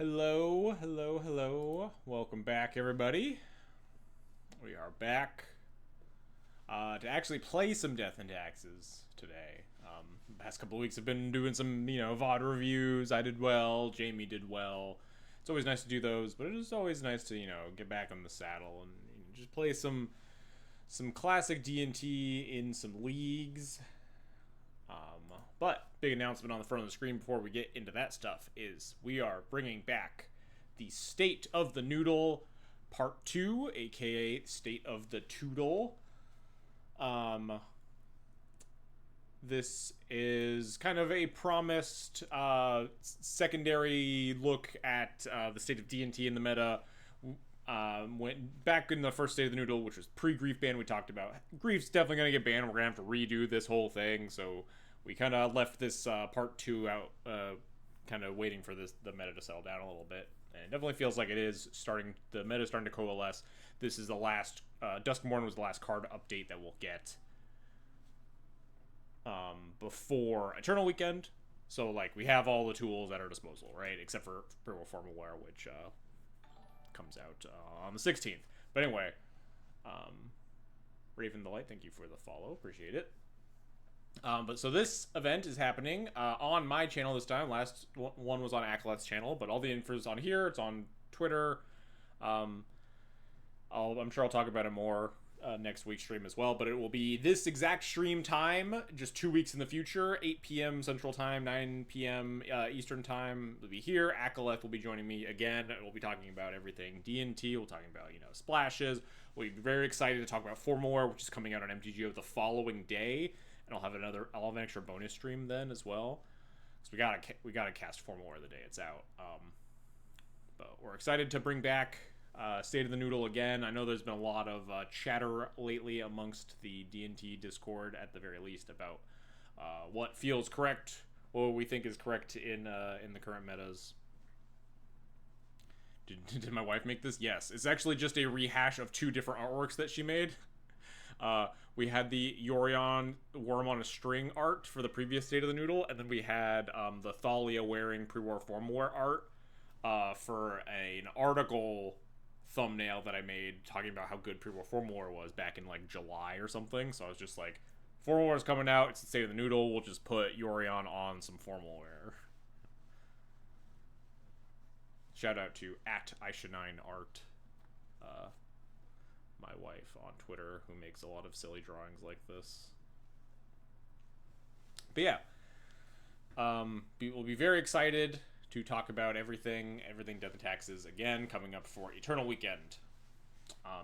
Hello, hello, hello. Welcome back, everybody. We are back to actually play some Death and Taxes today. The past couple of weeks have been doing some, VOD reviews. I did well. Jamie did well. It's always nice to do those, but it is always nice to, get back on the saddle and just play some classic D&T in some leagues. But big announcement on the front of the screen before we get into that stuff is we are bringing back the State of the Noodle Part 2, aka State of the Toodle. This is kind of a promised secondary look at the state of D&T in the meta. Went back in the first State of the Noodle, which was pre-Grief ban. We talked about Grief's definitely going to get banned. We're going to have to redo this whole thing, so we kind of left this part 2 out, kind of waiting for the meta to settle down a little bit. And it definitely feels like it is starting. The meta is starting to coalesce. This is the last. Duskmorn was the last card update that we'll get before Eternal Weekend. So like we have all the tools at our disposal, right? Except for Formal Wear, which comes out on the 16th. But anyway, Raven the Light, thank you for the follow. Appreciate it. But so this event is happening on my channel this time. Last one was on Acolyte's channel, but all the info is on here. It's on Twitter. I'm sure I'll talk about it more next week's stream as well. But it will be this exact stream time, just 2 weeks in the future, 8 p.m. Central Time, 9 p.m. Eastern Time. It'll be here. Acolyte will be joining me again. We'll be talking about everything D&T. We'll be talking about splashes. We'll be very excited to talk about Formaware, which is coming out on MTGO the following day. And I'll have an extra bonus stream then as well, because we gotta cast Formaware the day it's out. But we're excited to bring back State of the Noodle again. I know there's been a lot of chatter lately amongst the D&T Discord, at the very least, about what feels correct, what we think is correct in the current metas. Did my wife make this? Yes, it's actually just a rehash of 2 different artworks that she made. We had the Yorion Worm on a String art for the previous State of the Noodle, and then we had the Thalia wearing pre-war Formaware art for an article thumbnail that I made talking about how good pre-war Formaware was back in like July or something. So I was just like, Formaware is coming out, it's the State of the Noodle, we'll just put Yorion on some Formaware. Shout out to @Aisha9art. My wife on Twitter, who makes a lot of silly drawings like this. But yeah, we'll be very excited to talk about everything Death and Taxes again coming up for Eternal Weekend.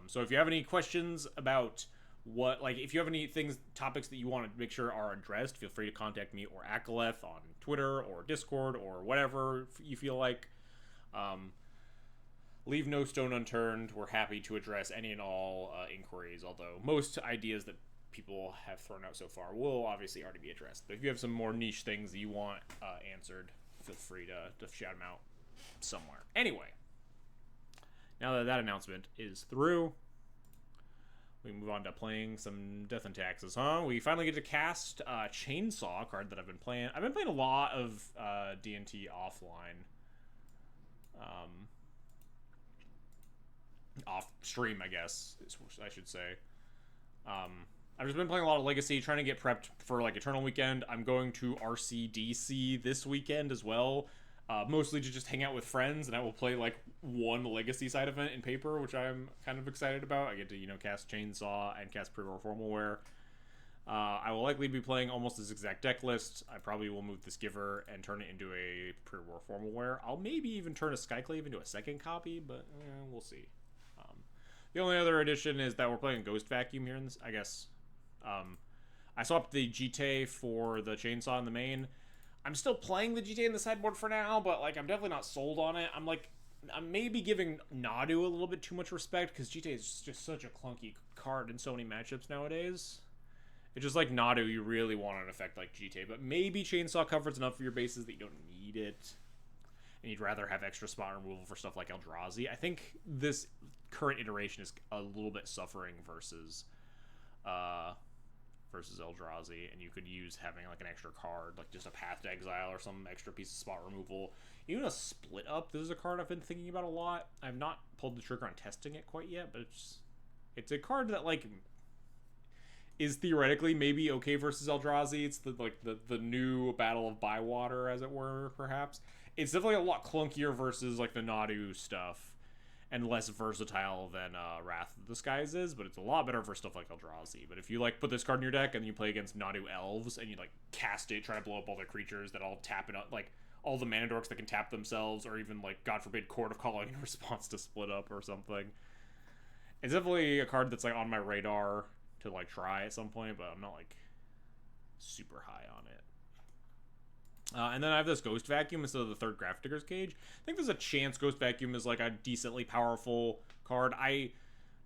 So if you have any questions about if you have any topics that you want to make sure are addressed, feel free to contact me or Akaleth on Twitter or Discord or whatever you feel like. Leave no stone unturned. We're happy to address any and all inquiries, although most ideas that people have thrown out so far will obviously already be addressed. But if you have some more niche things that you want answered, feel free to shout them out somewhere. Anyway, now that announcement is through, we move on to playing some Death and Taxes, huh? We finally get to cast Chainsaw, a card that I've been playing. I've been playing a lot of D&T offline. Off stream, I guess I should say. I've just been playing a lot of Legacy, trying to get prepped for like Eternal Weekend. I'm going to RCDC this weekend as well, mostly to just hang out with friends, and I will play like one Legacy side event in paper, which I'm kind of excited about. I get to cast Chainsaw and cast pre-war Formalware. I will likely be playing almost this exact deck list. I probably will move this Giver and turn it into a pre-war Formalware. I'll maybe even turn a Skyclave into a second copy, but we'll see. The only other addition is that we're playing Ghost Vacuum here in this, I guess. I swapped the GT for the Chainsaw in the main. I'm still playing the GT in the sideboard for now, but like I'm definitely not sold on it. I'm maybe giving Nadu a little bit too much respect, because GT is just such a clunky card in so many matchups nowadays. It's just like Nadu, you really want an effect like GT, but maybe Chainsaw covers enough for your bases that you don't need it. And you'd rather have extra spot removal for stuff like Eldrazi. I think this current iteration is a little bit suffering versus Eldrazi, and you could use having like an extra card, like just a Path to Exile or some extra piece of spot removal. Even a split up. This is a card I've been thinking about a lot. I've not pulled the trigger on testing it quite yet, but it's a card that like is theoretically maybe okay versus Eldrazi. It's the new Battle of Bywater, as it were, perhaps. It's definitely a lot clunkier versus like the Nadu stuff, and less versatile than Wrath of the Skies is, but it's a lot better for stuff like Eldrazi. But if you like put this card in your deck and you play against Nadu Elves and you like cast it, try to blow up all their creatures that all tap it up, like all the mana dorks that can tap themselves, or even like God forbid Court of Calling in response to split up or something. It's definitely a card that's like on my radar to like try at some point, but I'm not like super high on it. And then I have this Ghost Vacuum instead of the third Grafdigger's Cage. I think there's a chance Ghost Vacuum is like a decently powerful card. I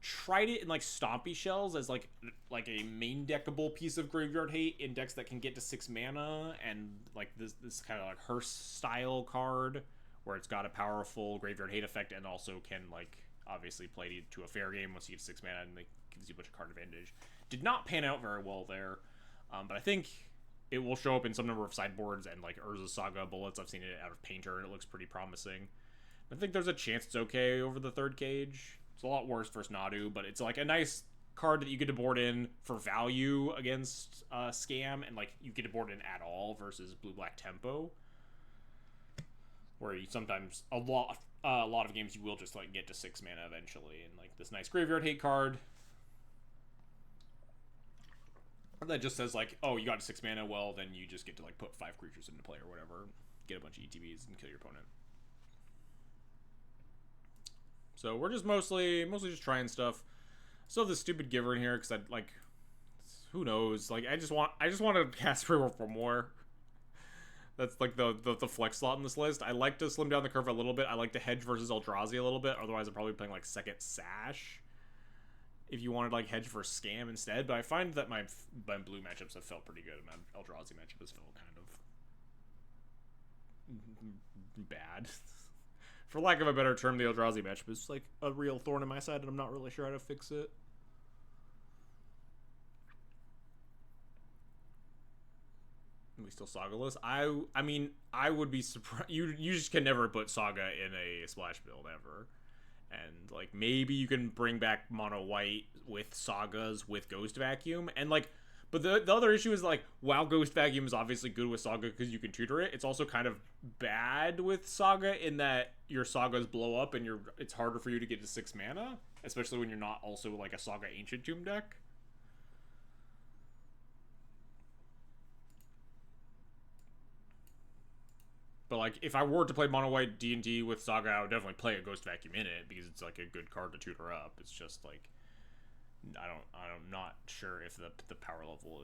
tried it in like Stompy Shells as like a main deckable piece of Graveyard Hate in decks that can get to 6 mana, and like this kind of like Hearst style card where it's got a powerful Graveyard Hate effect and also can like obviously play to a fair game once you get 6 mana and like gives you a bunch of card advantage. Did not pan out very well there, but I think it will show up in some number of sideboards and like Urza's Saga bullets. I've seen it out of Painter and it looks pretty promising. I think there's a chance it's okay over the third cage. It's a lot worse versus Nadu, but it's like a nice card that you get to board in for value against Scam, and like you get to board in at all versus Blue-Black Tempo, where you sometimes a lot of games you will just like get to 6 mana eventually, and like this nice Graveyard Hate card that just says like, oh, you got to 6 mana, well then you just get to like put 5 creatures into play or whatever, get a bunch of ETBs and kill your opponent. So we're just mostly just trying stuff. Still have this stupid Giver in here because I like, who knows? Like I just want to cast Reroll for more. That's like the flex slot in this list. I like to slim down the curve a little bit. I like to hedge versus Eldrazi a little bit. Otherwise, I'm probably playing like second Sash. If you wanted to like hedge for Scam instead, but I find that my blue matchups have felt pretty good, and my Eldrazi matchup has felt kind of bad. For lack of a better term, the Eldrazi matchup is like a real thorn in my side, and I'm not really sure how to fix it. Are we still Saga-less? I mean, I would be surprised. You just can never put Saga in a splash build ever. And like maybe you can bring back mono white with Sagas with Ghost Vacuum, and like, but the other issue is like, while Ghost Vacuum is obviously good with Saga because you can tutor it, it's also kind of bad with Saga in that your Sagas blow up and it's harder for you to get to 6 mana, especially when you're not also like a Saga Ancient Tomb deck. But like, if I were to play mono white D&D with Saga, I would definitely play a Ghost Vacuum in it because it's like a good card to tutor up. It's just like, I'm not sure if the power level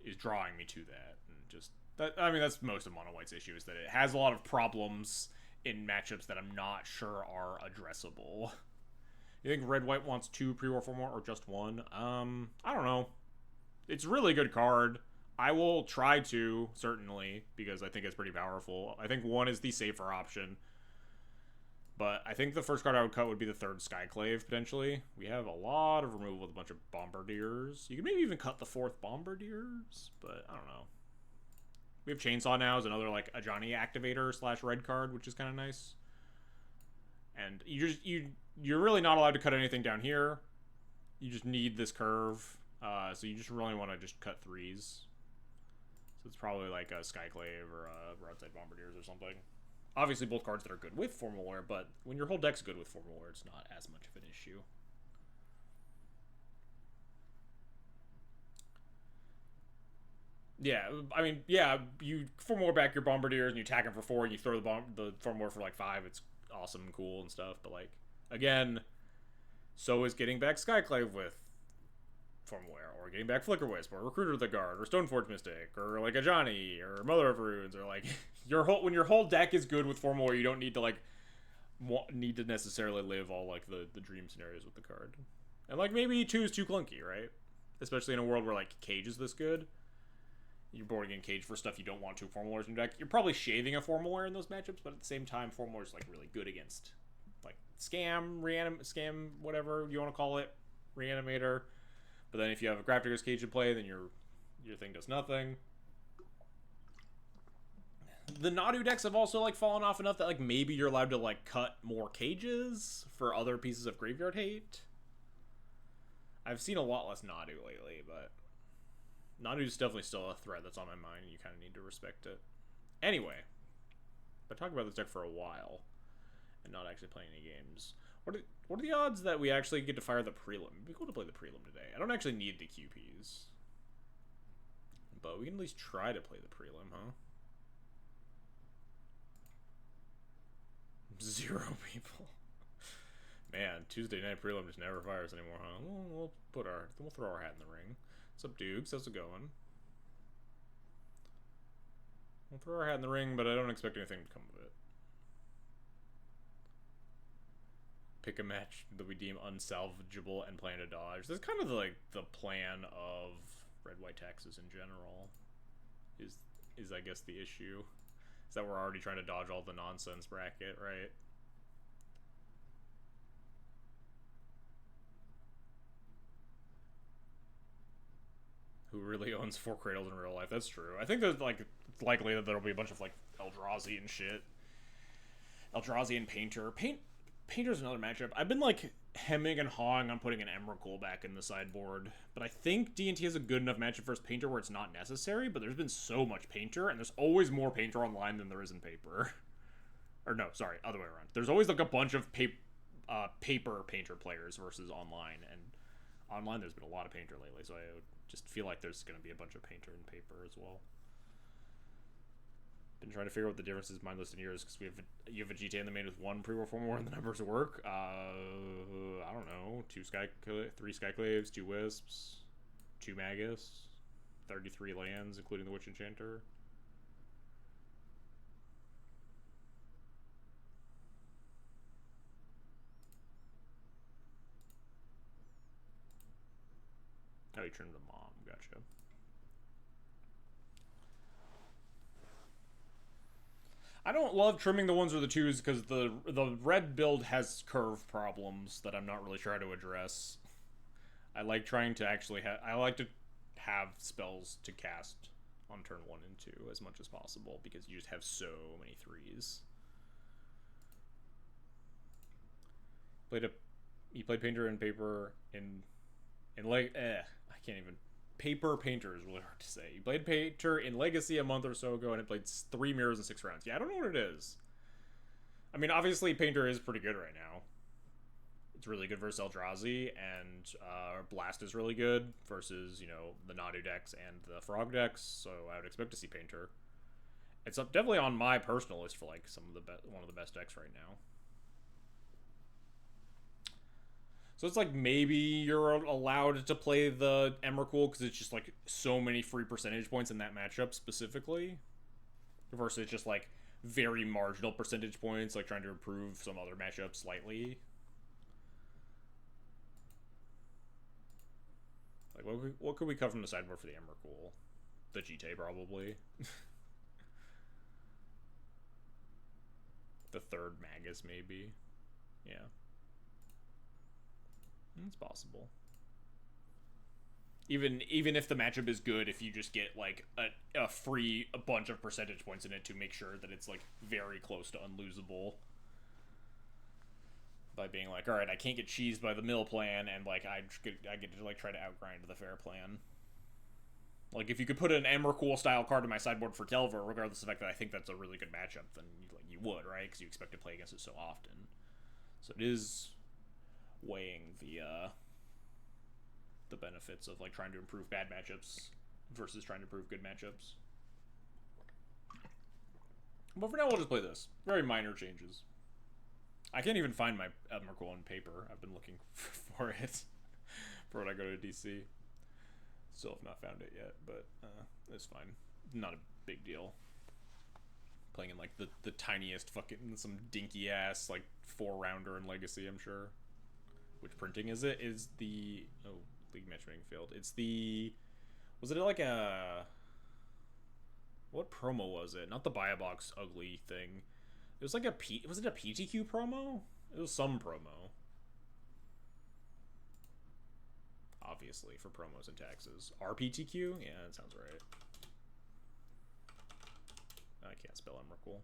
is drawing me to that. And just that, I mean, that's most of mono white's issue, is that it has a lot of problems in matchups that I'm not sure are addressable. You think red white wants 2 pre-war for more or just 1? I don't know. It's a really good card. I will try to, certainly, because I think it's pretty powerful. I think 1 is the safer option. But I think the first card I would cut would be the 3rd Skyclave, potentially. We have a lot of removal with a bunch of Bombardiers. You could maybe even cut the 4th Bombardiers, but I don't know. We have Chainsaw now as another, like, Ajani activator / red card, which is kind of nice. And you're really not allowed to cut anything down here. You just need this curve. So you just really want to just cut 3s. So it's probably like a Skyclave or a Broadside Bombardiers or something. Obviously both cards that are good with Formal Wear, but when your whole deck's good with Formal Wear, it's not as much of an issue. Yeah, I mean, yeah, you Formal Wear back your Bombardiers and you attack them for 4 and you throw the Formal Wear for like 5. It's awesome and cool and stuff, but like, again, so is getting back Skyclave with Formal Wear, or getting back Flicker Wisp, or Recruiter of the Guard, or Stoneforge Mystic, or like a Johnny, or Mother of Runes, or like when your whole deck is good with Formal Wear, you don't need to like need to necessarily live all like the dream scenarios with the card. And like maybe 2 is too clunky, right? Especially in a world where like Cage is this good. You're boarding in Cage for stuff you don't want to Formal Wear in your deck. You're probably shaving a Formal Wear in those matchups, but at the same time, Formal Wear is like really good against like Scam, whatever you want to call it, Reanimator. But then if you have a Grafdigger's Cage to play, then your thing does nothing. the Nadu decks have also, like, fallen off enough that, like, maybe you're allowed to, like, cut more cages for other pieces of graveyard hate. I've seen a lot less Nadu lately, but Nadu's definitely still a threat that's on my mind, and you kind of need to respect it. Anyway, I've been talking about this deck for a while and not actually playing any games. What are the odds that we actually get to fire the prelim? It'd be cool to play the prelim today. I don't actually need the QPs, but we can at least try to play the prelim, huh? 0 people. Man, Tuesday night prelim just never fires anymore, huh? We'll throw our hat in the ring. What's up, Dukes? How's it going? We'll throw our hat in the ring, but I don't expect anything to come of it. Pick a match that we deem unsalvageable and plan to dodge. That's kind of like the plan of red-white taxes in general. Is I guess the issue. Is that we're already trying to dodge all the nonsense bracket, right? Who really owns 4 Cradles in real life? That's true. I think there's, like, it's likely that there'll be a bunch of, like, Eldrazi and shit. Eldrazi and Painter. Painter's another matchup. I've been, like, hemming and hawing on putting an Emrakul back in the sideboard, but I think D&T has a good enough matchup versus Painter where it's not necessary, but there's been so much Painter, and there's always more Painter online than there is in Paper. Or no, sorry, other way around. There's always, like, a bunch of Paper Painter players versus online, and online there's been a lot of Painter lately, so I would just feel like there's going to be a bunch of Painter in Paper as well. Been trying to figure out what the difference is mindless in years because you have a GTA in the main with 1 pre-war form and the numbers work. I don't know, 3 Skyclaves, 2 Wisps, 2 Magus, 33 lands including the Witch Enchanter. Oh, you turned the mom. Gotcha. I don't love trimming the 1s or the 2s because the red build has curve problems that I'm not really trying to address. I like trying to actually have spells to cast on turn 1 and 2 as much as possible because you just have so many 3s. He played Painter and Paper in like I can't even. Paper Painter is really hard to say. You played Painter in Legacy a month or so ago, and it played 3 mirrors in 6 rounds. Yeah, I don't know what it is. I mean, obviously, Painter is pretty good right now. It's really good versus Eldrazi, and Blast is really good versus, you know, the Nadu decks and the Frog decks, so I would expect to see Painter. It's definitely on my personal list for, like, one of the best decks right now. So it's like maybe you're allowed to play the Emrakul because it's just like so many free percentage points in that matchup specifically. Versus just like very marginal percentage points, like trying to improve some other matchups slightly. Like what could we cut from the sideboard for the Emrakul? The GTA probably. The 3rd Magus maybe. Yeah. It's possible. Even if the matchup is good, if you just get like a bunch of percentage points in it to make sure that it's like very close to unlosable. By being like, all right, I can't get cheesed by the mill plan, and like I get to like try to outgrind the fair plan. Like if you could put an Emrakul style card in my sideboard for Delver, regardless of the fact that I think that's a really good matchup, then you would, right? Because you expect to play against it so often. So it is weighing the benefits of like trying to improve bad matchups versus trying to improve good matchups. But for now, we'll just play this. Very minor changes. I can't even find my Emrakul on Paper. I've been looking for it for when I go to DC. Still have not found it yet, but it's fine. Not a big deal. Playing in like the tiniest fucking some dinky ass like 4-rounder in Legacy, I'm sure. Which printing is it? Is the League Matchmaking failed. It's the was it like a what promo was it? Not the buy a box ugly thing. It was like was it a PTQ promo? It was some promo. Obviously for promos and taxes. RPTQ? Yeah, that sounds right. I can't spell Emrakul.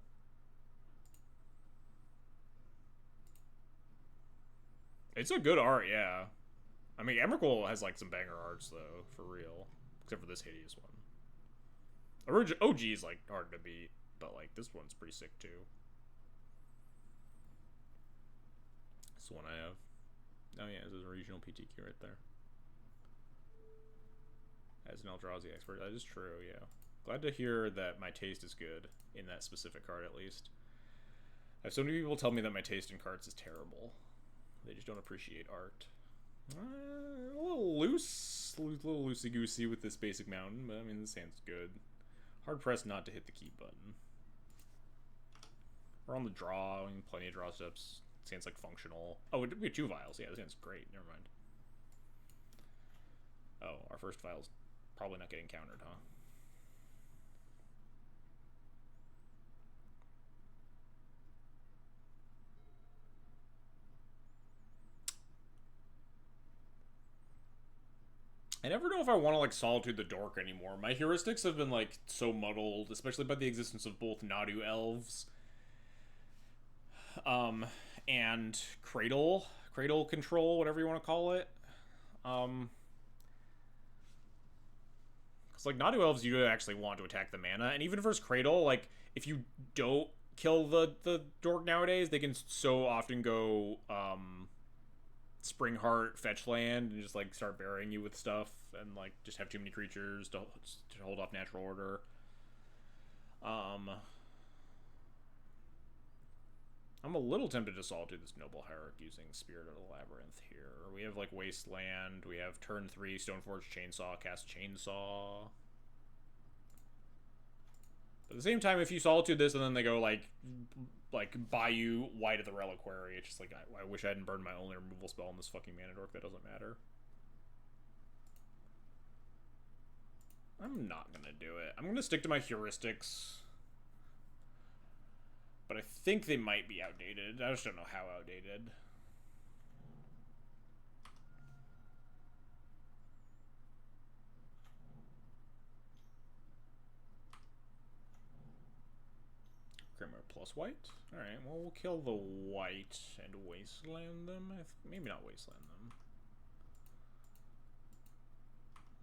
It's a good art, yeah. I mean, Emrakul has like some banger arts though, for real. Except for this hideous one. OG is like hard to beat, but like this one's pretty sick too. This one I have. Oh yeah, this is a regional PTQ right there. As an Eldrazi expert, that is true, yeah. Glad to hear that my taste is good in that specific card at least. I have so many people tell me that my taste in cards is terrible. They just don't appreciate art. A little loosey-goosey with this basic mountain, but I mean, this hand's good. Hard-pressed not to hit the keep button. We're on the draw, I mean, plenty of draw steps. This hand's like functional. Oh, we have 2 vials. Yeah, this hand's great. Never mind. Oh, our first vial's probably not getting countered, huh? I never know if I want to like Solitude the Dork anymore. My heuristics have been like so muddled, especially by the existence of both Nadu elves, and Cradle control, whatever you want to call it. Because like Nadu elves, you actually want to attack the mana, and even versus Cradle, like if you don't kill the Dork nowadays, they can so often go Springheart, fetch land, and just like start burying you with stuff, and like just have too many creatures to hold off natural order. I'm a little tempted to Solitude this Noble Hierarch using Spirit of the Labyrinth here. We have like Wasteland, we have turn 3 Stoneforge Chainsaw, cast Chainsaw. But at the same time, if you Solitude this and then they go like buy you White of the Reliquary, it's just like, I wish I hadn't burned my only removal spell on this fucking Mana Dork. That doesn't matter. I'm not gonna do it. I'm gonna stick to my heuristics. But I think they might be outdated. I just don't know how outdated. Grimoire plus white? Alright, well, we'll kill the white and wasteland them. Maybe not wasteland them.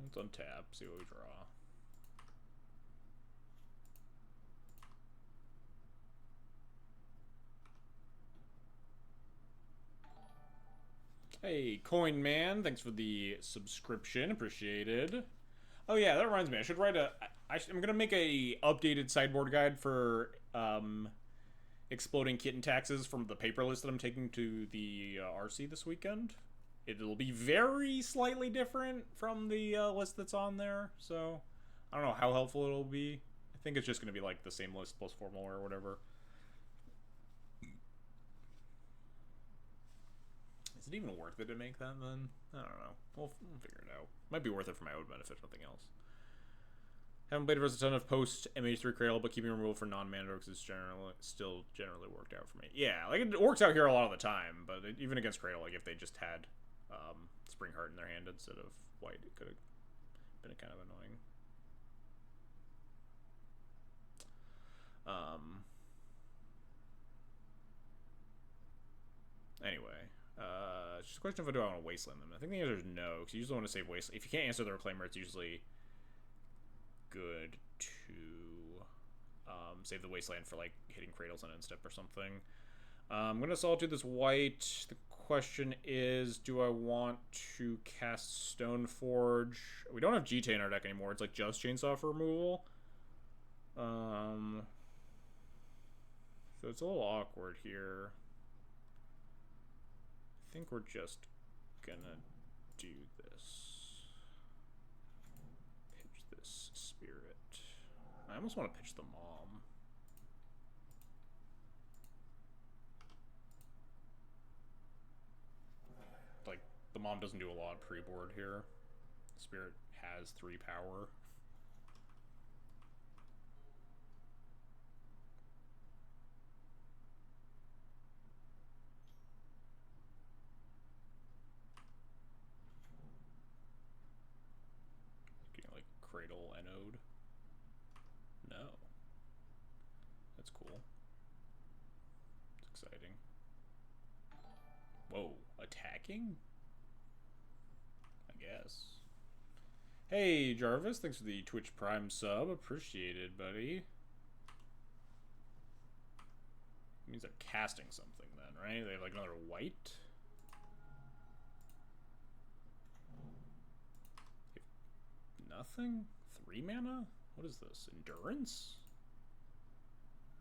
Let's untap, see what we draw. Hey, Coin Man, thanks for the subscription, appreciated. Oh yeah, that reminds me, I should write I'm gonna make a updated sideboard guide for exploding kitten taxes from the paper list that I'm taking to the RC this weekend. It'll be very slightly different from the list that's on there, so I don't know how helpful it'll be. I think it's just gonna be like the same list plus 4 more or whatever. Is it even worth it to make that then? I don't know. We'll figure it out. Might be worth it for my own benefit, if nothing else. Haven't played versus a ton of post MH3 Cradle, but keeping removal for non-mana dorks is still generally worked out for me. Yeah, like it works out here a lot of the time, but even against Cradle, like if they just had Springheart in their hand instead of white, it could have been kind of annoying. Anyway. It's just a question of do I want to wasteland them. I think the answer is no, because you usually want to save wasteland. If you can't answer the reclaimer, it's usually good to save the wasteland for like hitting cradles on end step or something. I'm gonna Solitude this white. The question is, do I want to cast Stoneforge? We don't have GTA in our deck anymore. It's like just Chainsaw for removal. So it's a little awkward here. I think we're just gonna do this. Pitch this spirit. I almost want to pitch the mom. Like, the mom doesn't do a lot pre-board here. Spirit has 3 power. Cradle Anode? No. exciting. Whoa, attacking? I guess. Hey, Jarvis, thanks for the Twitch Prime sub. Appreciate it, buddy. It means they're casting something then, right? They have like another white. Nothing? 3 mana? What is this? Endurance?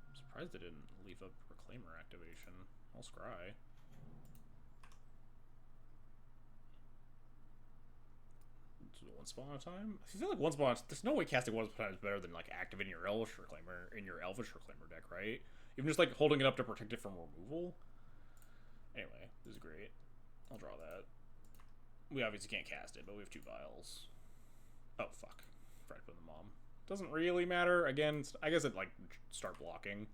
I'm surprised they didn't leave up Reclaimer activation. I'll scry. Once upon a time? I feel like once upon a time, there's no way casting once upon a time is better than like activating your Elvish Reclaimer in your Elvish Reclaimer deck, right? Even just like holding it up to protect it from removal. Anyway, this is great. I'll draw that. We obviously can't cast it, but we have 2 vials. Oh, fuck. Tried to put the mom. Doesn't really matter. Again, I guess it, like, start blocking.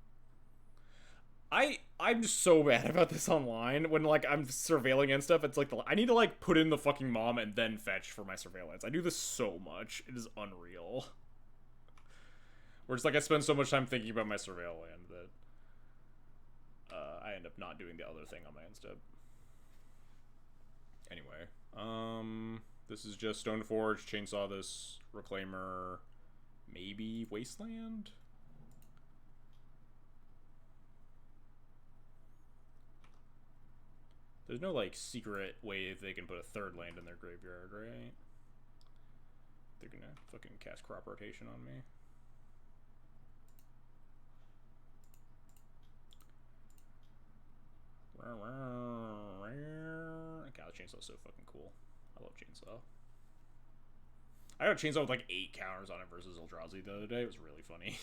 I'm just so bad about this online. When, like, I'm surveilling and stuff, it's like, I need to, like, put in the fucking mom and then fetch for my surveillance. I do this so much. It is unreal. Where it's like I spend so much time thinking about my surveil land that I end up not doing the other thing on my end step. Anyway, this is just Stoneforge, Chainsaw this, Reclaimer, maybe Wasteland? There's no, like, secret way they can put a 3rd land in their graveyard, right? They're gonna fucking cast Crop Rotation on me. God, Chainsaw's so fucking cool. I love Chainsaw. I got a Chainsaw with like 8 counters on it versus Eldrazi the other day. It was really funny.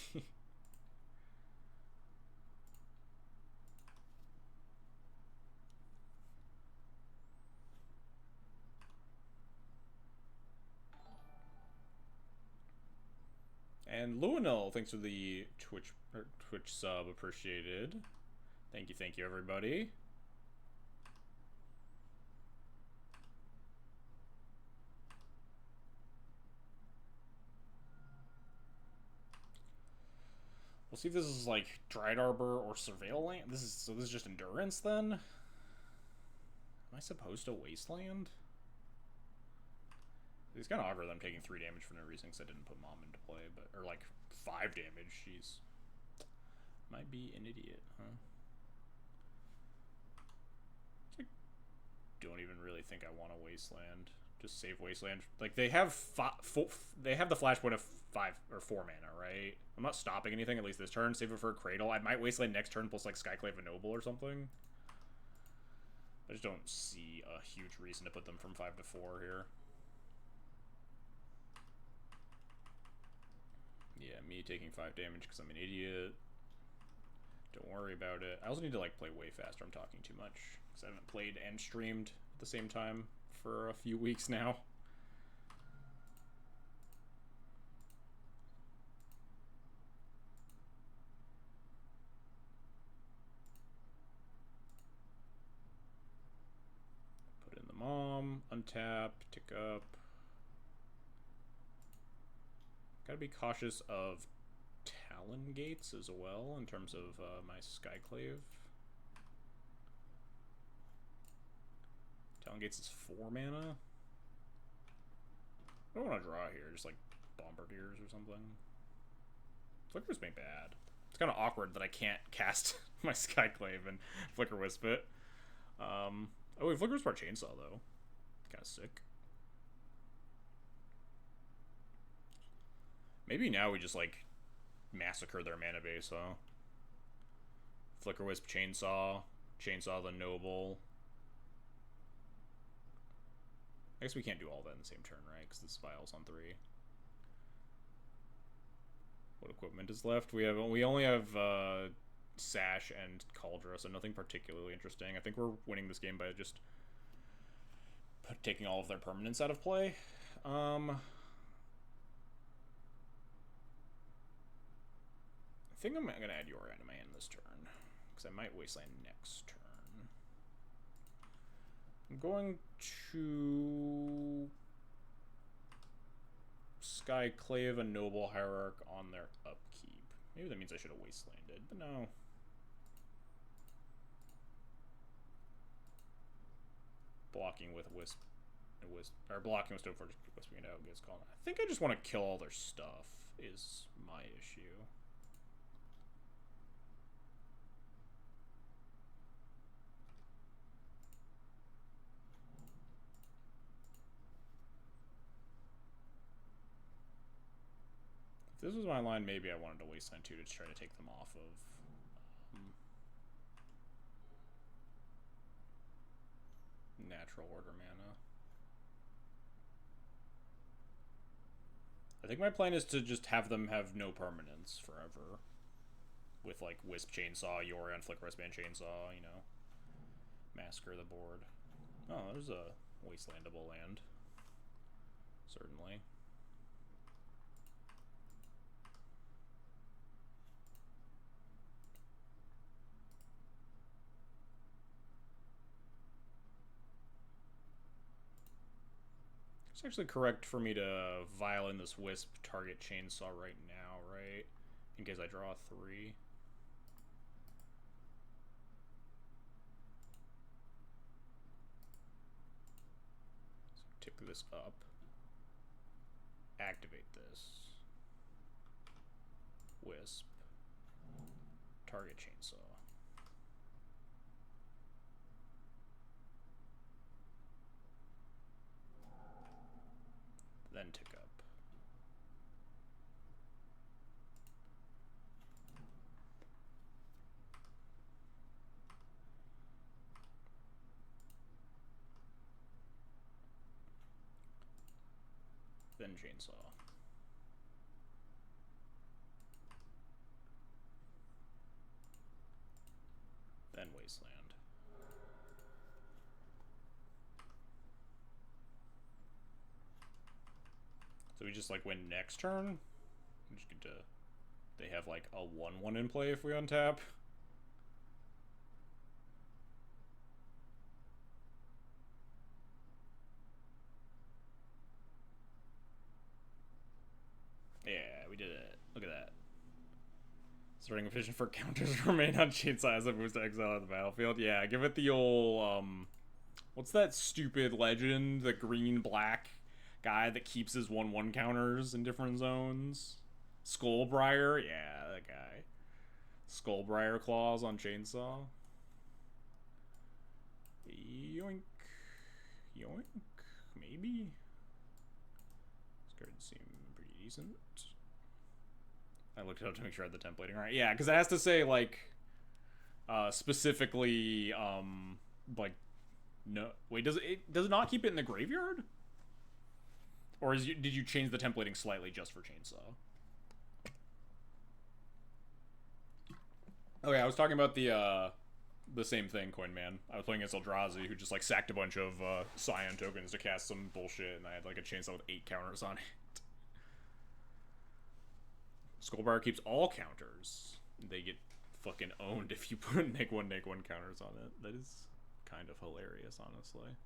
And Luinil, thanks for the Twitch sub, appreciated. Thank you, everybody. We'll see if this is like Dried Arbor or Surveil Land. This is just Endurance then? Am I supposed to Wasteland? It's kind of awkward that I'm taking 3 damage for no reason because I didn't put Mom into play, but or like 5 damage. Jeez, might be an idiot, huh? I don't even really think I want a Wasteland. Just save Wasteland. Like they have the flashpoint of 5 or 4 mana, right? I'm not stopping anything at least this turn. Save it for a Cradle. I might Wasteland next turn plus like Skyclave and Noble or something. I just don't see a huge reason to put them from 5 to 4 here. Yeah, me taking 5 damage because I'm an idiot. Don't worry about it. I also need to like play way faster. I'm talking too much because I haven't played and streamed at the same time for a few weeks now. Put in the mom, untap, tick up. Gotta be cautious of Talon Gates as well in terms of my Skyclave. Talon Gates is 4 mana. I don't want to draw here, just like Bombardiers or something. Flicker's ain't bad. It's kind of awkward that I can't cast my Skyclave and Flicker Wisp it. Oh, wait, Flicker's part Chainsaw though. Kind of sick. Maybe now we just, like, massacre their mana base, huh? Flicker Wisp, Chainsaw the Noble. I guess we can't do all that in the same turn, right? Because this vial's on 3. What equipment is left? We only have Sash and Cauldra, so nothing particularly interesting. I think we're winning this game by just taking all of their permanents out of play. I think I'm going to add Yori to my hand this turn, because I might Wasteland next turn. I'm going to Skyclave a Noble Hierarch on their upkeep. Maybe that means I should have Wastelanded, but no. blocking with Wisp, or blocking with Stoneforge, wisping it out gets called. I think I just want to kill all their stuff. Is my issue. If this was my line, maybe I wanted to wasteland 2 to try to take them off of natural order mana. I think my plan is to just have them have no permanence forever. With like Wisp Chainsaw, Yorion, Flicker Wristband Chainsaw, you know. Massacre the board. Oh, there's a wastelandable land. Certainly. It's actually correct for me to violin this Wisp target Chainsaw right now, right? In case I draw 3. So tick this up. Activate this. Wisp. Target Chainsaw. Then tick up. Then Chainsaw. Then Wasteland. So we just like win next turn. We just get to. They have like a 1/1 in play if we untap. Yeah, we did it. Look at that. Starting efficient for counters remain on Chainsaw as it moves to exile on the battlefield. Yeah, give it the old what's that stupid legend? The green-black guy that keeps his 1/1 counters in different zones. Skullbriar? Yeah, that guy. Skullbriar claws on Chainsaw. Yoink. Yoink. Maybe? This card seemed pretty decent. I looked it up to make sure I had the templating right. Yeah, because it has to say, like, specifically, like, no. Wait, does it not keep it in the graveyard? Or did you change the templating slightly just for Chainsaw? Okay, I was talking about the same thing, Coin Man. I was playing against Eldrazi, who just like sacked a bunch of Scion tokens to cast some bullshit, and I had like a Chainsaw with 8 counters on it. Skullbriar keeps all counters. They get fucking owned if you put -1/-1 counters on it. That is kind of hilarious, honestly.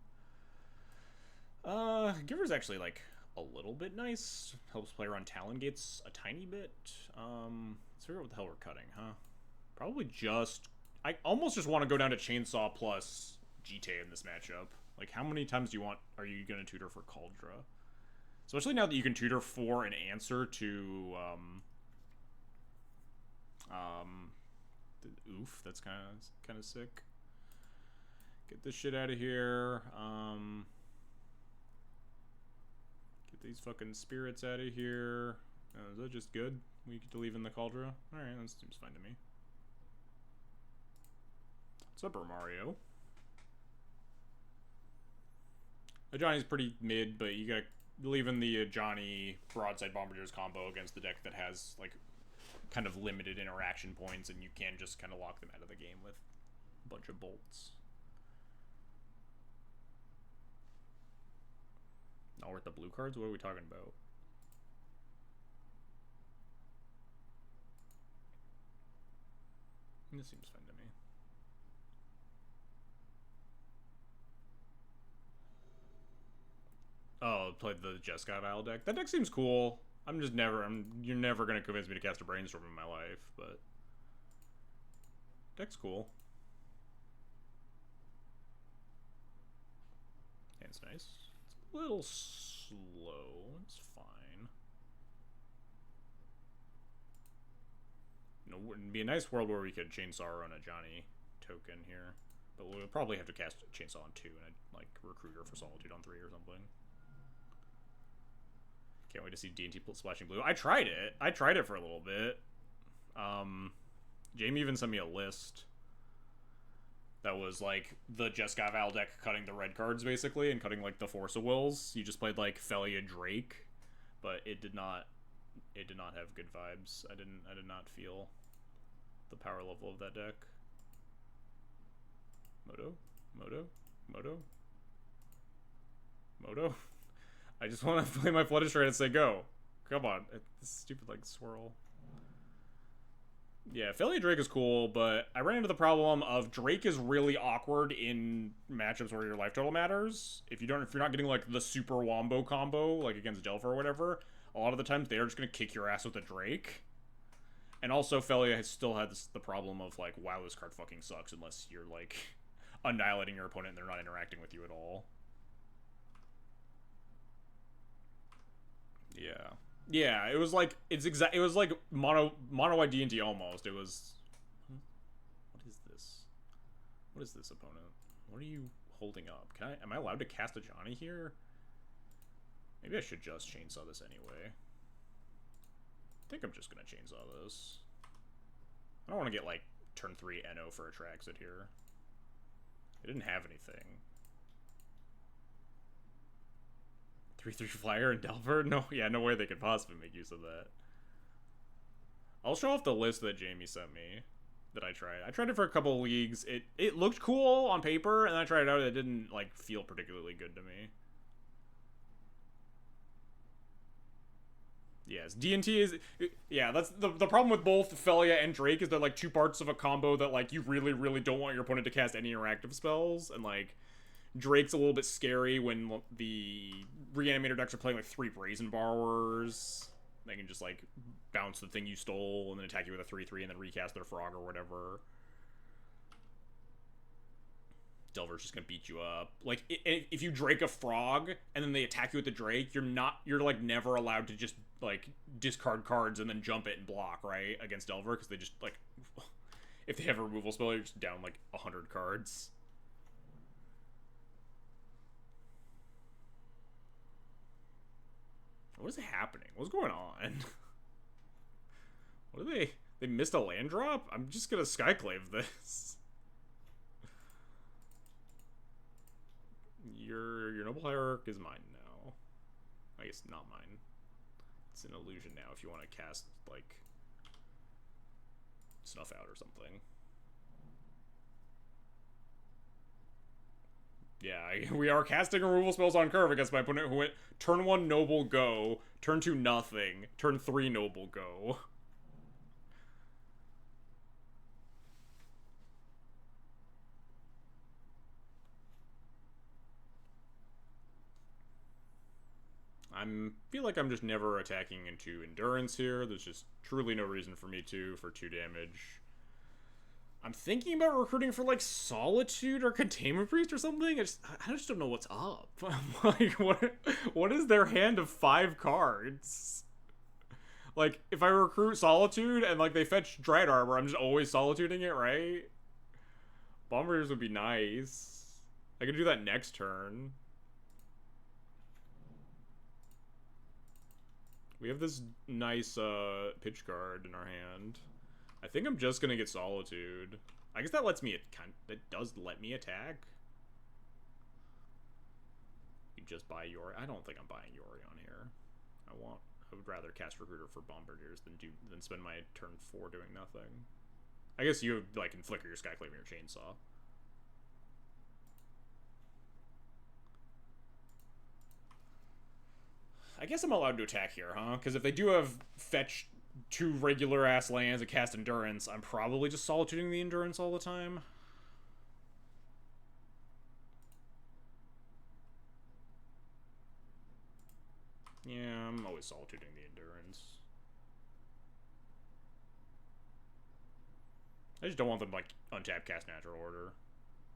Giver's actually like a little bit nice. Helps play around Talon Gates a tiny bit. Let's figure out what the hell we're cutting, huh? Probably just... I almost just want to go down to Chainsaw plus GT in this matchup. Like, how many times are you going to tutor for Cauldra? Especially now that you can tutor for an answer to, oof, that's kind of sick. Get this shit out of here. Get these fucking spirits out of here. Is that just good? We get to leave in the Cauldra? Alright, that seems fine to me. What's up, Mario? Johnny's pretty mid, but you gotta leave in the Johnny Broadside Bombardiers combo against the deck that has, like, kind of limited interaction points, and you can just kind of lock them out of the game with a bunch of bolts. Not worth the blue cards? What are we talking about? This seems fun to me. Oh, played the Jeskai Isle deck. That deck seems cool. You're never gonna convince me to cast a Brainstorm in my life, but deck's cool. nice. It's a little slow. It's fine. You know, wouldn't be a nice world where we could chainsaw our own a Johnny token here. But we'll probably have to cast chainsaw on 2 and like recruiter for solitude on 3 or something. Can't wait to see D&T splashing blue. I tried it for a little bit. Jamie even sent me a list that was like the Jeskai Val deck cutting the red cards basically and cutting like the Force of Wills. You just played like Felia Drake, but it did not have good vibes. I did not feel the power level of that deck. Moto. I just want to play my Flooded Straight and say go. Come on. This stupid, like, swirl. Yeah, Felia Drake is cool, but I ran into the problem of Drake is really awkward in matchups where your life total matters. If you're not getting, like, the super wombo combo, like against Delver or whatever, a lot of the times they're just going to kick your ass with a Drake. And also, Felia has still had the problem of, like, wow, this card fucking sucks unless you're, like, annihilating your opponent and they're not interacting with you at all. Yeah, it was like it was like mono white D&D almost. It was What is this opponent? What are you holding up? Am I allowed to cast a Johnny here? Maybe I should just chainsaw this anyway. I think I'm just gonna chainsaw this. I don't want to get like turn 3 NO for a Traxit here. I didn't have anything. 3/3 flyer and Delver? No, yeah, no way they could possibly make use of that. I'll show off the list that Jamie sent me that I tried. I tried it for a couple of leagues. It looked cool on paper, and then I tried it out. It didn't like feel particularly good to me. Yes, D&T is... Yeah, that's the problem with both Felia and Drake is they're like two parts of a combo that like you really, really don't want your opponent to cast any interactive spells, and like Drake's a little bit scary when the Reanimator decks are playing like 3 Brazen Borrowers. They can just like bounce the thing you stole and then attack you with a 3/3 and then recast their Frog or whatever. Delver's just gonna beat you up. Like, if you Drake a Frog and then they attack you with the Drake, you're like never allowed to just like discard cards and then jump it and block, right? Against Delver, because they just like if they have a removal spell, you're just down like 100 cards. What is happening? What's going on? What are they missed a land drop? I'm just gonna Skyclave this. Your Noble Hierarch is mine now. I guess not mine. It's an illusion now if you want to cast, like, Snuff Out or something. Yeah, we are casting removal spells on curve against my opponent who went turn 1 Noble go, turn 2 nothing, turn 3 Noble go. I feel like I'm just never attacking into Endurance here. There's just truly no reason for me to for 2 damage. I'm thinking about recruiting for like Solitude or Containment Priest or something. I just don't know what's up. Like, what is their hand of 5 cards? Like, if I recruit Solitude and like they fetch Dread Arbor, I'm just always Solituding it, right? Bombardiers would be nice. I could do that next turn. We have this nice pitch card in our hand. I think I'm just gonna get Solitude. I guess that lets me that does let me attack. You just buy Yori. I don't think I'm buying Yori on here. I would rather cast Recruiter for Bombardiers than spend my turn 4 doing nothing. I guess you like can flicker your Skyclave and your Chainsaw. I guess I'm allowed to attack here, huh? Because if they do have fetch 2 regular-ass lands and cast Endurance, I'm probably just Solituding the Endurance all the time. Yeah, I'm always Solituding the Endurance. I just don't want them to, like, untap cast Natural Order.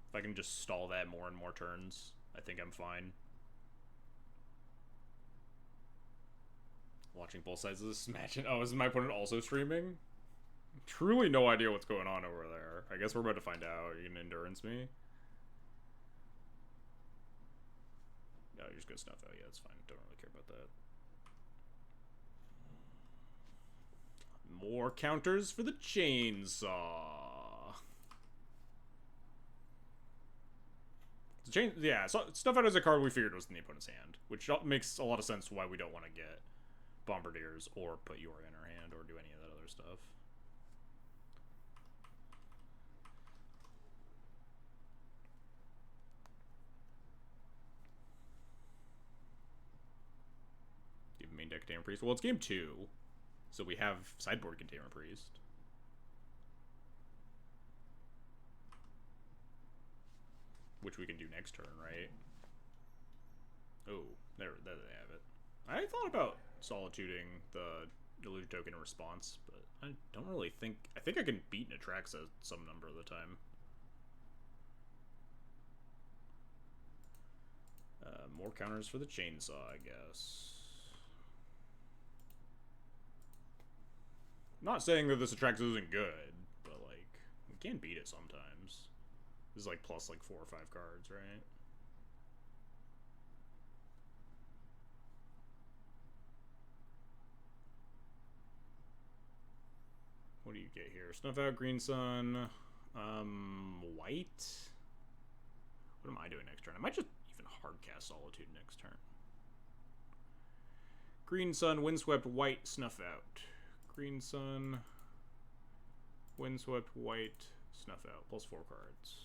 If I can just stall that more and more turns, I think I'm fine. Watching both sides of this match. Oh, is my opponent also streaming? Truly no idea what's going on over there. I guess we're about to find out. Are you gonna endurance me? No, you're just gonna snuff out. Yeah, that's fine. Don't really care about that. More counters for the chainsaw. Yeah, so Snuff Out is a card we figured was in the opponent's hand, which makes a lot of sense why we don't want to get Bombardiers or put Yor in our hand or do any of that other stuff. Do you have main deck Containment Priest? Well, it's game 2, so we have sideboard Containment Priest. Which we can do next turn, right? Oh, there they have it. I thought about solituding the illusion token in response, but I don't really think... I think I can beat Natraxa some number of the time. More counters for the chainsaw, I guess. I'm not saying that this Atraxa isn't good, but, like, we can beat it sometimes. This is, like, plus, like, 4 or 5 cards, right? What do you get here? Snuff Out, Green Sun, White? What am I doing next turn? I might just even hardcast Solitude next turn. Green Sun, Windswept, White, Snuff Out. Green Sun, Windswept, White, Snuff Out. Plus 4 cards.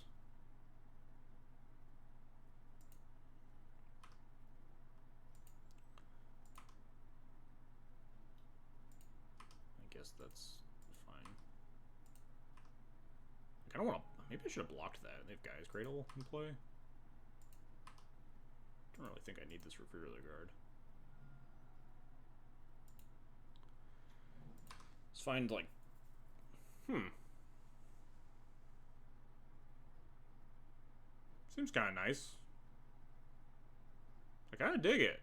I guess that's fine. I don't want to... Maybe I should have blocked that. They have Gaia's Cradle in play. Don't really think I need this Recruiter of the Guard. Let's find, like... Seems kind of nice. I kind of dig it.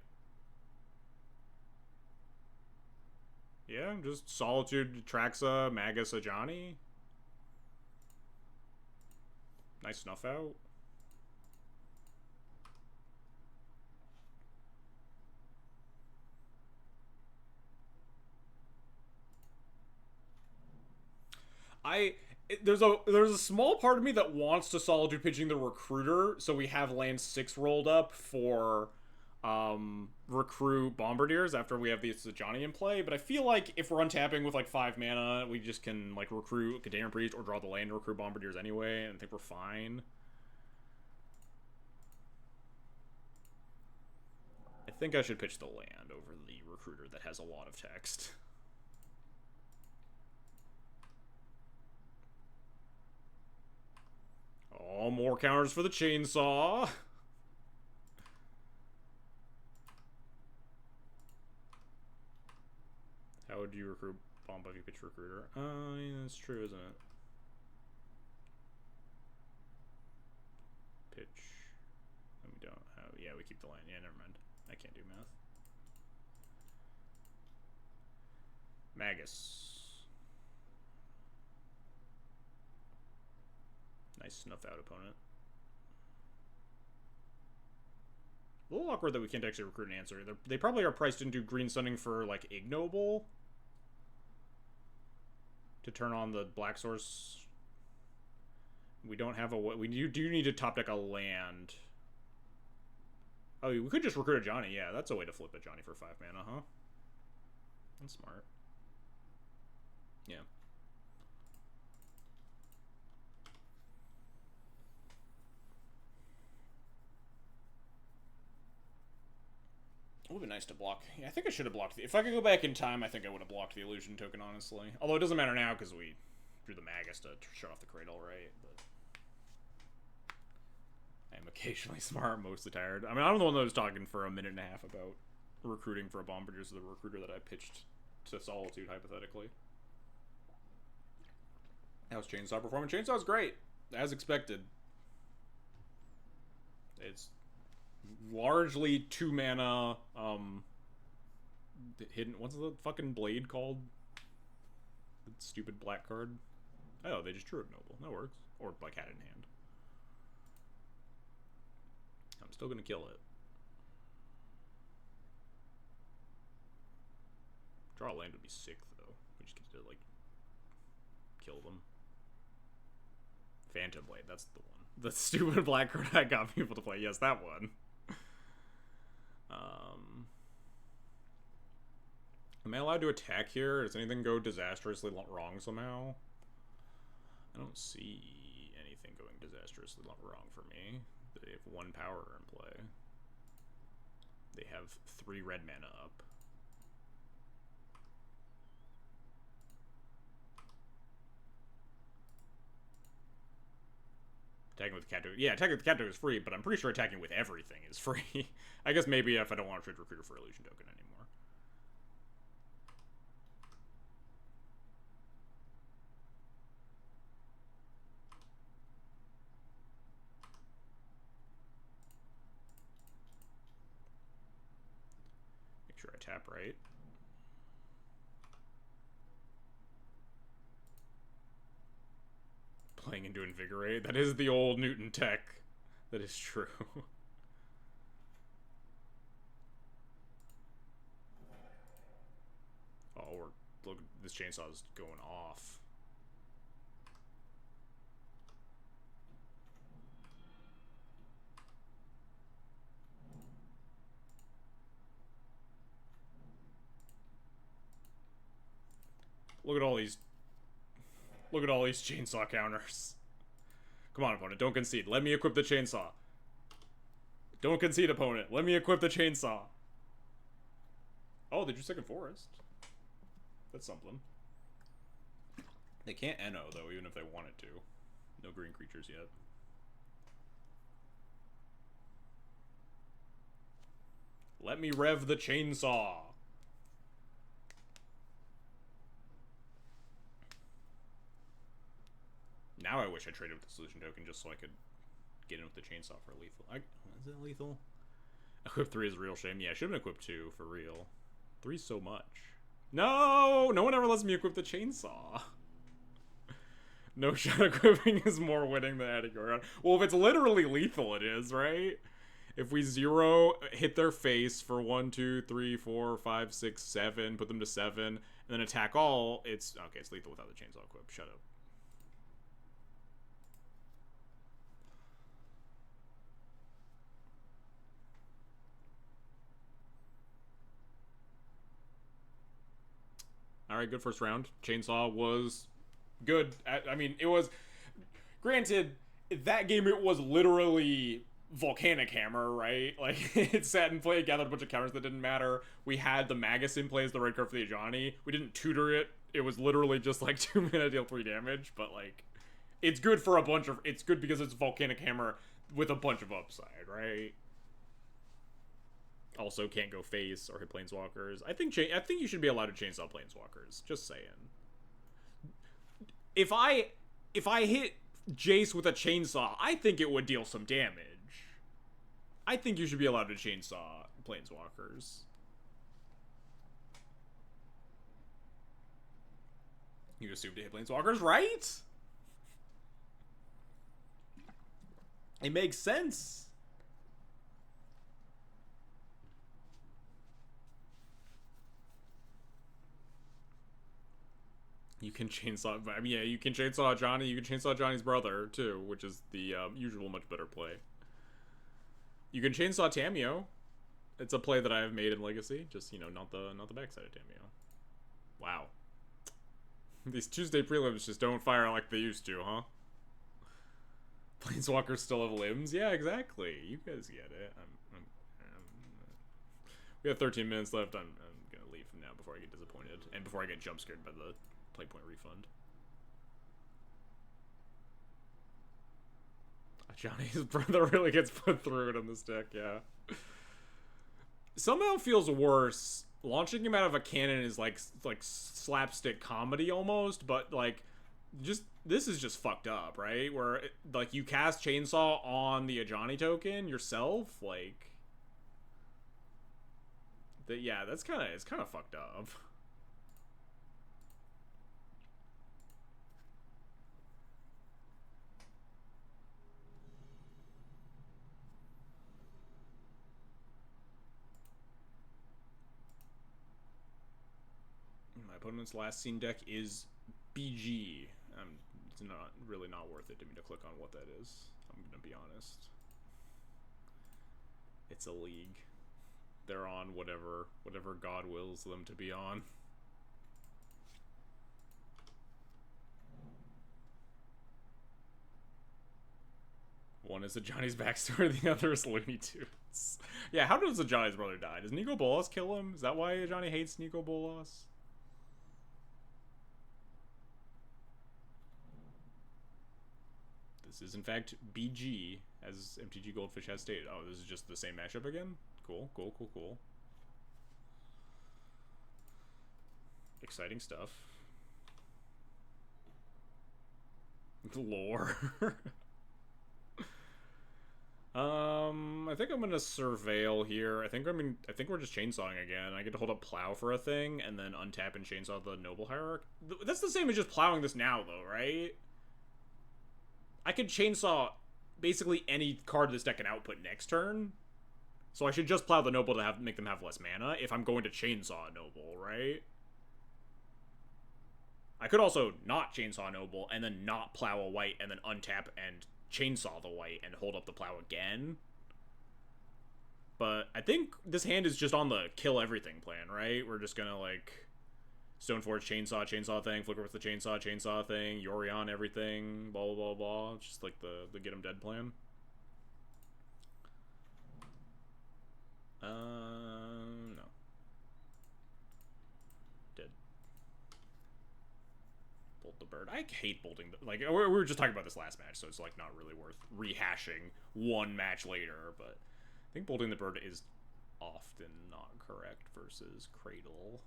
Yeah, just Solitude, Traxa, Magus, Ajani. Nice Snuff Out. There's a small part of me that wants to Solitude pitching the Recruiter, so we have land 6 rolled up for recruit Bombardiers after we have the Johnny in play, but I feel like if we're untapping with like 5 mana, we just can like recruit Containment Priest or draw the land and recruit Bombardiers anyway, and I think we're fine. I think I should pitch the land over the Recruiter that has a lot of text. Oh, more counters for the chainsaw. How would you recruit Bomb if you pitch Recruiter? Yeah, that's true, isn't it? Pitch. And we don't have... Yeah, we keep the land. Yeah, never mind. I can't do math. Magus. Nice Snuff Out opponent. A little awkward that we can't actually recruit an answer. They probably are priced into green sunning for, like, Ignoble. To turn on the black source. We don't have a... We do need to top deck a land. Oh, we could just recruit a Johnny. Yeah, that's a way to flip a Johnny for 5 mana, huh? That's smart. Yeah. It would be nice to block. Yeah, I think I should have blocked the... If I could go back in time, I think I would have blocked the illusion token, honestly. Although it doesn't matter now, because we drew the Magus to shut off the Cradle, right? But I am occasionally smart, mostly tired. I mean, I'm the one that was talking for a minute and a half about recruiting for a Bombardier to the Recruiter that I pitched to Solitude, hypothetically. How's Chainsaw performing? Chainsaw's great, as expected. It's... largely 2 mana hidden. What's the fucking blade called? The stupid black card. Oh, they just drew Ignoble. That works. Or like had it in hand. I'm still gonna kill it. Draw a land would be sick though. We just get to like kill them. Phantom Blade, that's the one. The stupid black card I got people to play. Yes, that one. Am I allowed to attack here? Does anything go disastrously wrong somehow? I don't see anything going disastrously wrong for me. They have 1 power in play. They have 3 red mana up. Attacking with Cat Token. Yeah, attacking with Cat Token is free, but I'm pretty sure attacking with everything is free. I guess maybe if I don't want to trade Recruiter for Illusion Token anymore. Make sure I tap right. Playing into Invigorate. That is the old Newton tech. That is true. Oh, look, this chainsaw is going off. Look at all these. Look at all these chainsaw counters. Come on, opponent. Don't concede. Let me equip the chainsaw. Don't concede, opponent. Let me equip the chainsaw. Oh, they drew second forest. That's something. They can't NO, though, even if they wanted to. No green creatures yet. Let me rev the chainsaw. Now I wish I traded with the Solution Token just so I could get in with the chainsaw for lethal. Is it lethal? Equip 3 is a real shame. Yeah, I should have equipped 2 for real. 3's so much. No! No one ever lets me equip the chainsaw. No shot equipping is more winning than adding around. Well, if it's literally lethal, it is, right? If we 0, hit their face for 1, 2, 3, 4, 5, 6, 7, put them to 7, and then attack all, it's... Okay, it's lethal without the chainsaw equip. Shut up. Alright, good first round. Chainsaw was good. I mean, it was... Granted, that game, it was literally Volcanic Hammer, right? Like, it sat and played, gathered a bunch of counters that didn't matter. We had the Magus in play as the red card for the Ajani. We didn't tutor it. It was literally just, like, 2 mana, deal 3 damage. But, like, it's good for a bunch of... It's good because it's Volcanic Hammer with a bunch of upside, right? Also can't go face or hit planeswalkers. I think you should be allowed to chainsaw planeswalkers. Just saying. If I hit Jace with a chainsaw, I think it would deal some damage. I think you should be allowed to chainsaw planeswalkers. You assume to hit planeswalkers, right? It makes sense. You can chainsaw... I mean, yeah, you can chainsaw Johnny. You can chainsaw Johnny's brother, too, which is the usual much better play. You can chainsaw Tameo. It's a play that I have made in Legacy. Just, you know, not the backside of Tameo. Wow. These Tuesday prelims just don't fire like they used to, huh? Planeswalkers still have limbs? Yeah, exactly. You guys get it. We have 13 minutes left. I'm gonna leave now before I get disappointed. And before I get jump scared by the play point refund. Johnny's brother really gets put through it on this deck, yeah. Somehow feels worse. Launching him out of a cannon is like slapstick comedy almost, but like this is just fucked up, right? Where like you cast Chainsaw on the Ajani token yourself, like Yeah, it's kind of fucked up. My opponent's last seen deck is BG. It's not worth it to me to click on what that is. I'm gonna be honest. It's a league. They're on whatever God wills them to be on. One is a Johnny's backstory, the other is Looney Tunes. Yeah, how does a Johnny's brother die? Does Nico Bolas kill him? Is that why Johnny hates Nico Bolas? This is in fact BG, as MTG Goldfish has stated. Oh, this is just the same matchup again? Cool. Exciting stuff. Lore. I think I'm gonna surveil here. I think we're just chainsawing again. I get to hold up plow for a thing and then untap and chainsaw the noble hierarch. That's the same as just plowing this now though, right? I could chainsaw basically any card this deck can output next turn. So I should just plow the noble to make them have less mana if I'm going to chainsaw a noble, right? I could also not chainsaw a noble and then not plow a white and then untap and chainsaw the white and hold up the plow again. But I think this hand is just on the kill everything plan, right? We're just gonna like Stoneforge chainsaw thing, Flicker with the chainsaw thing, Yorion everything, blah blah blah. Just like the get him dead plan. No. Dead. Bolt the bird. I hate bolting. Like, we were just talking about this last match, so it's, like, not really worth rehashing one match later, but I think bolting the bird is often not correct versus Cradle.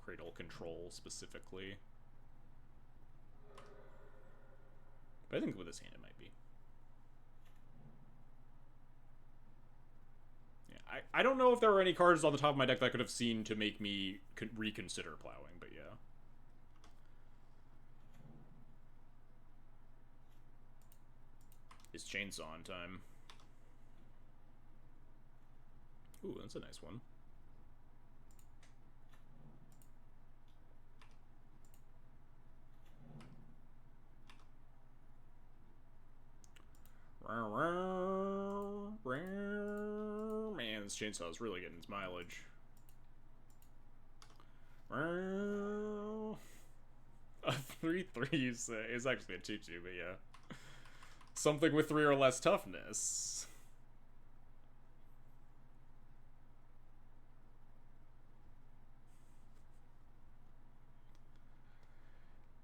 Cradle control, specifically. But I think with this hand it might be. I don't know if there were any cards on the top of my deck that I could have seen to make me reconsider plowing, but yeah. It's chainsaw time. Ooh, that's a nice one. Man, this chainsaw is really getting its mileage. A 3/3 is actually a 2/2, but yeah. Something with 3 or less toughness.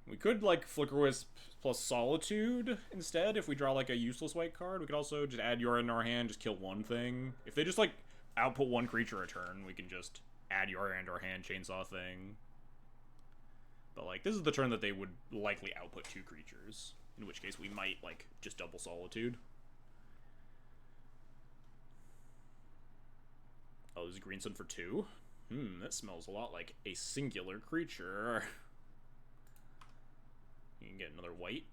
We could, like, Flicker Wisp plus Solitude instead if we draw, like, a useless white card. We could also just add Yorion in our hand, just kill one thing. If they just, like, output one creature a turn, we can just add Yorion to our hand, chainsaw thing. But, like, this is the turn that they would likely output 2 creatures. In which case we might, like, just double Solitude. Oh, this is Green Sun for 2? That smells a lot like a singular creature. You can get another white.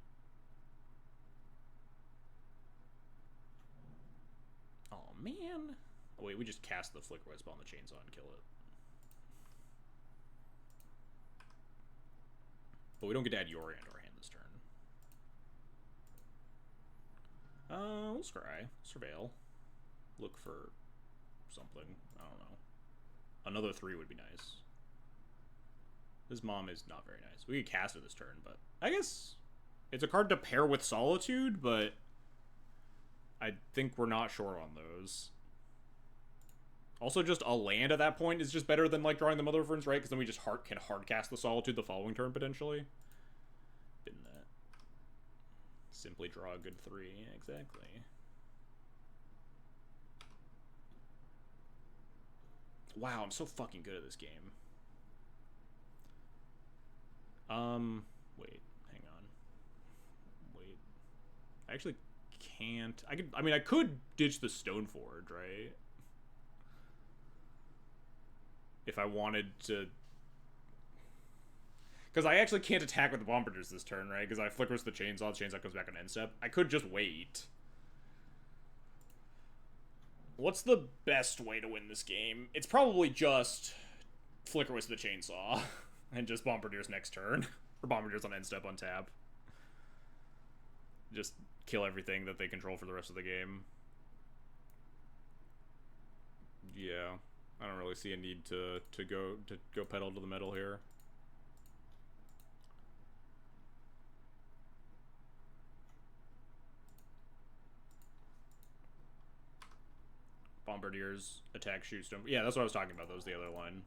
Oh, man. Oh, wait, we just cast the Flicker Wisp on the chainsaw and kill it. But we don't get to add Yorion to our hand this turn. We'll scry. Surveil. Look for something. I don't know. Another 3 would be nice. This mom is not very nice. We could cast it this turn, but I guess it's a card to pair with Solitude, but I think we're not sure on those. Also, just a land at that point is just better than, like, drawing the Mother of Ferns, right? Because then we just can hard cast the Solitude the following turn, potentially. Been that. Simply draw a good 3. Yeah, exactly. Wow, I'm so fucking good at this game. Wait, hang on. Wait. I actually can't. I could ditch the Stoneforge, right? if I wanted to. Because I actually can't attack with the Bombardiers this turn, right? Because I flickers the chainsaw comes back on end step. I could just wait. What's the best way to win this game? It's probably just flicker with the chainsaw and just Bombardiers next turn. Or Bombardiers on end step on tap. Just kill everything that they control for the rest of the game. Yeah, I don't really see a need to go pedal to the metal here. Bombardiers, attack, shoot, stone. Yeah, that's what I was talking about. That was the other line.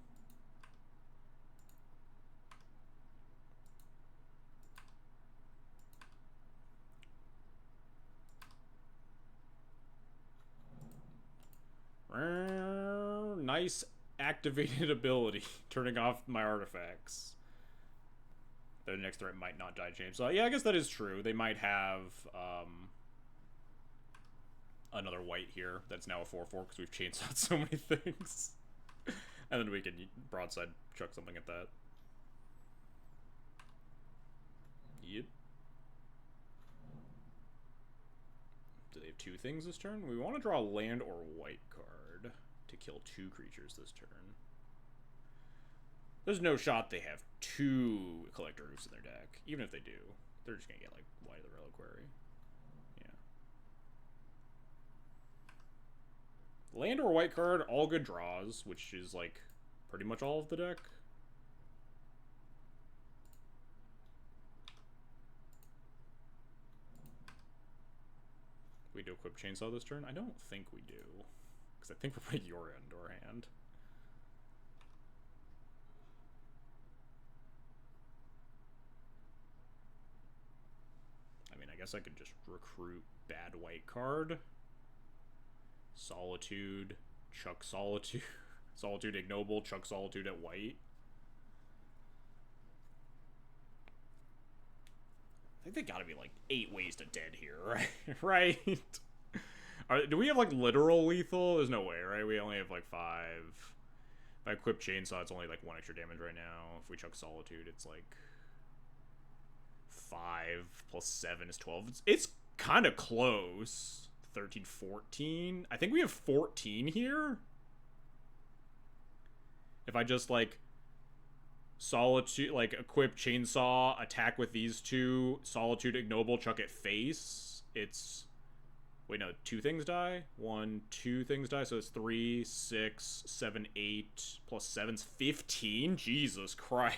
Nice activated ability. Turning off my artifacts. Their next threat might not die change. So yeah, I guess that is true. They might have another white here that's now a 4/4 because we've chainsawed so many things. And then we can broadside chuck something at that. Yep. Do they have two things this turn? We want to draw a land or white card to kill 2 creatures this turn. There's no shot they have 2 Collector Roofs in their deck. Even if they do, they're just going to get, like, White of the Reliquary. Yeah. Land or white card, all good draws, which is, like, pretty much all of the deck. We do equip Chainsaw this turn? I don't think we do. Because I think we're putting your end or hand. I mean, I guess I could just recruit bad white card. Solitude. Chuck Solitude. Solitude Ignoble. Chuck Solitude at white. I think they gotta be like 8 ways to dead here, right? right? Do we have like literal lethal? There's no way, right? We only have like 5. If I equip Chainsaw, it's only like 1 extra damage right now. If we chuck Solitude, it's like 5 plus 7 is 12. It's kind of close. 13, 14. I think we have 14 here. If I just like Solitude, like equip Chainsaw, attack with these 2, Solitude, Ignoble, chuck it face. It's wait, no, 2 things die. 1, 2 things die, so it's 3, 6, 7, 8 plus 7's 15. Jesus Christ.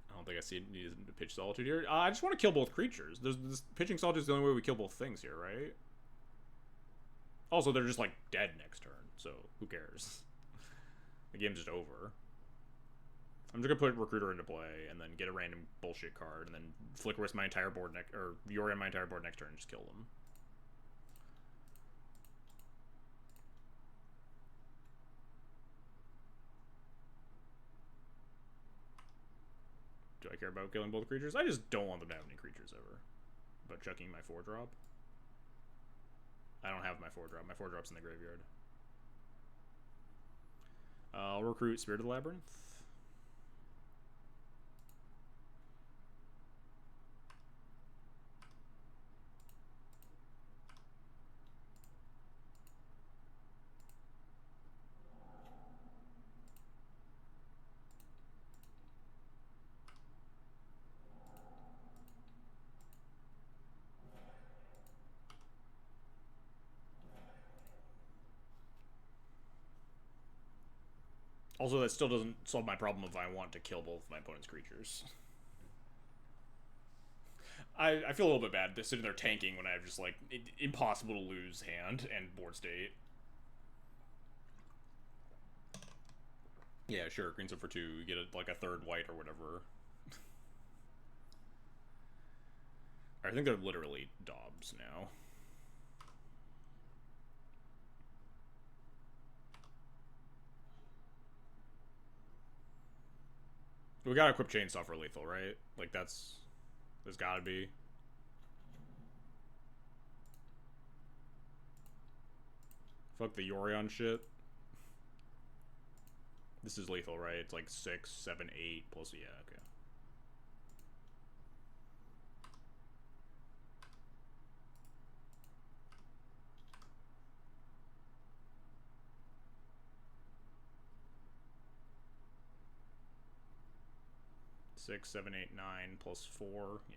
I don't think I see needed to pitch Solitude here. I just want to kill both creatures. This pitching Solitude is the only way we kill both things here, right? Also, they're just like dead next turn. So, who cares? The game's just over. I'm just gonna put Recruiter into play, and then get a random bullshit card, and then flicker with my entire board or Yori on my entire board next turn and just kill them. Do I care about killing both creatures? I just don't want them to have any creatures ever. About chucking my 4-drop. I don't have my 4-drop. My 4-drop's in the graveyard. I'll recruit Spirit of the Labyrinth. Also, that still doesn't solve my problem if I want to kill both my opponent's creatures. I feel a little bit bad sitting there tanking when I have just, like, impossible to lose hand and board state. Yeah, sure, greens up for 2, you get, like, a 3rd white or whatever. I think they're literally Daubs now. We gotta equip Chainsaw for lethal, right? Like, there's gotta be. Fuck the Yorion shit. This is lethal, right? It's like 6, 7, 8 plus, yeah, okay. Six, 7, 8, 9 plus 4, yeah.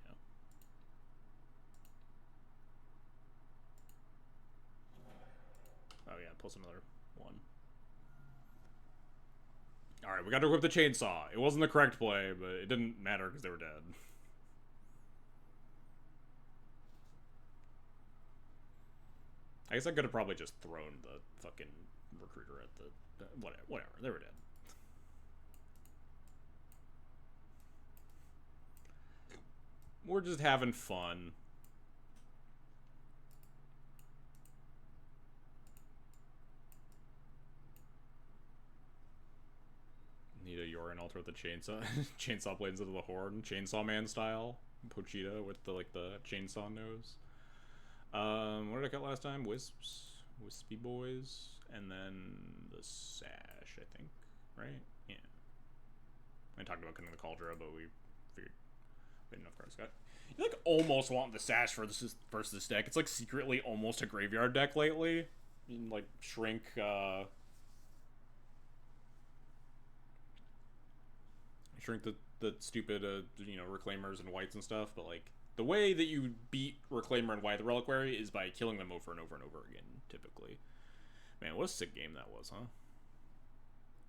Oh yeah, plus another 1. Alright, we got to equip the chainsaw. It wasn't the correct play, but it didn't matter because they were dead. I guess I could have probably just thrown the fucking recruiter at the... Whatever, they were dead. We're just having fun. Need a Yorin altar with the chainsaw chainsaw blades into the horn, Chainsaw Man style. Pochita with the the chainsaw nose. What did I got last time? Wispy boys, and then the sash, I think, right? Yeah. I talked about cutting the cauldron, but we figured we had enough cards. Got you like almost want the sash for this versus this deck. It's like secretly almost a graveyard deck lately. You can, like shrink. Shrink the stupid reclaimers and whites and stuff, but like the way that you beat reclaimer and white the reliquary is by killing them over and over and over again, typically. Man, what a sick game that was, huh?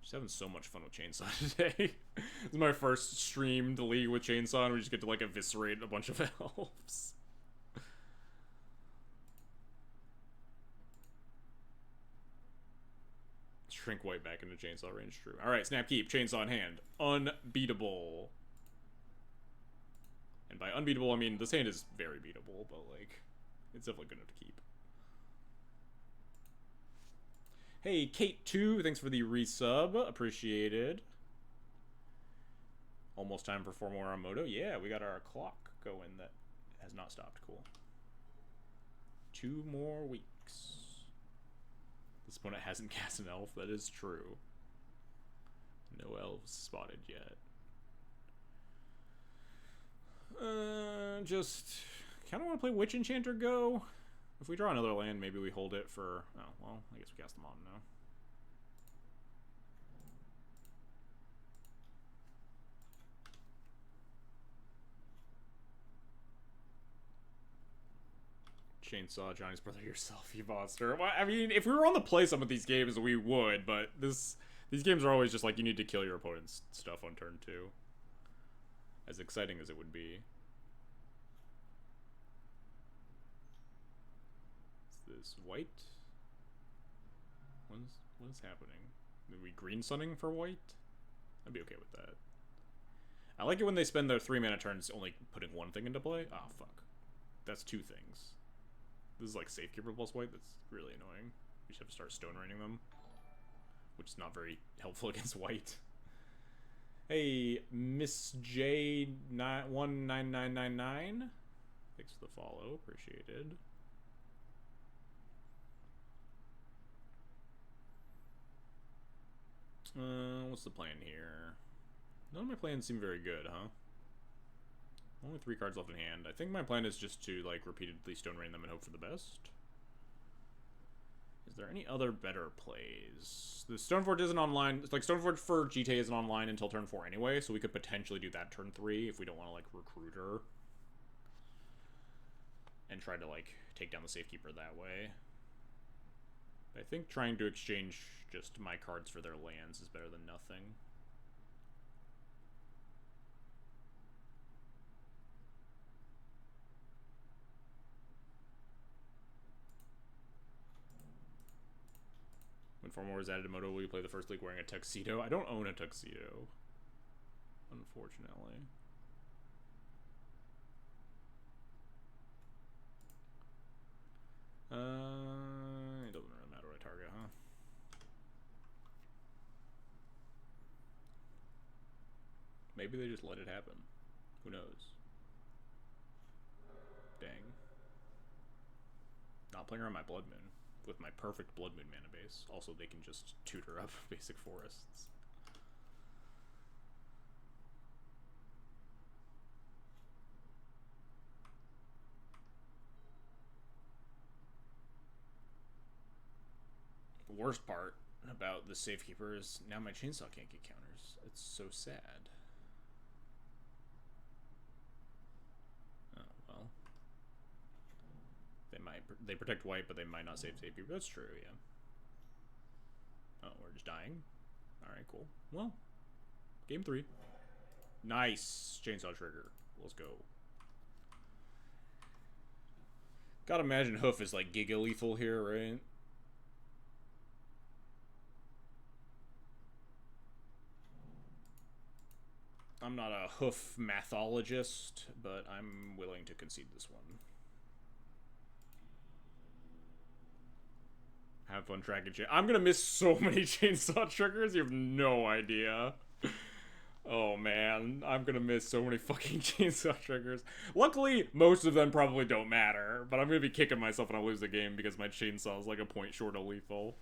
Just having so much fun with Chainsaw today. This is my first streamed league with Chainsaw, and we just get to like eviscerate a bunch of elves. Shrink white back into chainsaw range, true. Alright, snap keep, chainsaw in hand. Unbeatable. And by unbeatable, I mean this hand is very beatable, but like, it's definitely good enough to keep. Hey, Kate2, thanks for the resub. Appreciated. Almost time for 4 more on Moto. Yeah, we got our clock going that has not stopped. Cool. 2 more weeks. This opponent hasn't cast an elf, that is true. No elves spotted yet. Just kind of want to play Witch Enchanter Go. If we draw another land, maybe we hold it for... Oh, well, I guess we cast them on now. Chainsaw Johnny's brother yourself, you monster. Well, I mean, if we were on the play some of these games, we would, but these games are always just like, you need to kill your opponent's stuff on turn 2. As exciting as it would be. Is this white? What is happening? Are we green sunning for white? I'd be okay with that. I like it when they spend their 3 mana turns only putting 1 thing into play. Oh, fuck. That's 2 things. This is like Safekeeper plus white. That's really annoying. We should have to start stone raining them. Which is not very helpful against white. Hey, Miss J 19999. Thanks for the follow. Appreciated. What's the plan here? None of my plans seem very good, huh? Only 3 cards left in hand. I think my plan is just to, like, repeatedly stone rain them and hope for the best. Is there any other better plays? The Stoneforge isn't online. It's like, Stoneforge for GTA isn't online until turn 4 anyway, so we could potentially do that turn 3 if we don't want to, like, recruit her. And try to, like, take down the Safekeeper that way. I think trying to exchange just my cards for their lands is better than nothing. When 4 more is added to Moto, will you play the first league wearing a tuxedo? I don't own a tuxedo, unfortunately. It doesn't really matter what I target, huh? Maybe they just let it happen. Who knows? Dang. Not playing around my Blood Moon. with my perfect Blood Moon mana base. Also, they can just tutor up basic forests. The worst part about the Safekeeper is now my Chainsaw can't get counters. It's so sad. Oh, well. They protect white, but they might not save Safekeeper. That's true, yeah. Oh, we're just dying? Alright, cool. Well, game 3. Nice! Chainsaw trigger. Let's go. Gotta imagine Hoof is like giga lethal here, right? I'm not a Hoof mathologist, but I'm willing to concede this one. Have fun tracking chain. I'm gonna miss so many chainsaw triggers, you have no idea. Oh man, I'm gonna miss so many fucking chainsaw triggers. Luckily, most of them probably don't matter, but I'm gonna be kicking myself when I lose the game because my chainsaw is like a point short of lethal.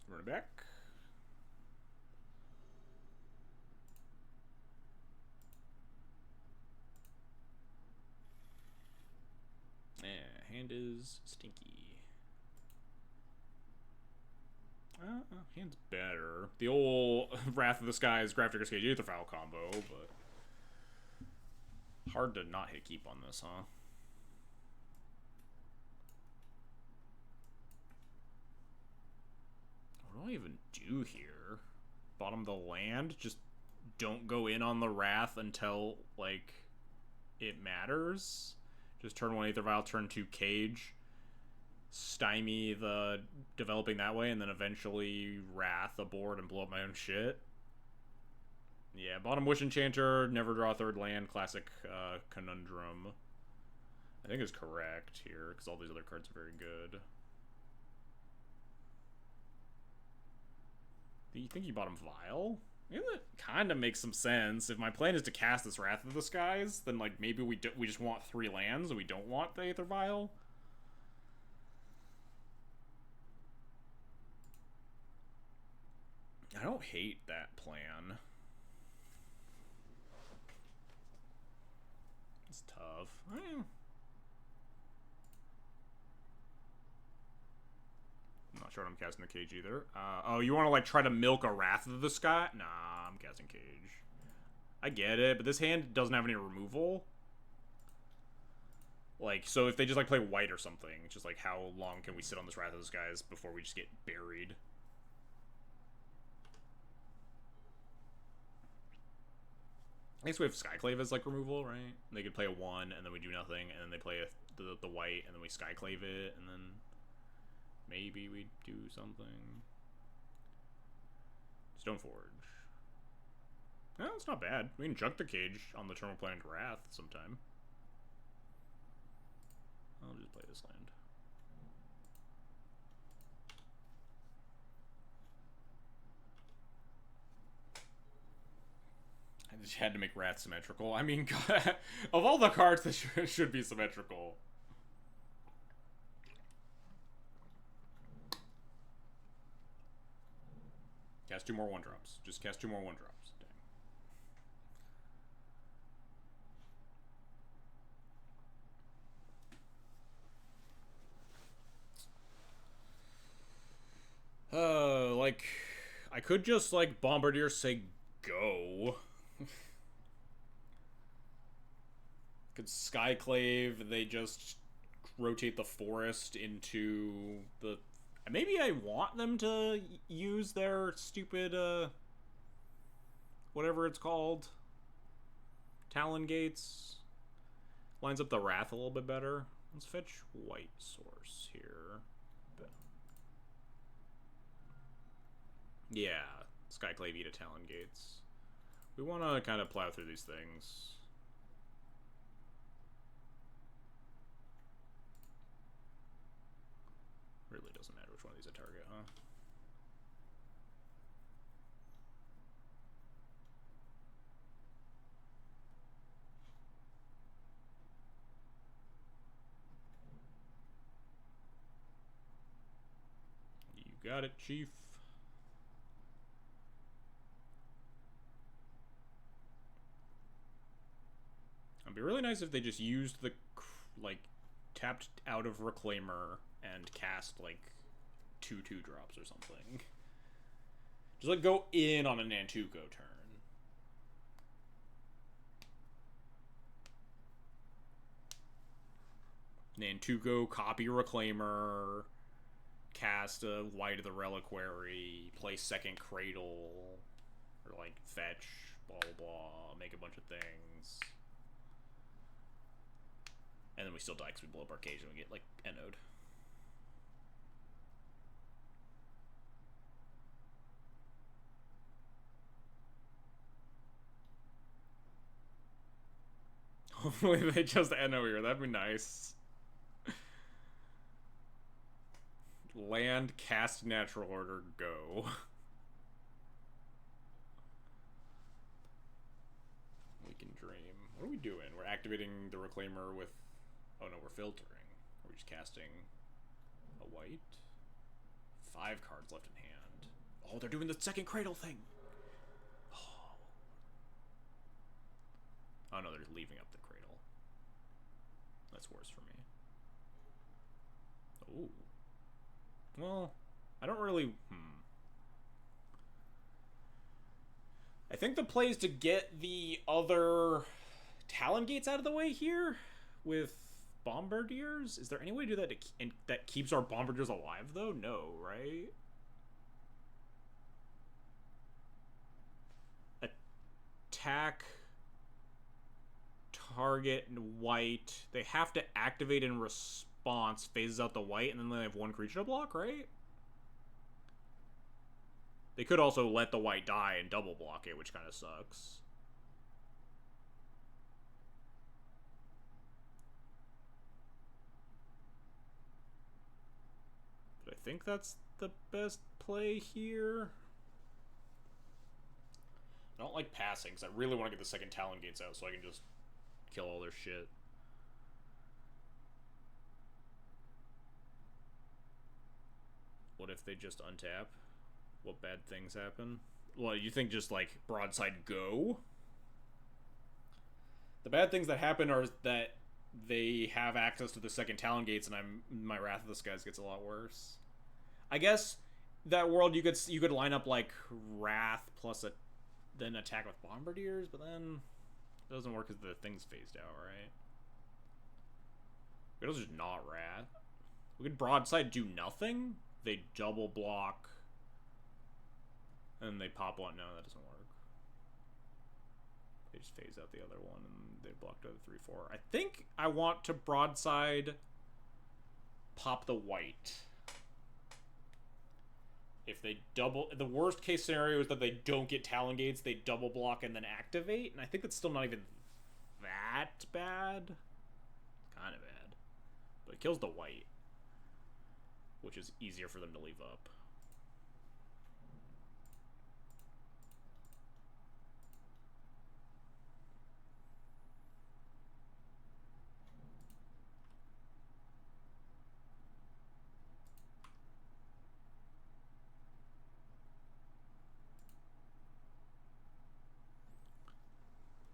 Run it back. Hand is stinky. Hand's better. The old Wrath of the Skies, Grafdigger's Cage, Aetherfowl combo, but hard to not hit keep on this, huh? What do I even do here? Bottom the land? Just don't go in on the Wrath until, like, it matters? Just turn 1 Aethervial, turn 2 Cage, stymie the developing that way, and then eventually Wrath aboard and blow up my own shit. Yeah, bottom Wish Enchanter, never draw a third land, classic conundrum. I think is correct here, because all these other cards are very good. Do you think you bottom Vial? Yeah, that kind of makes some sense. If my plan is to cast this Wrath of the Skies, then like maybe we just want 3 lands and we don't want the Aether Vial. I don't hate that plan. It's tough. I'm not sure I'm casting the Cage either. Oh, you want to like try to milk a Wrath of the Sky? Nah, I'm casting Cage. I get it, but this hand doesn't have any removal. Like, so if they just like play white or something, it's just like how long can we sit on this Wrath of the Skies before we just get buried? I guess we have Skyclave as like removal, right? They could play a 1 and then we do nothing, and then they play the white and then we Skyclave it, and then maybe we do something. Stoneforge. No, it's not bad. We can junk the Cage on the turn we're playing Wrath sometime. I'll just play this land. I just had to make Wrath symmetrical. I mean, God, of all the cards that should be symmetrical. Cast 2 more 1-drops. Just cast 2 more 1-drops. Dang. Like, I could just, like, Bombardier say go. Could Skyclave, they just rotate the forest into the... Maybe I want them to use their stupid, whatever it's called. Talon Gates. Lines up the Wrath a little bit better. Let's fetch White Source here. Yeah, Skyclave eat a Talon Gates. We want to kind of plow through these things. Really doesn't matter which one of these I target, huh? got it, Chief. It'd be really nice if they just used the, like, tapped out of Reclaimer and cast, like, 2/2 drops or something. Just, like, go in on a Nantuko turn. Nantuko, copy Reclaimer, cast a White of the Reliquary, play second Cradle, or, like, fetch, blah, blah, blah, make a bunch of things. And then we still die because we blow up our cage and we get, like, NO'd. Hopefully they just NO here. That'd be nice. Land, cast natural order, go. We can dream. What are we doing? We're activating the Reclaimer with... Oh no, we're filtering. We're just casting a white. 5 cards left in hand. Oh, they're doing the second Cradle thing! Oh no, they're leaving up the Cradle. That's worse for me. Ooh. Well, I don't really... I think the play is to get the other Talon Gates out of the way here with Bombardiers. Is there any way to do that that keeps our Bombardiers alive, though? No, right? Attack... target white. They have to activate in response, phases out the white, and then they have 1 creature to block, right? They could also let the white die and double block it, which kind of sucks. But I think that's the best play here. I don't like passing, because I really want to get the second Talon Gates out so I can just kill all their shit. What if they just untap? What bad things happen? Well, you think just, like, broadside go? The bad things that happen are that they have access to the second Talon Gates, and my Wrath of the Skies gets a lot worse. I guess that world you could line up, like, Wrath plus then attack with Bombardiers, but then it doesn't work because the thing's phased out, right? We could also just not Wrath. We could broadside do nothing. They double block. And they pop one. No, that doesn't work. They just phase out the other one and they blocked out the 3/4. I think I want to broadside pop the white. If they double... The worst case scenario is that they don't get Talon Gates, they double block and then activate. And I think that's still not even that bad. Kind of bad. But it kills the white, which is easier for them to leave up.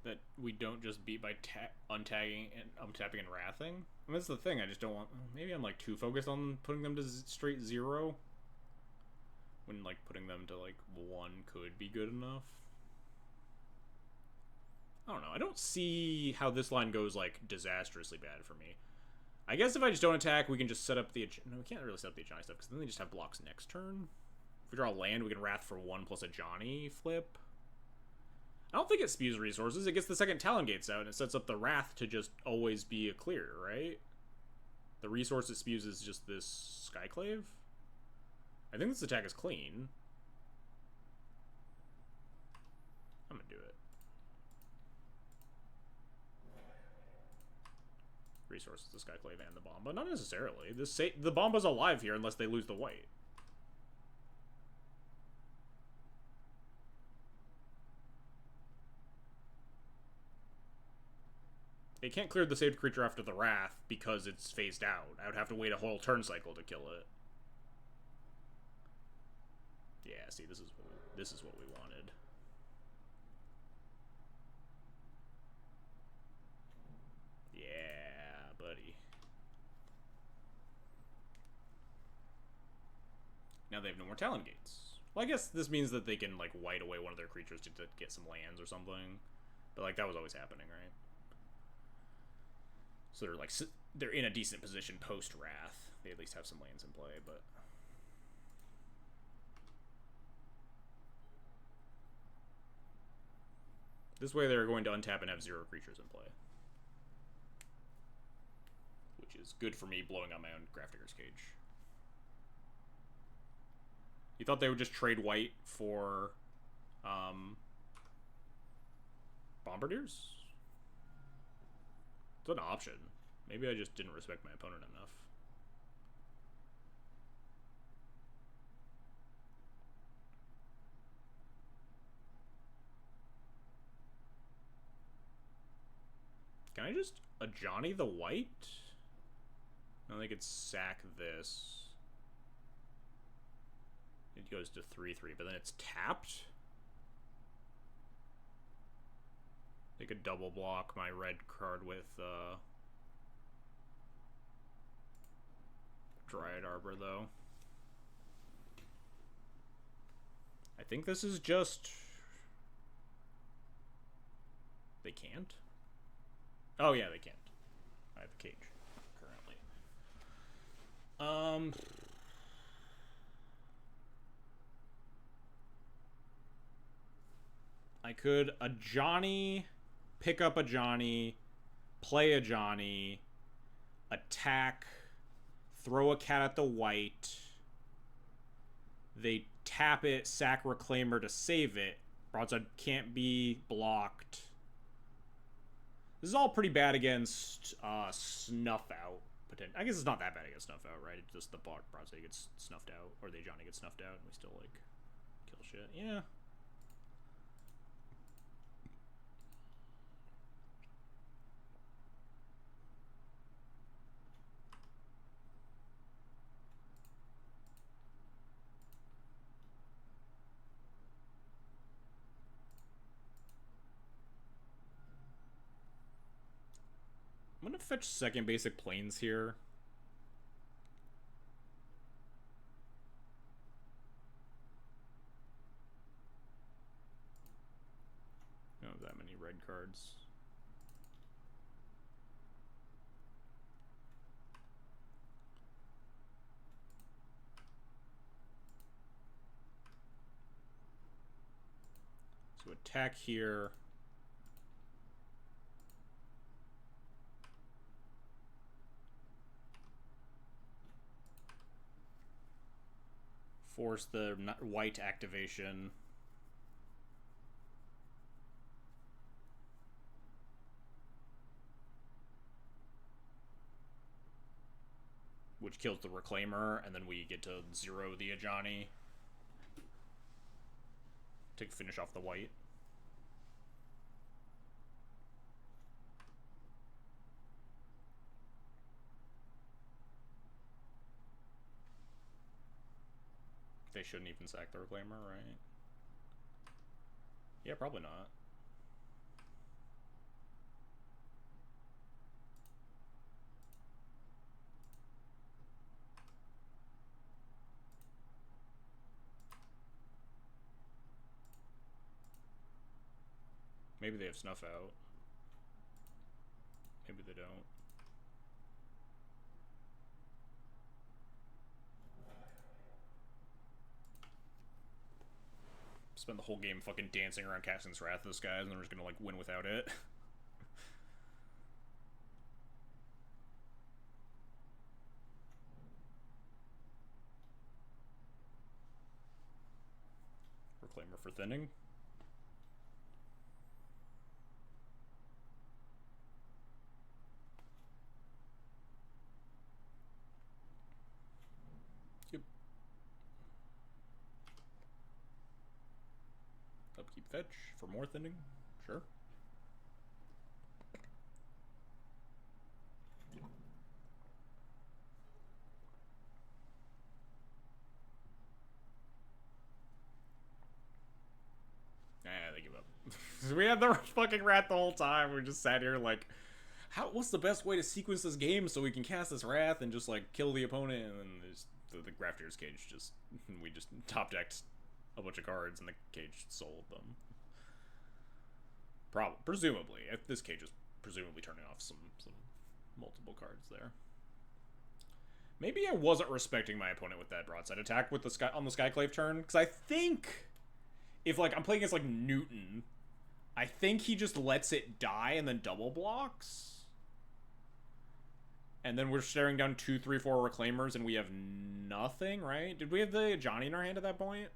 That we don't just beat by untagging and untapping and wrathing. I mean, that's the thing. I just don't want... Maybe I'm, like, too focused on putting them to straight 0. When, like, putting them to, like, 1 could be good enough. I don't know. I don't see how this line goes, like, disastrously bad for me. I guess if I just don't attack, we can just set up the... No, we can't really set up the Ajani stuff, because then they just have blocks next turn. If we draw land, we can Wrath for 1 plus Ajani flip. I don't think it spews resources. It gets the second Talon Gates out, and it sets up the Wrath to just always be a clear, right? The resource it spews is just this Skyclave. I think this attack is clean. I'm gonna do it. Resources, the Skyclave, and the Bomba. Not necessarily. The Bomba's alive here unless they lose the white. They can't clear the saved creature after the Wrath because it's phased out. I would have to wait a whole turn cycle to kill it. see, this is what we wanted. Yeah, buddy. Now they have no more Talon Gates. Well, I guess this means that they can, like, white away one of their creatures to get some lands or something. But, like, that was always happening, right? So they're, like, they're in a decent position post-Wrath. They at least have some lands in play, but... This way they're going to untap and have 0 creatures in play. Which is good for me blowing out my own Grafdigger's Cage. You thought they would just trade white for Bombardiers? It's an option. Maybe I just didn't respect my opponent enough. Can I just Ajani the white? No, they could sack this. It goes to 3/3, but then it's tapped? They could double block my red card with Dryad Arbor, though. I think this is just... They can't? Oh, yeah, they can't. I have a cage, currently. I could Ajani, pick up Ajani, play Ajani, attack, throw a cat at the white. They tap it, sack Reclaimer to save it. Broadside can't be blocked. This is all pretty bad against Snuff Out. I guess it's not that bad against Snuff Out, right? It's just the Broadside gets snuffed out, or the Ajani gets snuffed out, and we still, like, kill shit. Yeah. I'm gonna fetch second basic planes here. I don't have that many red cards. So attack here. Force the white activation. Which kills the Reclaimer, and then we get to 0 the Ajani to finish off the white. They shouldn't even sack the Reclaimer, right? Yeah, probably not. Maybe they have Snuff Out. Maybe they don't. Spend the whole game fucking dancing around casting Wrath of this guy, and they're just gonna, like, win without it. Reclaimer for thinning. Yep. Upkeep fetch for more thinning. Sure. We had the fucking Wrath the whole time. We just sat here like, what's the best way to sequence this game so we can cast this Wrath and just like kill the opponent? And then the Graftear's Cage we just top decked a bunch of cards and the cage sold them. Presumably, this cage is presumably turning off some multiple cards there. Maybe I wasn't respecting my opponent with that broadside attack with the Skyclave turn, because I think if like I'm playing against like Newton, I think he just lets it die and then double blocks. And then we're staring down 2, 3, 4 Reclaimers and we have nothing, right? Did we have the Johnny in our hand at that point?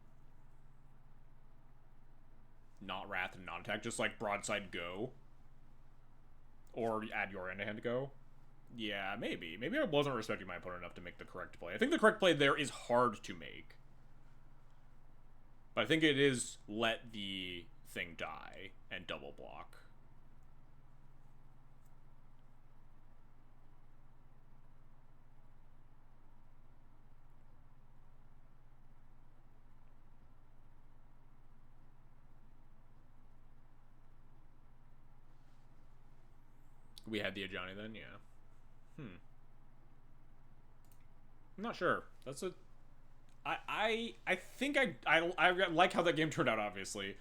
Not Wrath and not attack, just like broadside go. Or add your end to hand go. Yeah, maybe. Maybe I wasn't respecting my opponent enough to make the correct play. I think the correct play there is hard to make. But I think it is let the thing die and double block. We had the Ajani then, yeah. I'm not sure. That's a... I think I like how that game turned out, obviously.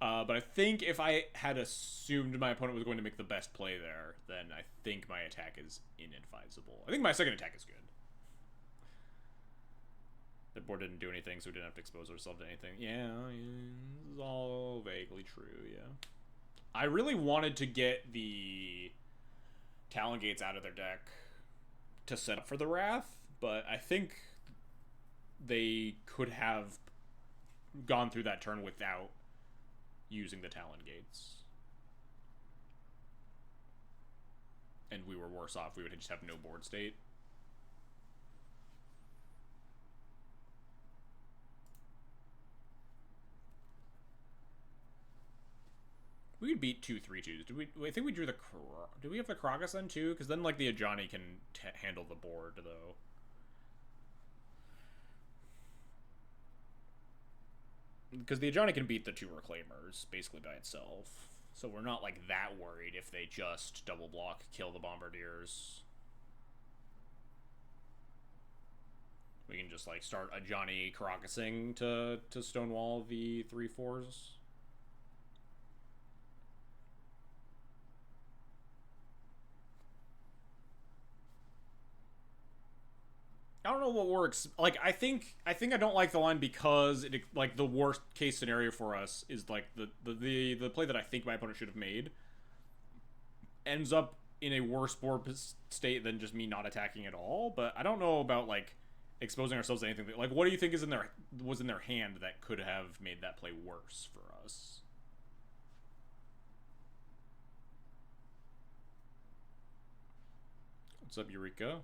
But I think if I had assumed my opponent was going to make the best play there, then I think my attack is inadvisable. I think my second attack is good. The board didn't do anything, so we didn't have to expose ourselves to anything. Yeah, this is all vaguely true, yeah. I really wanted to get the Talon Gates out of their deck to set up for the Wrath, but I think they could have gone through that turn without using the Talon Gates. And we were worse off. We would just have no board state. We could beat 2 3/2s. I think we drew the... Do we have the Kragas then too? Because then, like, the Ajani can handle the board, though. Because the Ajani can beat the 2 Reclaimers, basically by itself. So we're not, like, that worried if they just double block, kill the Bombardiers. We can just, like, start Ajani Karagasing to stonewall the 3/4s. I don't know what works. Like, I think I don't like the line because it, like, the worst case scenario for us is like the play that I think my opponent should have made ends up in a worse board state than just me not attacking at all. But I don't know about like exposing ourselves to anything. Like, what do you think was in their hand that could have made that play worse for us? What's up, Eureka?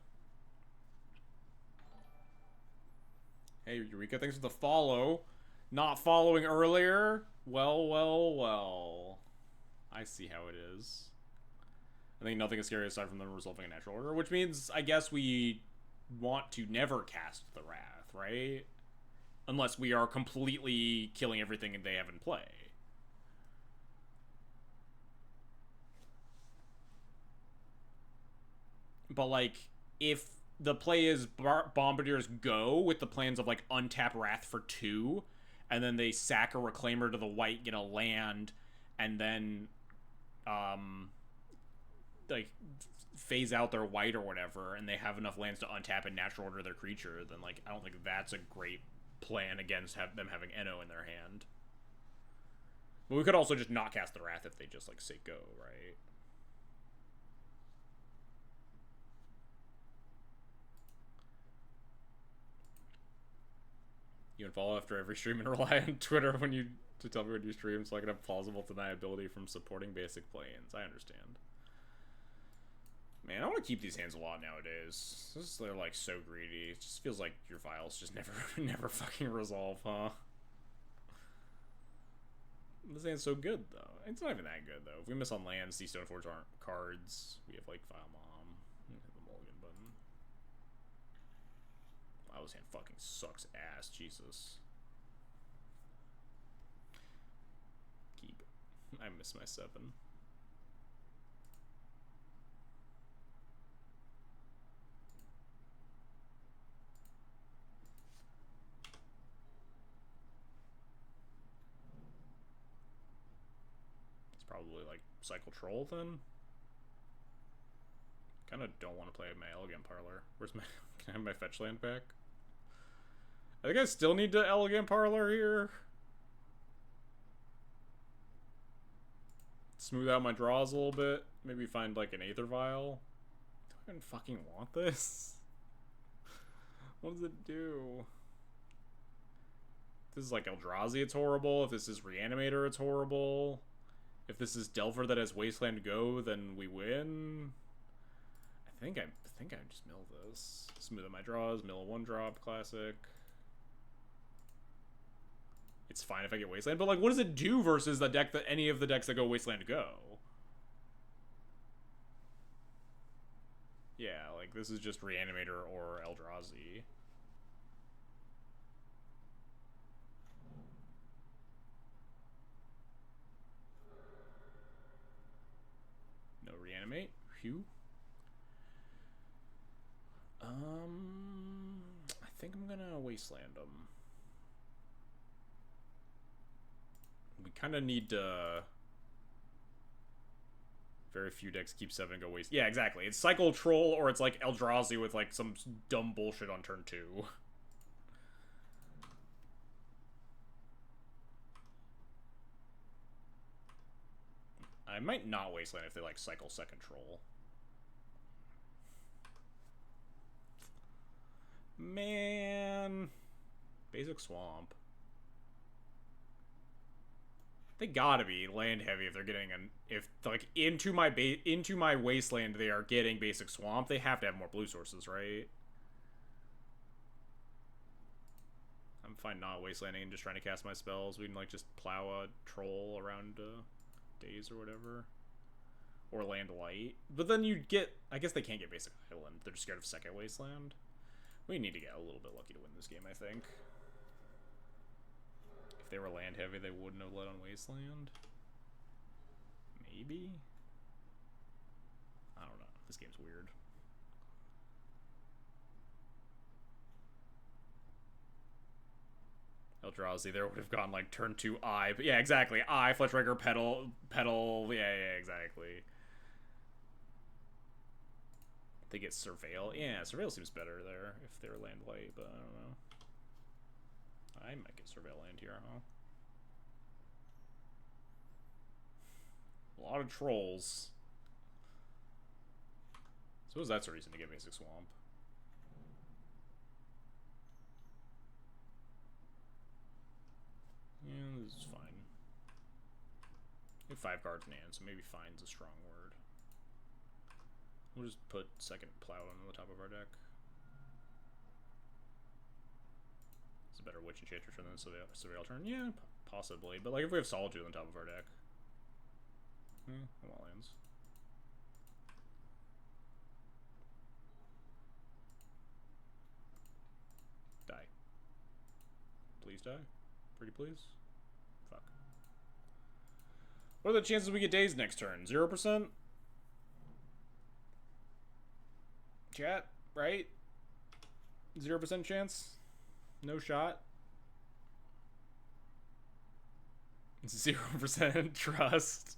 Hey, Eureka, thanks for the follow. Not following earlier? Well, well, well. I see how it is. I think nothing is scary aside from them resolving a natural order, which means, I guess, we want to never cast the Wrath, right? Unless we are completely killing everything they have in play. But, like, if the play is Bombardiers go with the plans of, like, untap Wrath for 2, and then they sack a Reclaimer to the white, get a land, and then, like, phase out their white or whatever, and they have enough lands to untap and natural order their creature, then, like, I don't think that's a great plan against them having Eno in their hand. But we could also just not cast the Wrath if they just, like, say go, right? You unfollow after every stream and rely on Twitter to tell me when you stream so I can have plausible deniability from supporting basic plans. I understand. Man, I want to keep these hands a lot nowadays. They're like so greedy. It just feels like your files just never fucking resolve, huh? This hand's so good though. It's not even that good though. If we miss on lands, these Stoneforge aren't cards. We have like File Mom. Hit the mulligan button. Wow, this hand fucking sucks ass. Jesus. Keep. I miss my 7. It's probably like Cycle Troll then. Kind of don't want to play my Elegant Parlor. Where's my... Can I have my fetch land back? I think I still need to Elegant Parlor here. Smooth out my draws a little bit. Maybe find like an Aether Vial. Do I even fucking want this? What does it do? If this is like Eldrazi, it's horrible. If this is Reanimator, it's horrible. If this is Delver that has Wasteland Go, then we win. I think I just mill this. Smooth out my draws, mill a 1-drop, classic. It's fine if I get Wasteland, but like, what does it do versus the deck that any of the decks that go Wasteland Go? Yeah, like this is just Reanimator or Eldrazi. No Reanimate. Phew. I think I'm gonna Wasteland them. We kind of need to... Very few decks keep 7 go waste. Yeah, exactly. It's Cycle Troll or it's like Eldrazi with like some dumb bullshit on turn 2. I might not Wasteland if they like Cycle Second Troll. Man. Basic Swamp. They gotta be land heavy if they're getting an... If, like, into my Wasteland they are getting Basic Swamp, they have to have more blue sources, right? I'm fine not Wastelanding and just trying to cast my spells. We can, like, just plow a troll around days or whatever. Or land light. But then you get... I guess they can't get Basic Island. They're just scared of second Wasteland. We need to get a little bit lucky to win this game, I think. If they were land heavy, they wouldn't have let on Wasteland. Maybe? I don't know. This game's weird. Eldrazi there would have gone like turn 2 Eye. But yeah, exactly. Eye, Fletchbreaker, Petal. Yeah, exactly. They get Surveil. Yeah, Surveil seems better there if they're land light, but I don't know. I might get Surveil land here, huh? A lot of trolls. Suppose that's a reason to get Basic Swamp. Yeah, this is fine. We have 5 cards in hand, so maybe fine's a strong word. We'll just put second Plow on the top of our deck. It's a better Witch Enchanter turn than Surveil turn? Yeah, possibly. But like if we have Solitude on top of our deck. I want lands. Die. Please die. Pretty please. Fuck. What are the chances we get days next turn? 0%? Chat, right? 0% chance? No shot? 0% trust.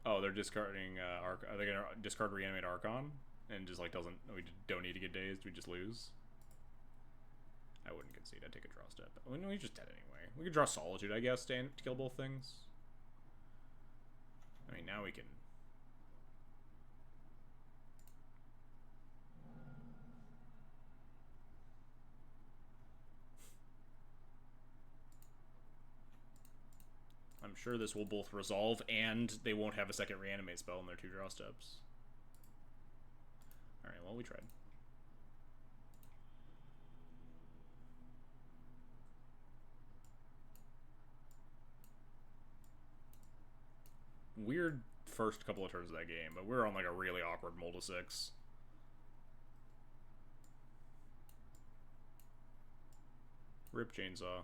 Oh, they're discarding Arc. Are they gonna discard Reanimate Archon? And just like we don't need to get dazed, we just lose? I wouldn't concede, I'd take a draw step. I mean, we just dead anyway. We could draw Solitude, I guess, to kill both things. I mean, now we can... I'm sure this will both resolve, and they won't have a second Reanimate spell in their 2 draw steps. Alright, well, we tried. Weird first couple of turns of that game, but we're on like a really awkward Molda 6. Rip Chainsaw.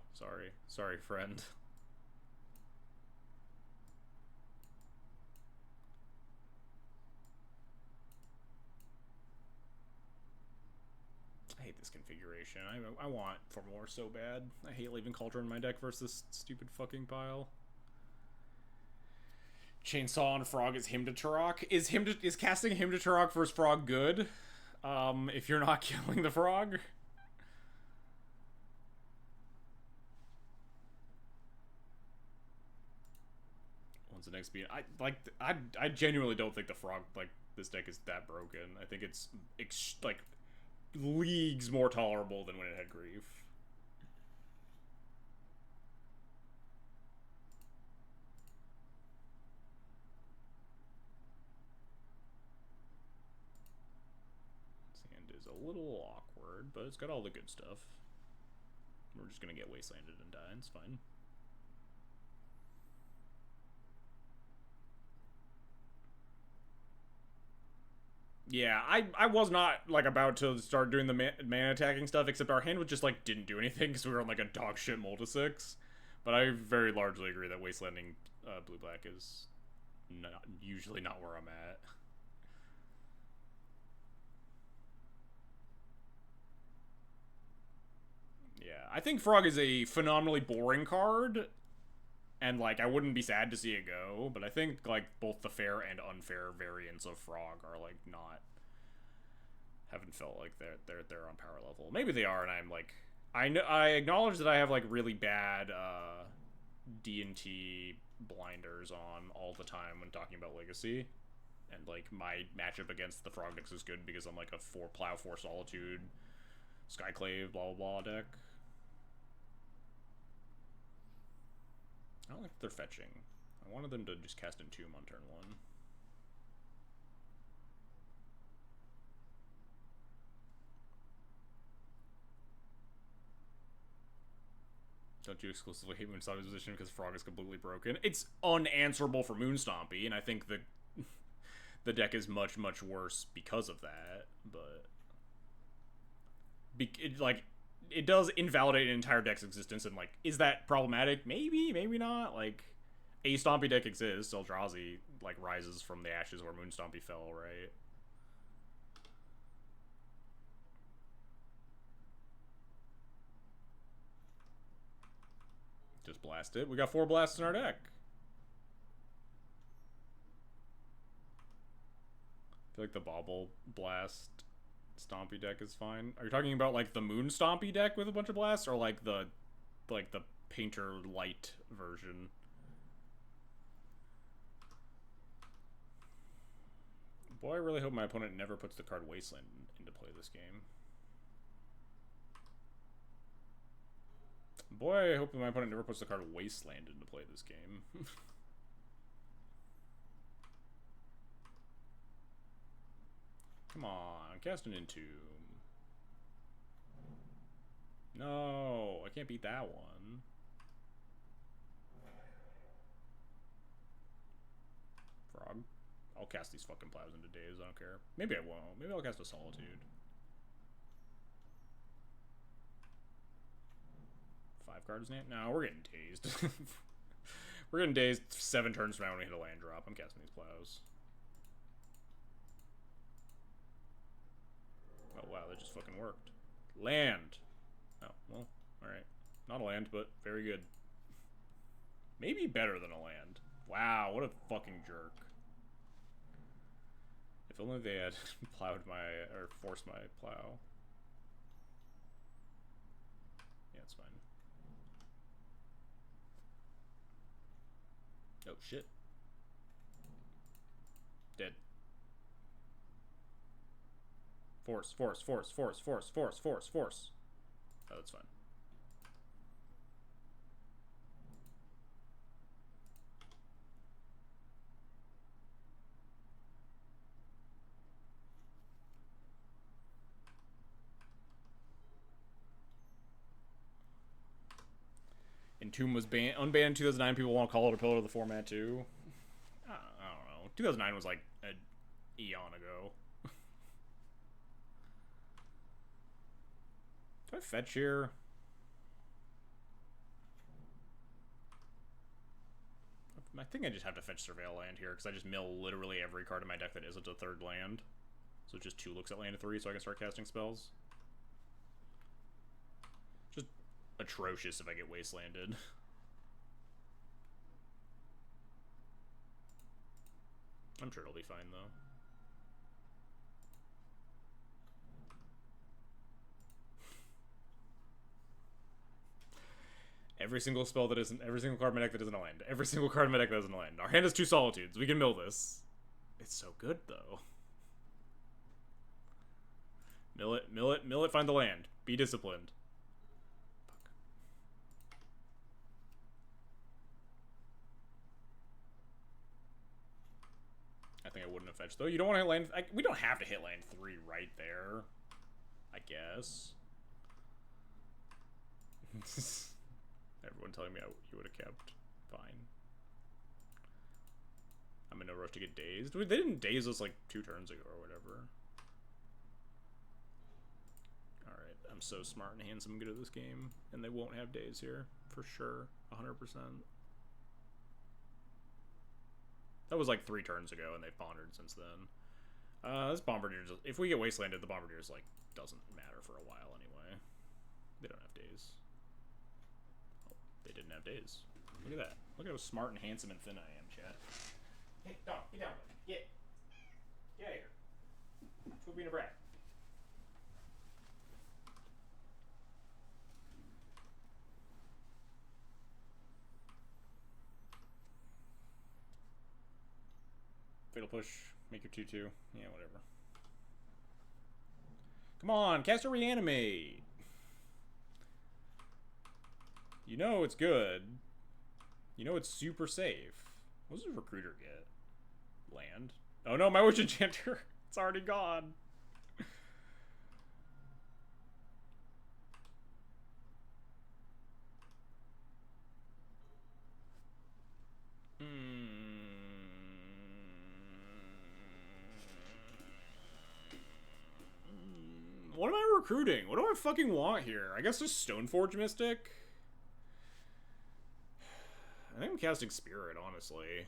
Sorry, friend. configuration. I want for more so bad. I hate leaving Cauldron in my deck versus this stupid fucking pile. Chainsaw on Frog is Hymn to Turok. Is casting Hymn to Turok versus Frog good? If you're not killing the frog? When's the next beat? I genuinely don't think the frog, like, this deck is that broken. I think it's, like, leagues more tolerable than when it had Grief. Sand is a little awkward, but it's got all the good stuff. We're just gonna get Wastelanded and die, it's fine. Yeah, I was not, like, about to start doing the mana attacking stuff, except our hand just, like, didn't do anything because we were on, like, a dog shit multi-6. But I very largely agree that Wastelanding blue-black is usually not where I'm at. Yeah, I think Frog is a phenomenally boring card, and, like, I wouldn't be sad to see it go, but I think, like, both the fair and unfair variants of Frog are, like, not... haven't felt like they're on power level. Maybe they are, and I'm, like... I acknowledge that I have, like, really bad, D&T blinders on all the time when talking about Legacy. And, like, my matchup against the Frog decks is good because I'm, like, a 4 Plow, 4 Solitude, Skyclave, blah, blah, blah deck. I don't like they're fetching. I wanted them to just cast Entomb on turn 1. Don't you exclusively hate Moonstompy's position because Frog is completely broken? It's unanswerable for Moonstompy, and I think the deck is much, much worse because of that, but... it does invalidate an entire deck's existence, and, like, is that problematic? Maybe, maybe not. Like, a Stompy deck exists. Eldrazi, like, rises from the ashes where Moonstompy fell, right? Just blast it. We got 4 blasts in our deck. I feel like the Bauble Blast Stompy deck is fine. Are you talking about, like, the Moon Stompy deck with a bunch of blasts, or like the Painter Light version? Boy, I really hope my opponent never puts the card Wasteland into play this game. Boy, I hope my opponent never puts the card Wasteland into play this game. Come on, cast an Entomb. No, I can't beat that one. Frog. I'll cast these fucking plows into days, I don't care. Maybe I won't. Maybe I'll cast a Solitude. 5 cards now? No, we're getting dazed. We're getting dazed 7 turns from now when we hit a land drop. I'm casting these plows. Oh, wow, that just fucking worked. Land! Oh, well, alright. Not a land, but very good. Maybe better than a land. Wow, what a fucking jerk. If only they had plowed my, or forced my plow. Yeah, it's fine. Oh, shit. Dead. Force, force, force, force, force, force, force, force. Oh, that's fine. Entomb was unbanned in 2009. People want to call it a pillar of the format too. I don't know. 2009 was like an eon ago. Do I fetch here? I think I just have to fetch Surveil Land here because I just mill literally every card in my deck that isn't a 3rd land. So just 2 looks at land 3 so I can start casting spells. atrocious if I get wastelanded. I'm sure it'll be fine, though. Every single spell that isn't... Every single card in my deck that doesn't land. Every single card in my deck that doesn't land. Our hand has 2 Solitudes. We can mill this. It's so good, though. Mill it, mill it, mill it, find the land. Be disciplined. Fuck. I think I wouldn't have fetched, though. You don't want to hit land... we don't have to hit land 3 right there. I guess. Everyone telling me you would have kept. Fine. I'm in no rush to get dazed. They didn't daze us like 2 turns ago or whatever. Alright, I'm so smart and handsome good at this game. And they won't have daze here. For sure. 100%. That was like 3 turns ago and they've pondered since then. This Bombardier, if we get wastelanded, the Bombardier's like, doesn't matter for a while anyway. They don't have daze. They didn't have days. Look at that. Look at how smart and handsome and thin I am, chat. Hey, dog, get down. Get. Get out of here. Quit being a brat. Fatal push. Make your 2-2. Yeah, whatever. Come on, cast a reanimate. You know it's good. You know it's super safe. What does a recruiter get? Land? Oh no, my Witch Enchanter! It's already gone. What am I recruiting? What do I fucking want here? I guess just Stoneforge Mystic? I think I'm casting Spirit, honestly.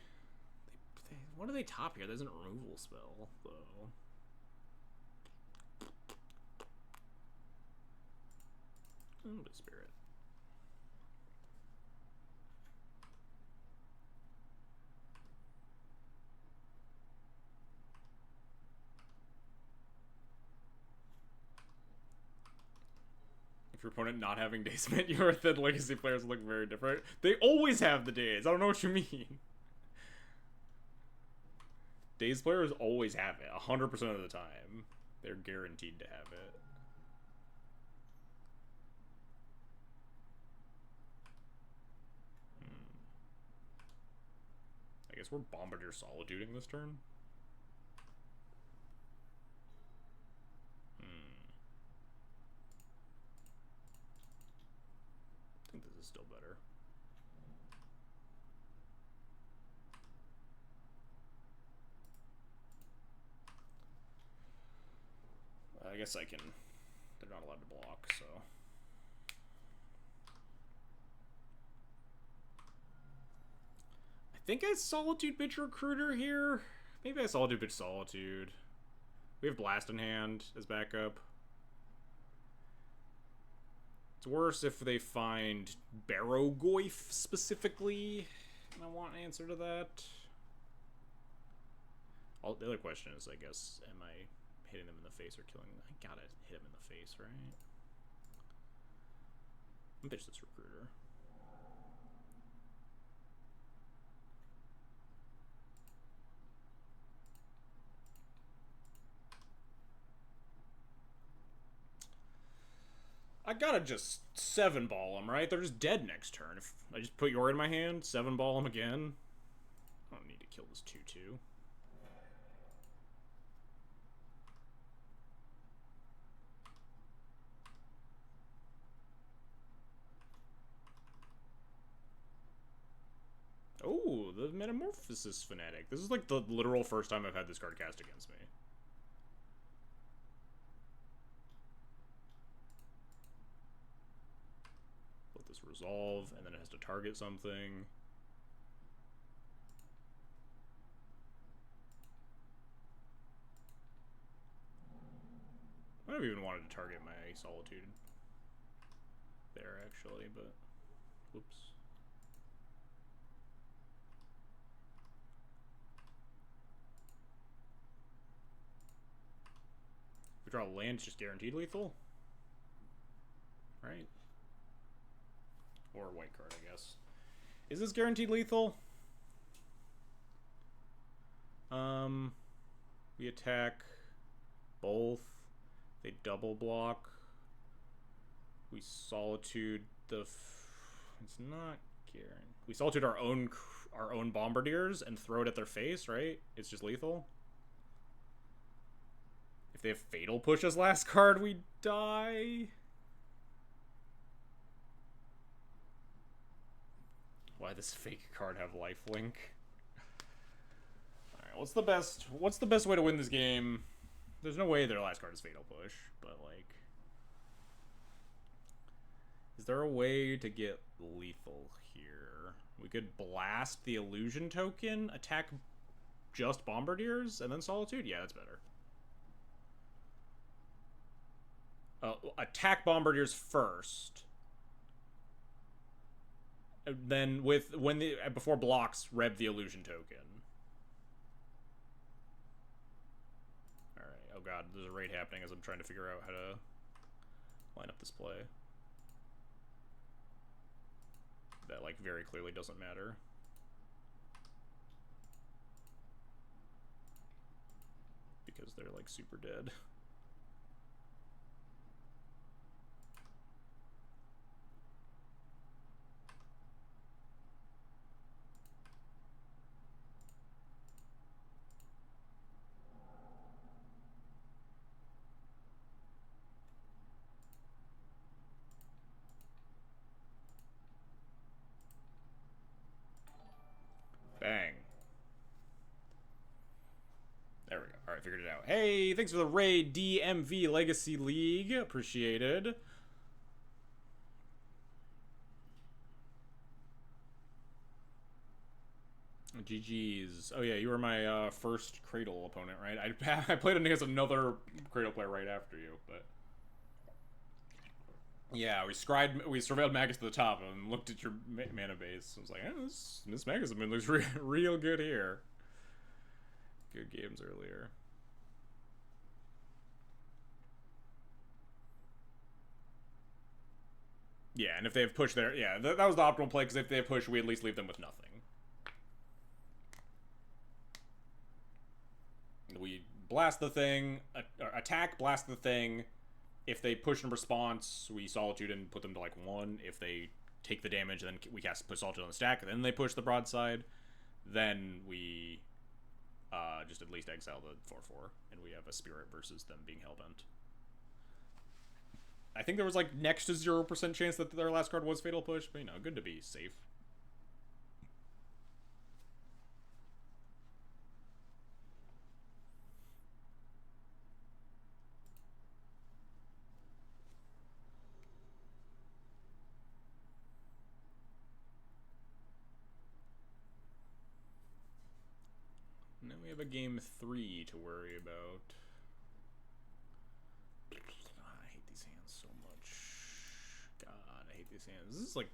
What do they top here? There's an removal spell, though. But Spirit. If your opponent not having days meant your thin legacy players look very different. They always have the days. I don't know what you mean. Days players always have it. 100% of the time. They're guaranteed to have it. I guess we're Bombardier Solituding this turn. I think this is still better. I guess I can... They're not allowed to block, so... I think I Solitude Bitch Recruiter here. Maybe I Solitude Bitch Solitude. We have Blast in hand as backup. It's worse if they find Barrogoyf specifically, and I want an answer to that. The other question is, I guess, am I hitting them in the face or killing them? I gotta hit them in the face, right? I'm pitch this recruiter. I gotta just 7-ball them, right? They're just dead next turn. If I just put Yor in my hand, 7-ball them again. I don't need to kill this 2-2. Oh, the Metamorphosis Fanatic. This is like the literal first time I've had this card cast against me. Let this resolve, and then it has to target something. I don't even wanted to target my Solitude. there, actually, but... Whoops. If we draw land, it's just guaranteed lethal? Right? Or a white card, I guess. Is this guaranteed lethal? We attack both. They double block. We solitude the... It's not guaranteed. We solitude our own bombardiers and throw it at their face, right? It's just lethal. If they have fatal push as last card, we die. Why does fake card have lifelink? Alright, what's the best way to win this game? There's no way their last card is fatal push, but like, is there a way to get lethal here? We could blast the illusion token, attack just bombardiers, and then solitude? Yeah, that's better. Attack bombardiers first. Then before blocks, rev the illusion token. Alright, oh god, there's a raid happening as I'm trying to figure out how to line up this play. That, like, very clearly doesn't matter. Because they're, like, super dead. Bang. There we go. Alright, figured it out. Hey, thanks for the raid, DMV Legacy League. Appreciated. GG's. Oh yeah, you were my first Cradle opponent, right? I played against another Cradle player right after you, but... Yeah, we surveilled Magus to the top and looked at your mana base. I was like, eh, this Magus looks real good here. Good games earlier. Yeah, and if they have push there, yeah, that was the optimal play, because if they have push, we at least leave them with nothing. We blast the thing, attack, blast the thing. If they push in response, we solitude and put them to like 1. If they take the damage, then we put solitude on the stack, and then they push the broadside. Then we just at least exile the 4/4, and we have a spirit versus them being hellbent. I think there was like next to 0% chance that their last card was fatal push, but you know, good to be safe. And then we have a game 3 to worry about. I hate these hands so much. God, I hate these hands. This is like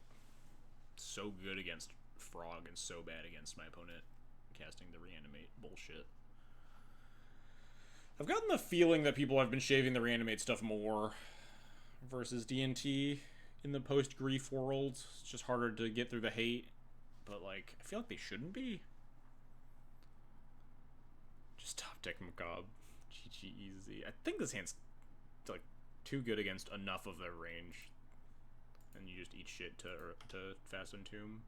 so good against Frog and so bad against my opponent casting the reanimate bullshit. I've gotten the feeling that people have been shaving the reanimate stuff more versus DNT in the post-grief world. It's just harder to get through the hate, but like, I feel like they shouldn't be. Just top deck Macabre. GG easy. I think this hand's like too good against enough of their range. And you just eat shit to Fasten Tomb.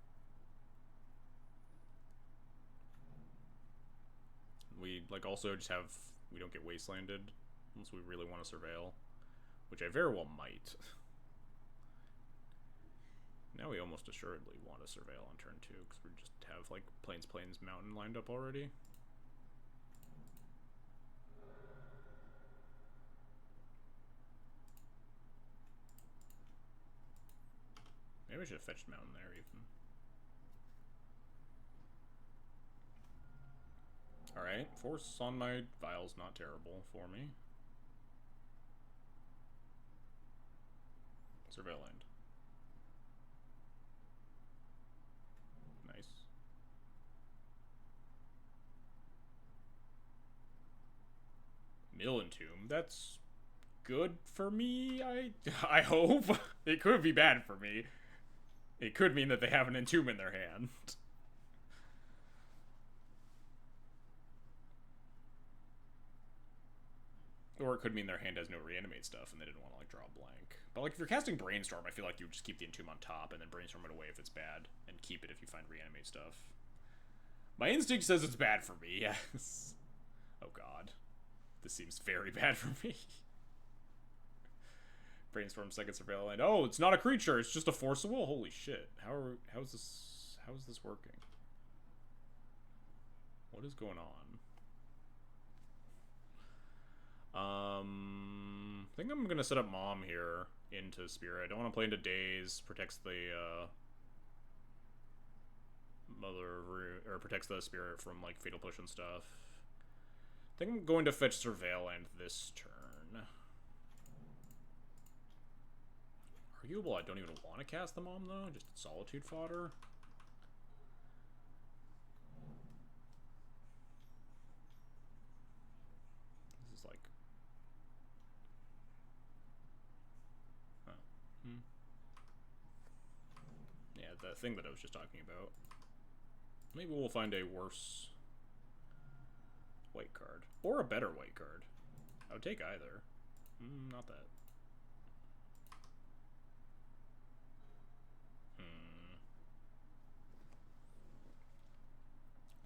We like also just have, we don't get wastelanded unless we really want to surveil, which I very well might. Now we almost assuredly want to surveil on turn 2 because we just have like Plains Mountain lined up already. Maybe I should have fetched Mountain there, even. Alright, force on my Vial's not terrible for me. Surveil land. mill Entomb. That's good for me, I hope. It could be bad for me. It could mean that they have an Entomb in their hand. Or it could mean their hand has no reanimate stuff and they didn't want to, like, draw a blank. But, like, if you're casting Brainstorm, I feel like you would just keep the Entomb on top and then Brainstorm it away if it's bad, and keep it if you find reanimate stuff. My instinct says it's bad for me, yes. Oh god. This seems very bad for me. Brainstorm second surveil land. Oh, it's not a creature, it's just a force of will. Holy shit. How is this working? What is going on? I think I'm gonna set up Mom here into Spirit. I don't want to play into Daze. Protects the protects the Spirit from, like, Fatal Push and stuff. I think I'm going to fetch Surveil Land this turn. Arguable, I don't even want to cast the Mom though. Just Solitude fodder. This is like. Yeah, the thing that I was just talking about. Maybe we'll find a worse white card. Or a better white card. I would take either. Not that.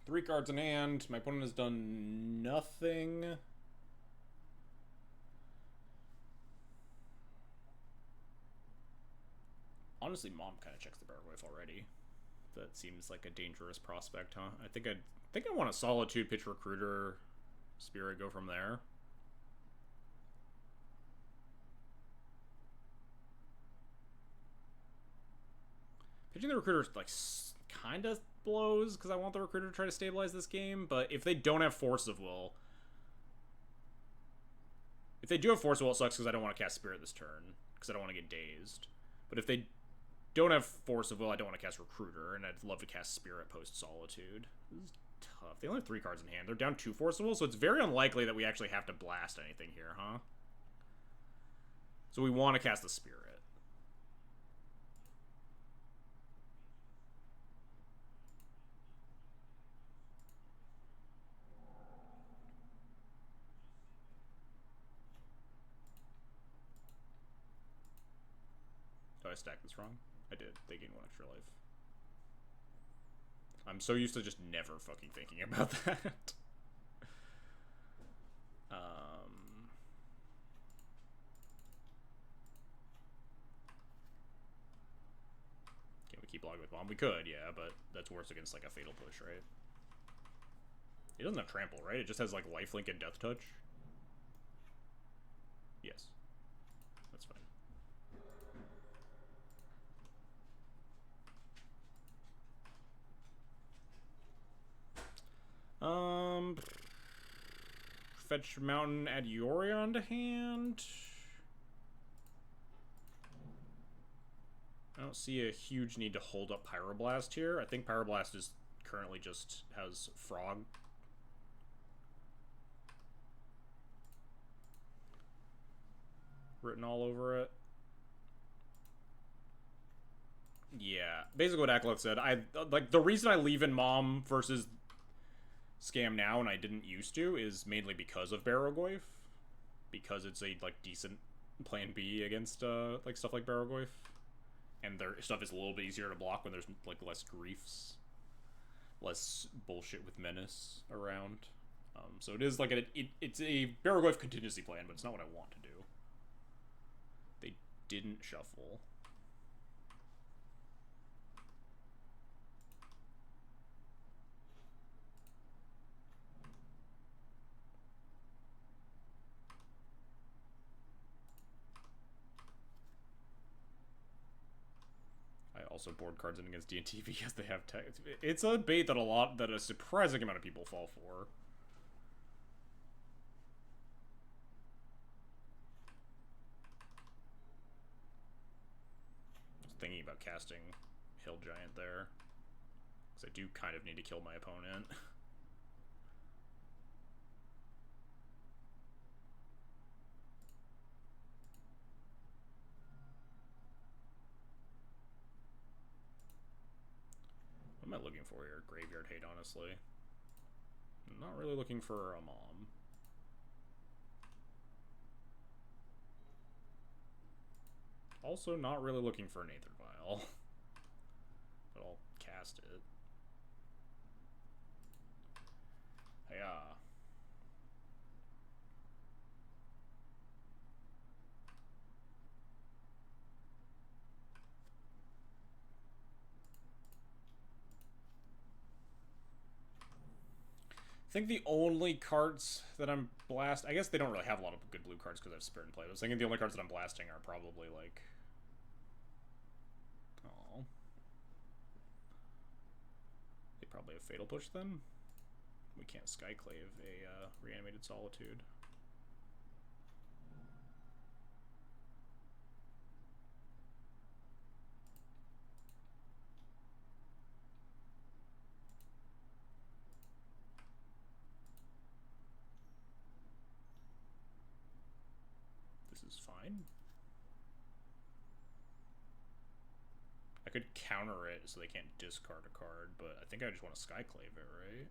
3 cards in hand. My opponent has done nothing. Honestly, Mom kind of checks the Barrowwave already. That seems like a dangerous prospect, huh? I think I want a Solitude, pitch Recruiter, Spirit, go from there. Pitching the Recruiter, like, kind of blows, because I want the Recruiter to try to stabilize this game, but if they don't have Force of Will... If they do have Force of Will, it sucks because I don't want to cast Spirit this turn, because I don't want to get dazed. But if they don't have Force of Will, I don't want to cast Recruiter, and I'd love to cast Spirit post-Solitude. This is tough. They only have 3 cards in hand. They're down 2 Force of Will, so it's very unlikely that we actually have to blast anything here, huh? So we want to cast the Spirit. Did I stack this wrong? I did. They gain 1 extra life. I'm so used to just never fucking thinking about that. Can we keep logging with Bomb? We could, yeah, but that's worse against, like, a Fatal Push, right? It doesn't have Trample, right? It just has, like, Lifelink and Death Touch? Yes. That's fine. Fetch Mountain, add Yorion to hand. I don't see a huge need to hold up Pyroblast here. I think Pyroblast is currently just has Frog. Written all over it. Yeah, basically what Acolyte said. Like, the reason I leave in Mom versus Scam now and I didn't used to is mainly because of Barrowgoyf. Because it's a, like, decent plan B against, like, stuff like Barrowgoyf. And their stuff is a little bit easier to block when there's, like, less griefs. Less bullshit with Menace around. So it is, like, it's a Barrowgoyf contingency plan, but it's not what I want to do. They didn't shuffle. Also board cards in against D&T because they have tech. It's a bait that a surprising amount of people fall for. Just thinking about casting Hill Giant there. Because I do kind of need to kill my opponent. What am I looking for here? Graveyard Hate, honestly. I'm not really looking for a mom. Also not really looking for an Aether Vial. But I'll cast it. Yeah. I think the only cards that I'm I guess they don't really have a lot of good blue cards because I have Spirit in play. I was thinking the only cards that I'm blasting are probably like... Oh. They probably have Fatal Push then? We can't Skyclave a Reanimated Solitude. This is fine. I could counter it so they can't discard a card, but I think I just want to Skyclave it, right?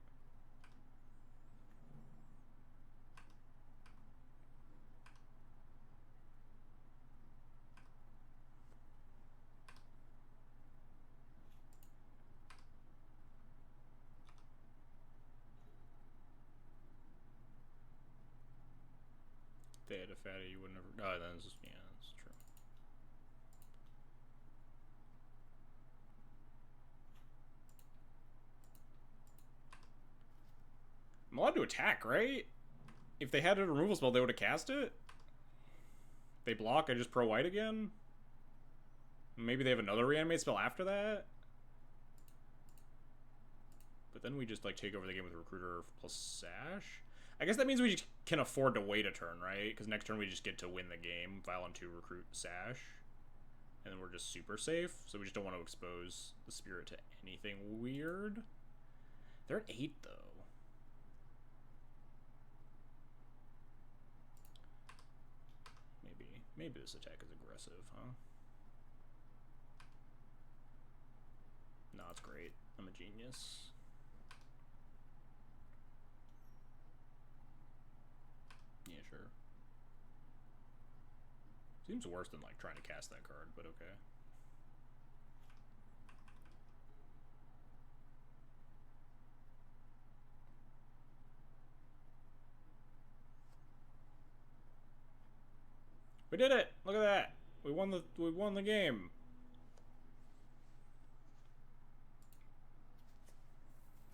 If they had a fatty, you would never... Oh, then it's just... Yeah, that's true. I'm allowed to attack, right? If they had a removal spell, they would have cast it? If they block, I just pro white again? Maybe they have another reanimate spell after that? But then we just, like, take over the game with Recruiter plus Sash? I guess that means we can afford to wait a turn, right? Because next turn we just get to win the game. Violent 2, Recruit, Sash. And then we're just super safe. So we just don't want to expose the Spirit to anything weird. They're at 8, though. Maybe this attack is aggressive, huh? No, it's great. I'm a genius. Yeah, sure. Seems worse than, like, trying to cast that card, but okay. We did it! Look at that! We won the game.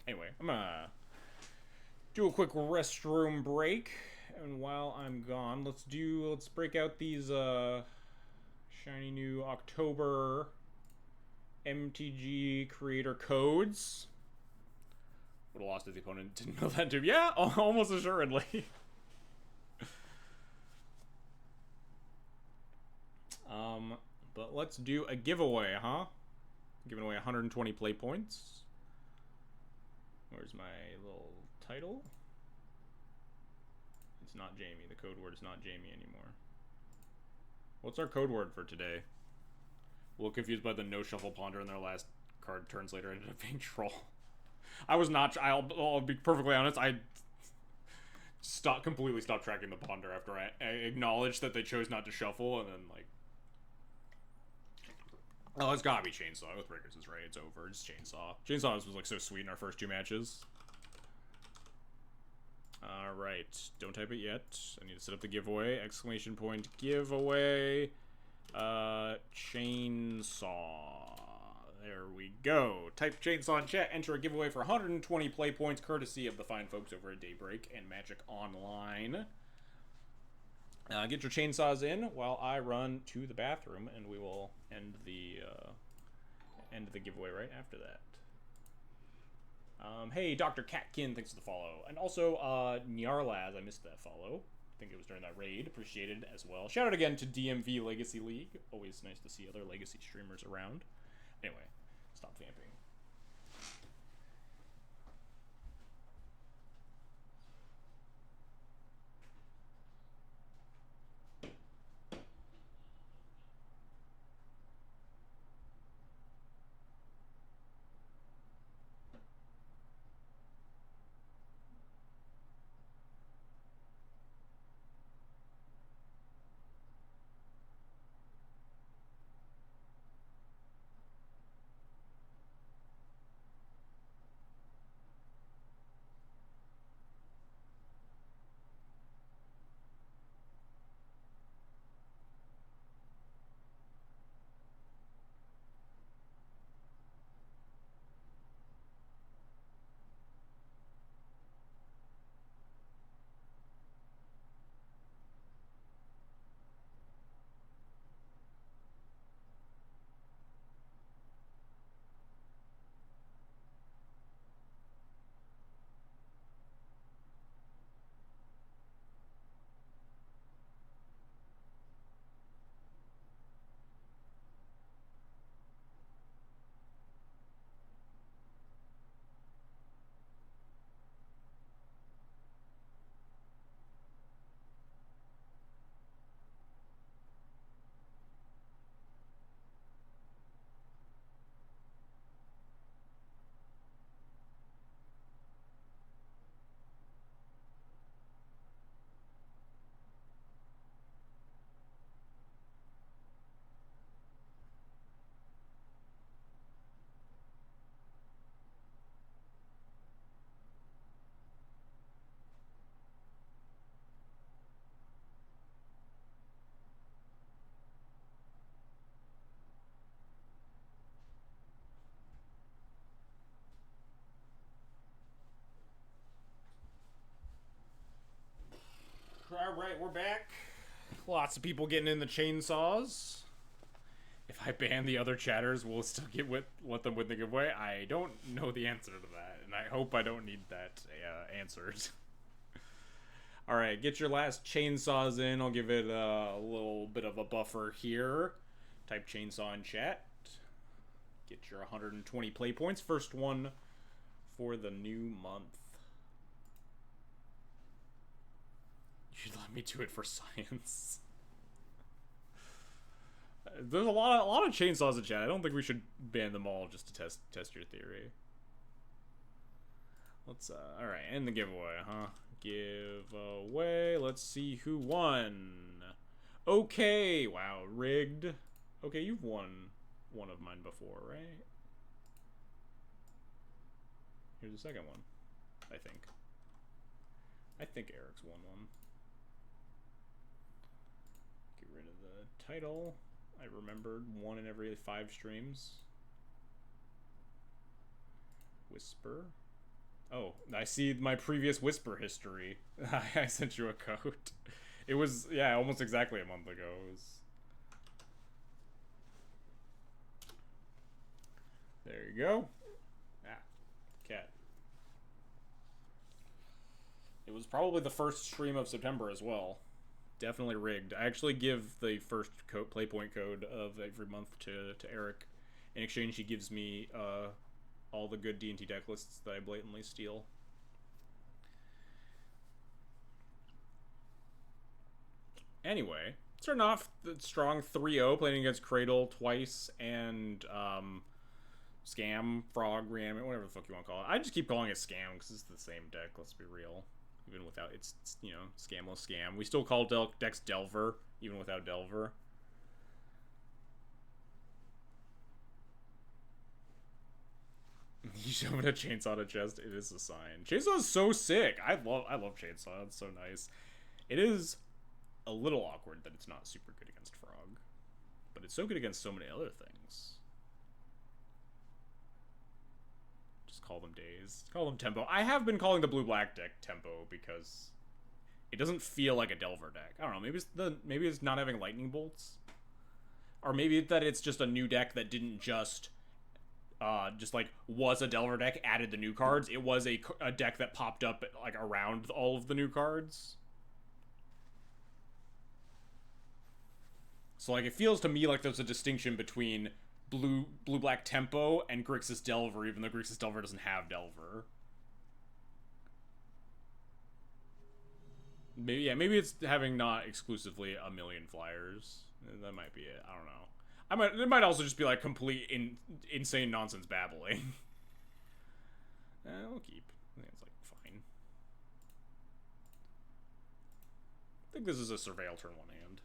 Anyway, I'm gonna do a quick restroom break, and while I'm gone, let's break out these shiny new October MTG creator codes. Would have lost if the opponent didn't know that too. Yeah, almost assuredly. But let's do a giveaway, huh? Giving away 120 play points. Where's my little title? It's not Jamie. The code word is not Jamie anymore. What's our code word for today? A little confused by the no shuffle ponder in their last card turns later ended up being troll. I was not. I'll be perfectly honest. I completely stopped tracking the ponder after I acknowledged that they chose not to shuffle, and then like, oh, it's gotta be Chainsaw. With Breakers is right. It's over. It's Chainsaw. Chainsaw was like so sweet in our first 2 matches. Alright. Don't type it yet. I need to set up the giveaway. Exclamation point giveaway. Chainsaw. There we go. Type Chainsaw in chat. Enter a giveaway for 120 play points courtesy of the fine folks over at Daybreak and Magic Online. Get your chainsaws in while I run to the bathroom, and we will end the giveaway right after that. Hey, Dr. Catkin, thanks for the follow. And also, Nyarlaz, I missed that follow. I think it was during that raid. Appreciated as well. Shout out again to DMV Legacy League. Always nice to see other Legacy streamers around. Anyway, stop vamping. Alright, we're back. Lots of people getting in the chainsaws. If I ban the other chatters, will it still let them win the giveaway? I don't know the answer to that, and I hope I don't need that answered. Alright, get your last chainsaws in. I'll give it a little bit of a buffer here. Type chainsaw in chat. Get your 120 play points. First one for the new month. You should let me do it for science. There's a lot of chainsaws in chat. I don't think we should ban them all just to test your theory. Let's all right, end the giveaway, huh? Giveaway. Let's see who won. Okay, wow, rigged. Okay, you've won one of mine before, right? Here's the second one. I think Eric's won one. Get rid of the title. I remembered one in every 5 streams. Whisper. Oh, I see my previous Whisper history. I sent you a code. It was, yeah, almost exactly a month ago. It was... There you go. Ah, cat. It was probably the first stream of September as well. Definitely rigged. I actually give the first playpoint code of every month to Eric. In exchange, he gives me all the good D&T deck lists that I blatantly steal. Anyway, starting off the strong 3-0, playing against Cradle twice, and Scam, Frog, Reanimate, whatever the fuck you want to call it. I just keep calling it Scam because it's the same deck, let's be real. Even without, it's you know, Scamless Scam. We still call decks Delver, even without Delver. You shove a chainsaw to chest, it is a sign. Chainsaw is so sick. I love Chainsaw, it's so nice. It is a little awkward that it's not super good against Frog. But it's so good against so many other things. Call them days. Call them tempo. I have been calling the blue-black deck tempo because it doesn't feel like a Delver deck. I don't know. Maybe it's not having lightning bolts, or maybe that it's just a new deck that didn't just like was a Delver deck, added the new cards. It was a deck that popped up like around all of the new cards. So like it feels to me like there's a distinction between blue-black tempo and Grixis Delver, even though Grixis Delver doesn't have Delver. Maybe it's having not exclusively a million flyers. That might be it. I don't know. It might also just be like complete insane nonsense babbling. We'll keep. I think it's like fine. I think this is a Surveil turn 1 hand.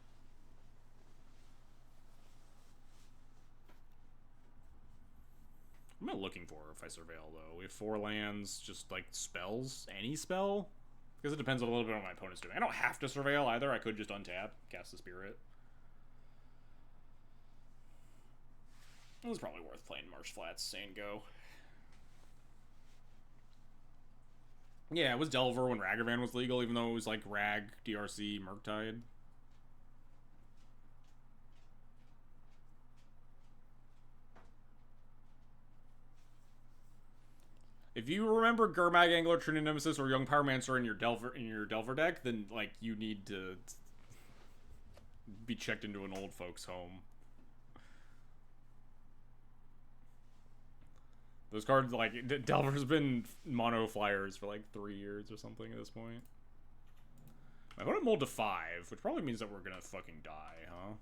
What am I looking for if I Surveil, though? We have 4 lands, just, like, spells? Any spell? Because it depends a little bit on what my opponent's doing. I don't have to Surveil, either. I could just untap, cast the Spirit. It was probably worth playing Marsh Flats, saying go. Yeah, it was Delver when Ragavan was legal, even though it was, like, Rag, DRC, Murktide. If you remember Gurmag Angler, Trinity Nemesis, or Young Pyromancer in your Delver deck, then like you need to be checked into an old folks' home. Those cards, like Delver's been mono flyers for like 3 years or something at this point. I want to mold to 5, which probably means that we're gonna fucking die, huh?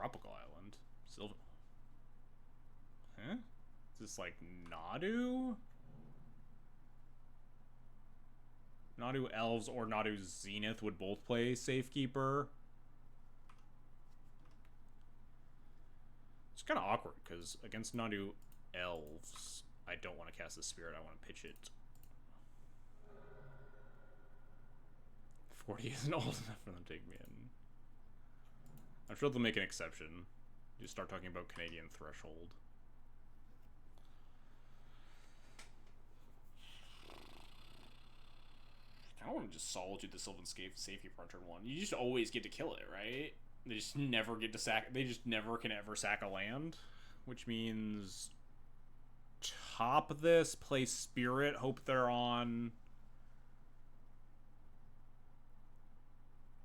Tropical Island. Silver. Huh? Is this like Nadu? Nadu Elves or Nadu Zenith would both play Safekeeper. It's kind of awkward because against Nadu Elves, I don't want to cast the Spirit, I want to pitch it. 40 isn't old enough for them to take me in. I'm sure they'll make an exception. Just start talking about Canadian threshold. I kind of want to just solitude the Sylvan Safekeeper on turn 1. You just always get to kill it, right? They just never get to sack. They just never can ever sack a land, which means top this, play Spirit, hope they're on,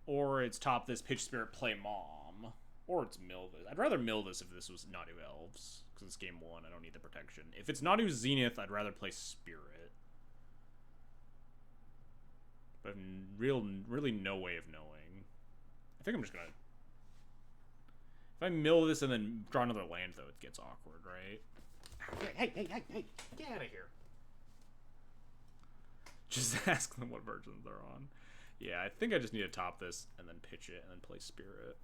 or it's top this, pitch Spirit, play Mom, or it's mill this. I'd rather mill this if this was Nadu Elves, because it's game 1. I don't need the protection. If it's Nadu Zenith, I'd rather play Spirit. But I have really no way of knowing. I think I'm just gonna... If I mill this and then draw another land, though, it gets awkward, right? Hey, get out of here. Just ask them what versions they're on. Yeah, I think I just need to top this and then pitch it and then play Spirit.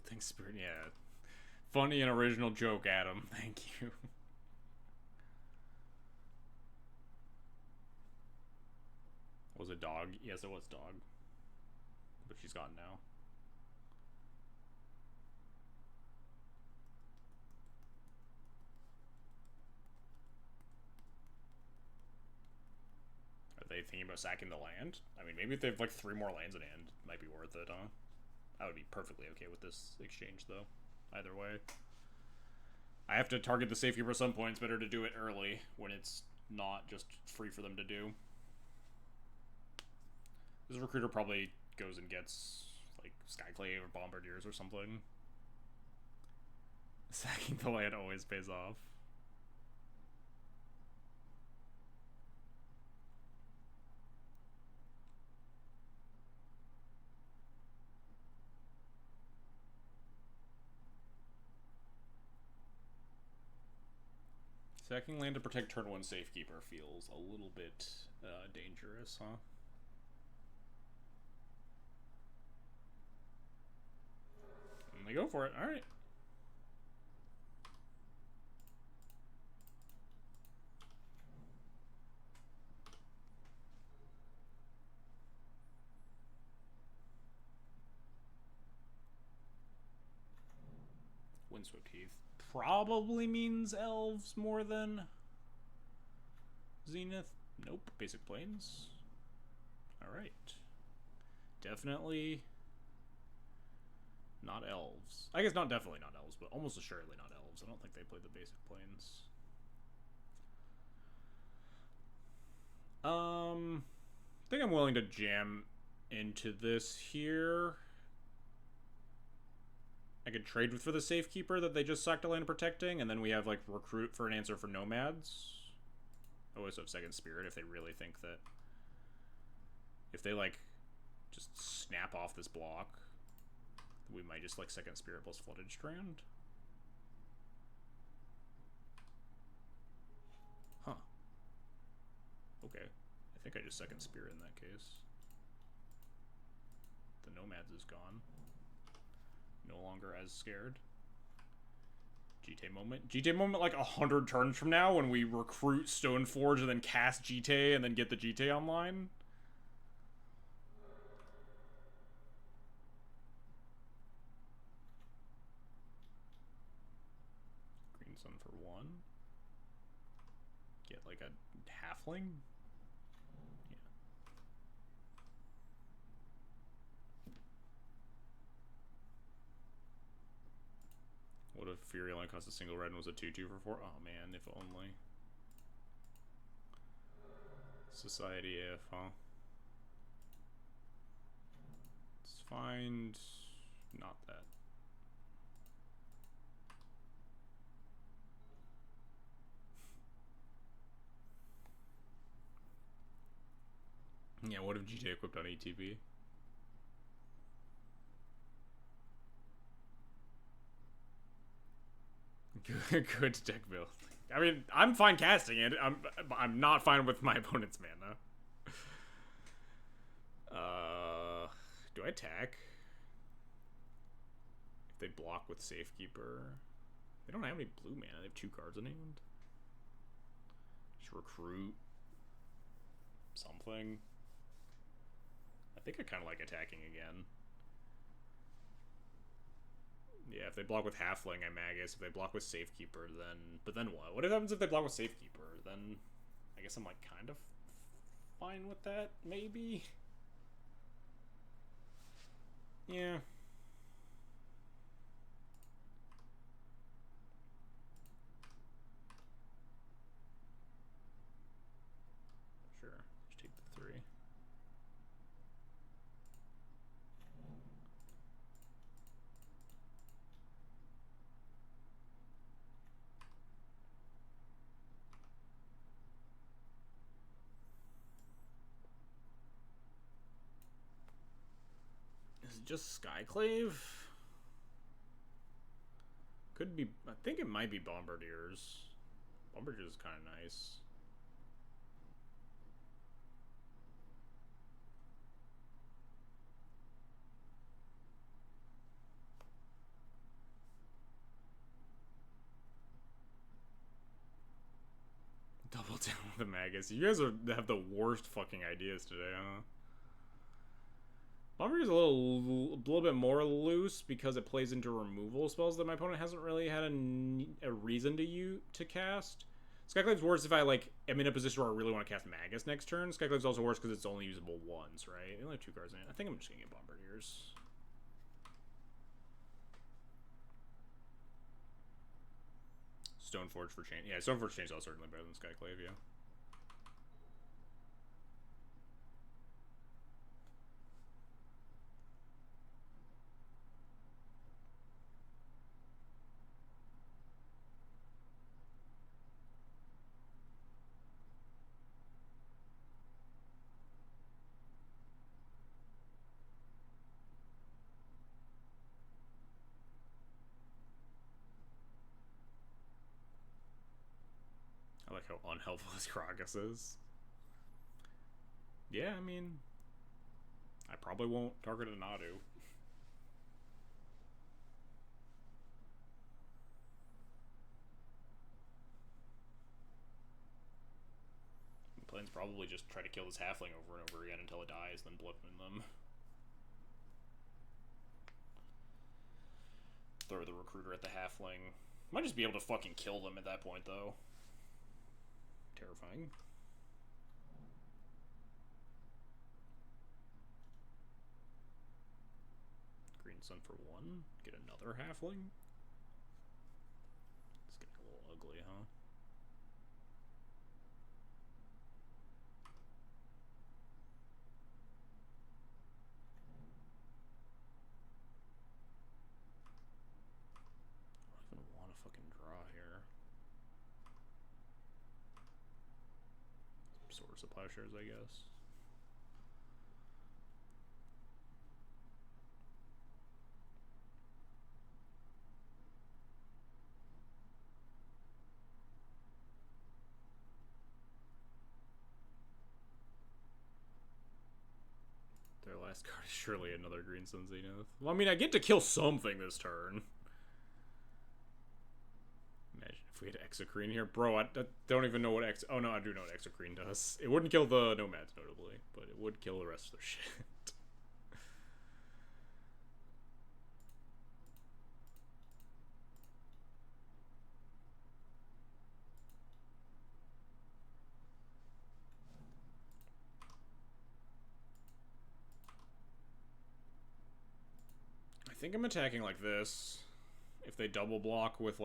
Thanks, Spirit. Yeah. Funny and original joke, Adam. Thank you. Was it dog? Yes, it was dog. But she's gone now. Are they thinking about sacking the land? I mean, maybe if they have like 3 more lands in hand, it might be worth it, huh? I would be perfectly okay with this exchange, though. Either way. I have to target the Safekeeper at some point. It's better to do it early, when it's not just free for them to do. This Recruiter probably goes and gets, like, Skyclave or Bombardiers or something. Sacking the land always pays off. Sacking land to protect turn 1 Safekeeper feels a little bit dangerous, huh? And they go for it. Alright. Windswept Heath probably means elves more than Zenith. Nope. Basic Plains. Alright. Definitely not elves. I guess not definitely not elves, but almost assuredly not elves. I don't think they played the Basic Plains. I think I'm willing to jam into this here. I could trade for the Safekeeper that they just sacked a land protecting, and then we have, like, Recruit for an answer for Nomads. I always have Second Spirit if they really think that... If they, like, just snap off this block, we might just, like, Second Spirit plus Flooded Strand. Huh. Okay. I think I just Second Spirit in that case. The Nomads is gone. No longer as scared. GTA moment. GTA moment like 100 turns from now when we recruit Stoneforge and then cast GTA and then get the GTA online. Green Sun for 1. Get like a halfling. What if Fury only cost a single red and was a 2/2 for 4? Oh man, if only. Society AF, huh? Let's find... not that. Yeah, what if GTA equipped on ATB? Good deck build. I mean, I'm fine casting it. I'm not fine with my opponent's mana. Do I attack? If they block with Safekeeper. They don't have any blue mana. They have 2 cards in hand. Just recruit something. I think I kind of like attacking again. Yeah, if they block with Halfling, I Magus. If they block with Safekeeper, then... But then what? What happens if they block with Safekeeper? Then I guess I'm, like, kind of fine with that, maybe? Yeah. Sure. Just take the 3. Is it just Skyclave? Could be... I think it might be Bombardiers. Bombardiers is kind of nice. Double down with the Magus. You guys have the worst fucking ideas today, huh? Bombardier is a little bit more loose because it plays into removal spells that my opponent hasn't really had a reason to cast. Skyclave's worse if I am in a position where I really want to cast Magus next turn. Skyclave's also worse because it's only usable once, right? They only have 2 cards in it. I think I'm just gonna get Bombardiers. Stoneforge for Chain. Yeah, Stoneforge Chainsaw is certainly better than Skyclave, yeah. I like how unhelpful his Krakus is. Yeah, I mean... I probably won't target a Nadu. Plans probably just try to kill this Halfling over and over again until it dies, then blip in them. Throw the Recruiter at the Halfling. Might just be able to fucking kill them at that point, though. Terrifying. Green Sun for 1. Get another Halfling. It's getting a little ugly, huh? I don't even want to fucking draw here. Swords of Plowshares, I guess. Their last card is surely another Green Sun Zenith. Well, I mean, I get to kill something this turn. Imagine if we had Exocrine here. Bro, I don't even know what Oh, no, I do know what Exocrine does. It wouldn't kill the Nomads, notably, but it would kill the rest of their shit. I think I'm attacking like this. If they double block with,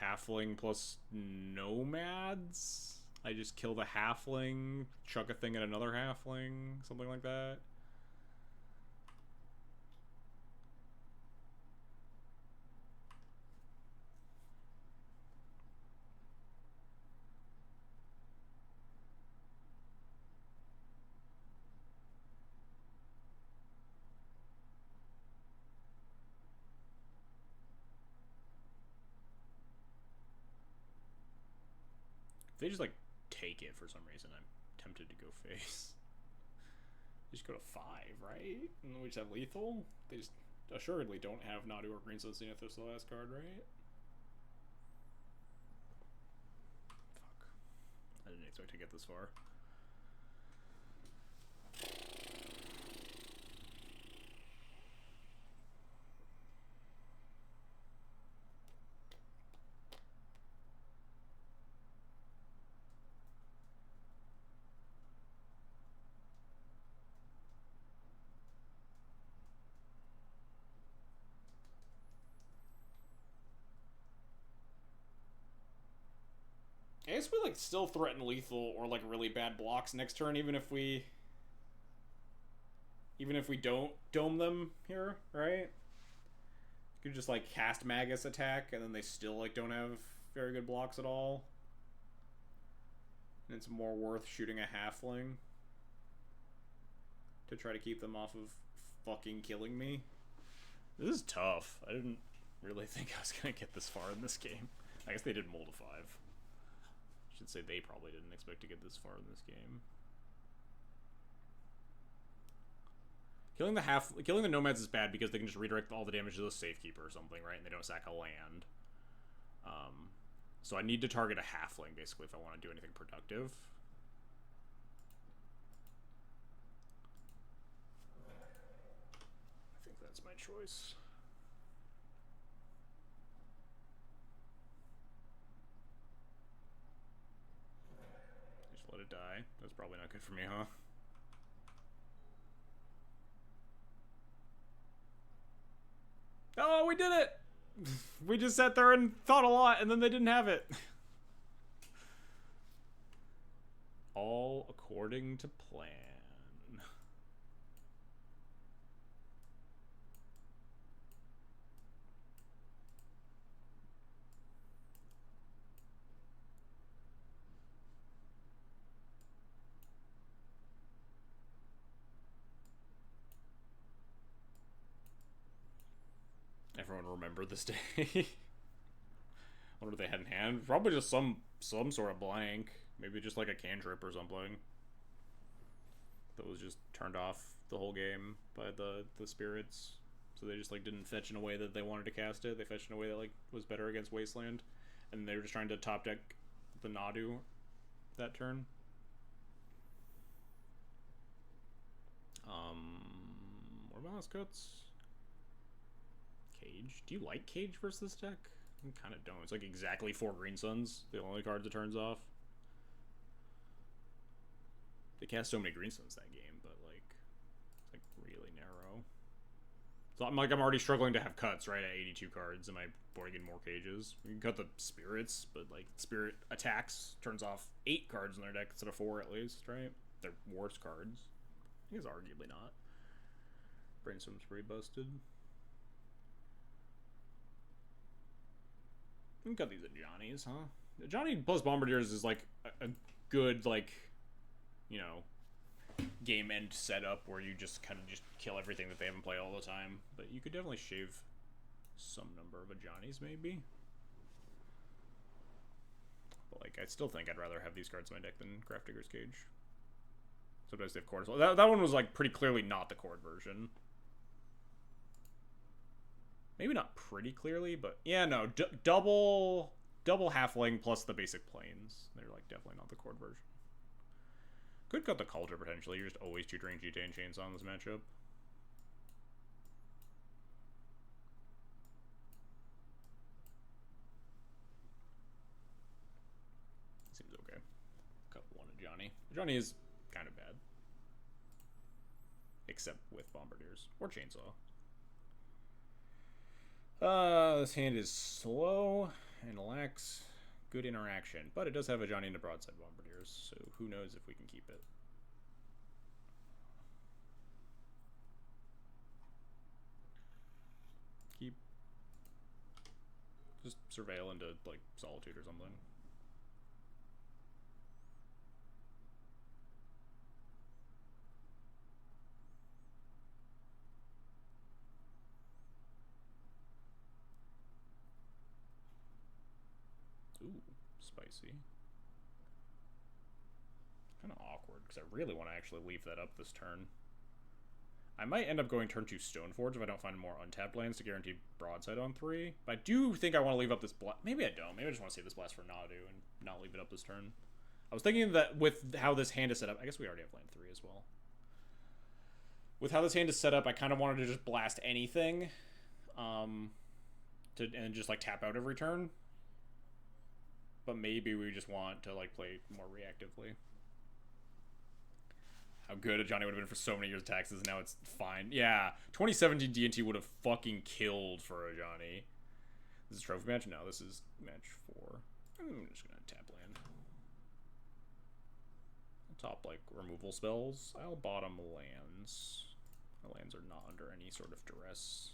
Halfling plus Nomads, I just kill the Halfling, chuck a thing at another Halfling, something like that. If they just, take it for some reason, I'm tempted to go face. They just go to 5, right? And then we just have lethal? They just assuredly don't have Nadu or Green Sun Zenith as the last card, right? Fuck. I didn't expect to get this far. I guess we like still threaten lethal or like really bad blocks next turn, even if we don't dome them here, right? You could just like cast Magus attack, and then they still like don't have very good blocks at all. And it's more worth shooting a halfling to try to keep them off of fucking killing me. This is tough. I didn't really think I was gonna get this far in this game. I guess they did mull to 5. I should say they probably didn't expect to get this far in this game. Killing the nomads is bad because they can just redirect all the damage to the safekeeper or something, right? And they don't sack a land. So I need to target a halfling basically if I want to do anything productive. I think that's my choice. Just let it die. That's probably not good for me, huh? Oh, we did it! We just sat there and thought a lot, and then they didn't have it. All according to plan. Everyone remember this day. I wonder what they had in hand. Probably just some sort of blank. Maybe just like a cantrip or something. That was just turned off the whole game by the spirits. So they just like didn't fetch in a way that they wanted to cast it. They fetched in a way that like was better against Wasteland. And they were just trying to top deck the Nadu that turn. What about last cuts? Cage. Do you like Cage versus this deck? I kind of don't. It's like exactly 4 Green Suns. The only cards it turns off. They cast so many Green Suns that game, but like it's like really narrow. So I'm already struggling to have cuts, right? At 82 cards. Am I boarding in more cages? We can cut the spirits, but like spirit attacks turns off 8 cards in their deck instead of 4 at least, right? They're worse cards. I guess arguably not. Brainstorm's pretty busted. We can cut these at Johnny's, huh? Johnny plus Bombardiers is like a good, like, you know, game end setup where you just kind of just kill everything that they have in play all the time. But you could definitely shave some number of a Johnny's, maybe. But, like, I still think I'd rather have these cards in my deck than Grafdigger's Cage. Sometimes they have Cord as well. That one was, like, pretty clearly not the Cord version. Maybe not pretty clearly, but yeah, no, double halfling plus the basic planes. They're like definitely not the Cord version. Could cut the Cauldron potentially. You're just always tutoring GTA and Chainsaw in this matchup. Seems okay. Cut one of Johnny. Johnny is kind of bad, except with Bombardiers or Chainsaw. This hand is slow and lacks good interaction, but it does have a Johnny and a Broadside Bombardiers, so who knows if we can keep it. Keep. Just surveil into, like, Solitude or something. Ooh, spicy. Kind of awkward, because I really want to actually leave that up this turn. I might end up going turn 2 Stoneforge if I don't find more untapped lands to guarantee Broadside on 3. But I do think I want to leave up this blast. Maybe I don't. Maybe I just want to save this blast for Nadu and not leave it up this turn. I was thinking that with how this hand is set up, I guess we already have land 3 as well. With how this hand is set up, I kind of wanted to just blast anything, and just like tap out every turn. But maybe we just want to like play more reactively. How good a Johnny would have been for so many years of taxes, now it's fine. Yeah, 2017 D&T would have fucking killed for a Johnny. This is trophy match? No, this is match 4. I'm just gonna tap land. I'll top, like, removal spells. I'll bottom lands. My lands are not under any sort of duress.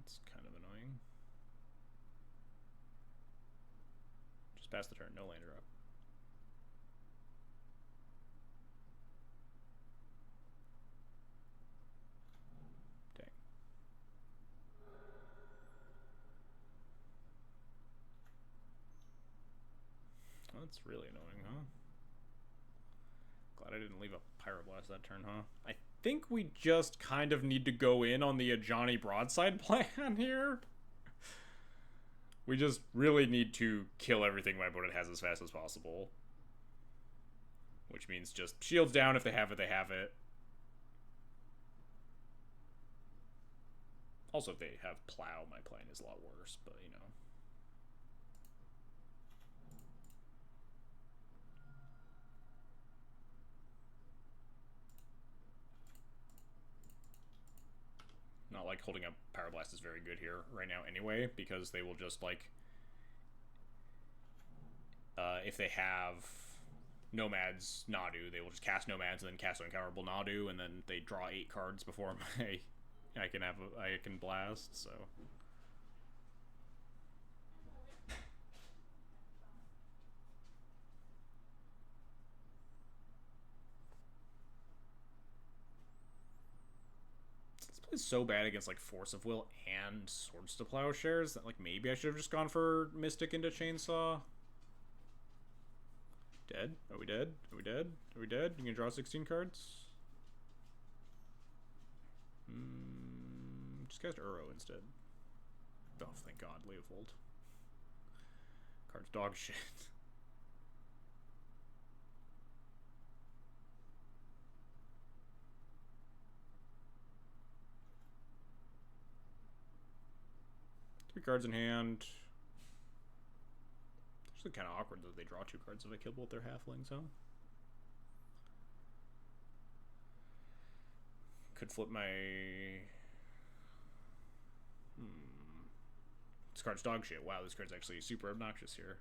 It's kind of annoying. Just pass the turn, no land drop. Dang. Well, that's really annoying, huh? Glad I didn't leave a Pyroblast that turn, huh? I think we just kind of need to go in on the Ajani Broadside plan here. We just really need to kill everything my opponent has as fast as possible. Which means just shields down if they have it, they have it. Also, if they have Plow, my plan is a lot worse, but you know. Not like holding up Pyroblast is very good here right now anyway, because they will just like if they have Nomads Nadu, they will just cast Nomads and then cast Uncounterable Nadu, and then they draw 8 cards before I can blast, so is so bad against like Force of Will and Swords to Plowshares that like maybe I should have just gone for Mystic into Chainsaw. Dead? Are we dead? Are we dead? Are we dead? You can draw 16 cards? Just cast Uro instead. Oh, thank God, Leovold. Card's dog shit. Three cards in hand. It's actually kind of awkward that they draw 2 cards if I kill both their halflings, huh? Could flip my... This card's dog shit. Wow, this card's actually super obnoxious here.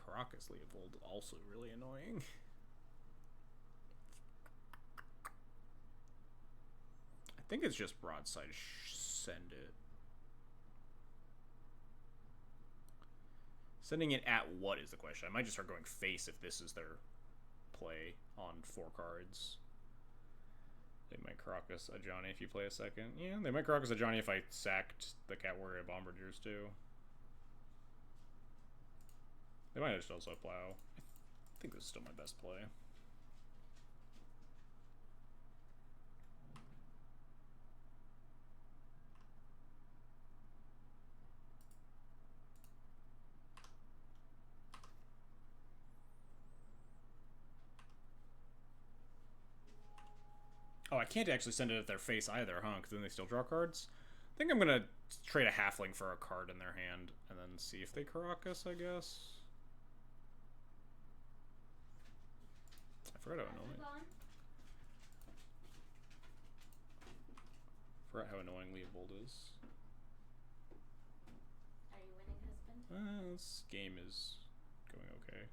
Caracas Leovold also really annoying. I think it's just Broadside send it. Sending it at what is the question? I might just start going face if this is their play on 4 cards. They might Caracas Ajani if you play a second. Yeah, they might Caracas Ajani if I sacked the Cat Warrior Bombarders too. They might just also Plow. I think this is still my best play. Oh, I can't actually send it at their face either, huh? Because then they still draw cards. I think I'm gonna trade a halfling for a card in their hand and then see if they Caracas, I guess. I forgot how annoying. Forgot how annoying Leovold is. Are you winning, husband? This game is going okay.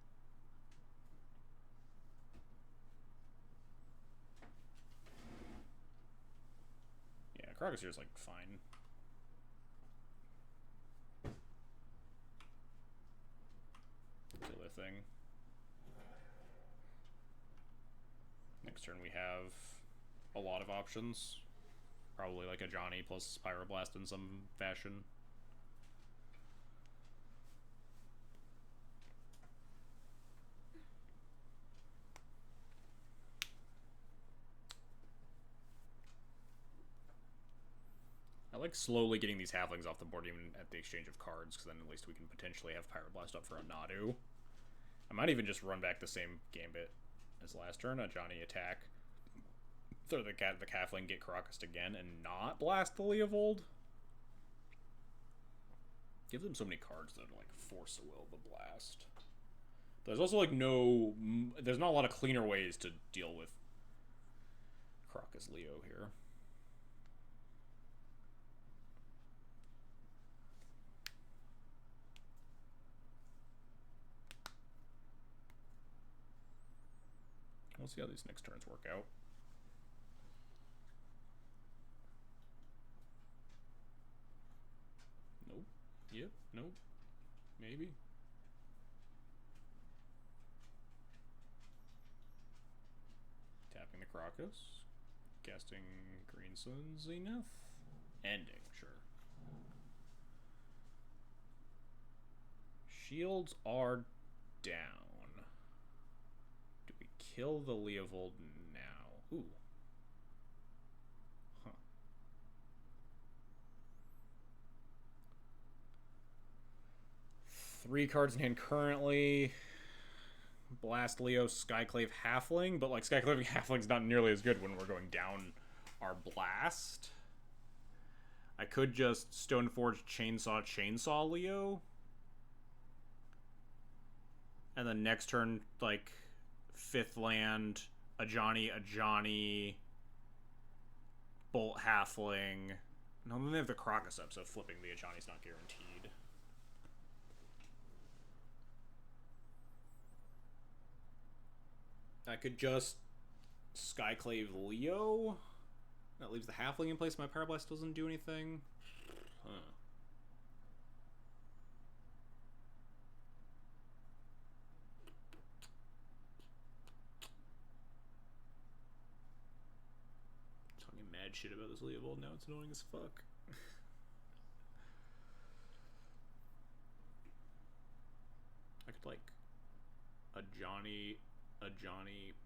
Crocus here is like fine. Kill their thing. Next turn we have a lot of options. Probably like a Johnny plus Pyroblast in some fashion. I like slowly getting these halflings off the board even at the exchange of cards, because then at least we can potentially have Pyroblast up for a Nadu. I might even just run back the same Gambit as last turn, a Johnny attack. Throw the halfling, get Crocus again, and not blast the Leovold. Give them so many cards that like force a will the blast. There's also like there's not a lot of cleaner ways to deal with Crocus Leo here. We'll see how these next turns work out. Nope. Yep. Nope. Maybe. Tapping the Crocus. Casting Green Sun Zenith. Ending, sure. Shields are down. Do we kill the Leovold now? Ooh. Huh. Three cards in hand currently. Blast Leo, Skyclave Halfling, but like Skyclave Halfling's not nearly as good when we're going down our blast. I could just Stoneforge Chainsaw Leo. And then next turn, like, 5th land, a Johnny, Bolt Halfling. No, then they have the Crocus up, so flipping the Ajani's not guaranteed. I could just Skyclave Leo. That leaves the Halfling in place. My Pyroblast doesn't do anything. Huh. Talking mad shit about this Leovold now. It's annoying as fuck. I could like a Johnny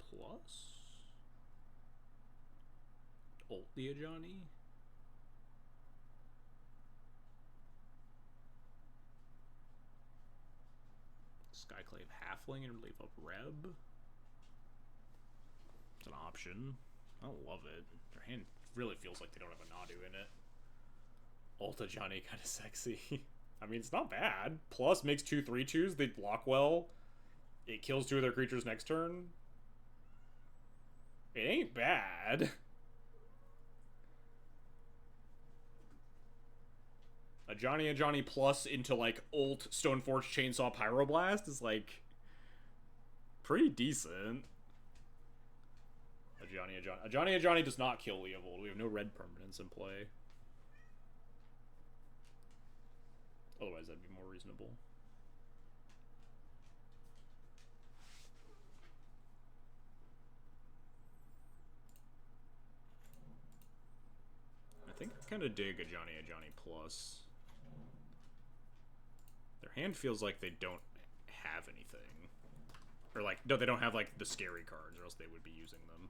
plus ult the Ajani. Skyclave Halfling and leave up Reb. It's an option. I don't love it. Their hand really feels like they don't have a Nadu in it. Ult Ajani kind of sexy. I mean, it's not bad. Plus makes 2 3/2s. They block well. It kills 2 of their creatures next turn. It ain't bad. A Johnny plus into like ult Stoneforge Chainsaw Pyroblast is like pretty decent. A Johnny does not kill Leovold. We have no red permanents in play. Otherwise that'd be more reasonable. I think I kind of dig a Johnny plus. Their hand feels like they don't have anything. Or like, no, they don't have like the scary cards, or else they would be using them.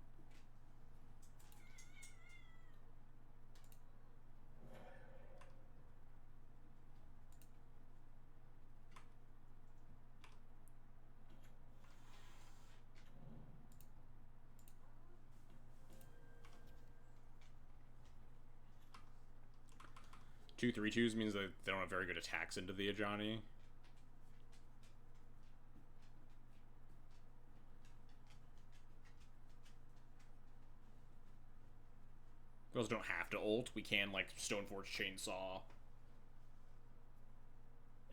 Two 3/2s means that they don't have very good attacks into the Ajani. We also don't have to ult. We can like Stoneforge Chainsaw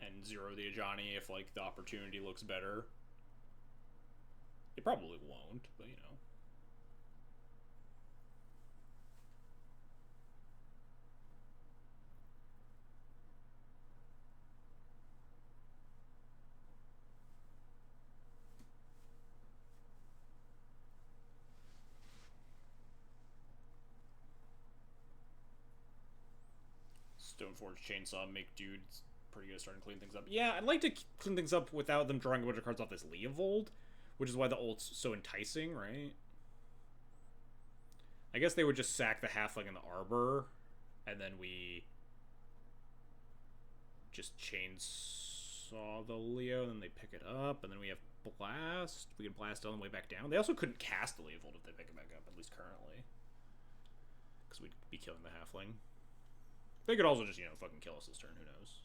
and 0 the Ajani if like the opportunity looks better. It probably won't, but you know. Stoneforge Chainsaw make dudes pretty good at starting to clean things up. Yeah, I'd like to clean things up without them drawing a bunch of cards off this Leovold, which is why the ult's so enticing, right? I guess they would just sack the Halfling and the Arbor, and then we just chainsaw the Leo, and then they pick it up, and then we have Blast. We can blast on the way back down. They also couldn't cast the Leovold if they pick it back up, at least currently. Because we'd be killing the Halfling. They could also just, fucking kill us this turn, who knows.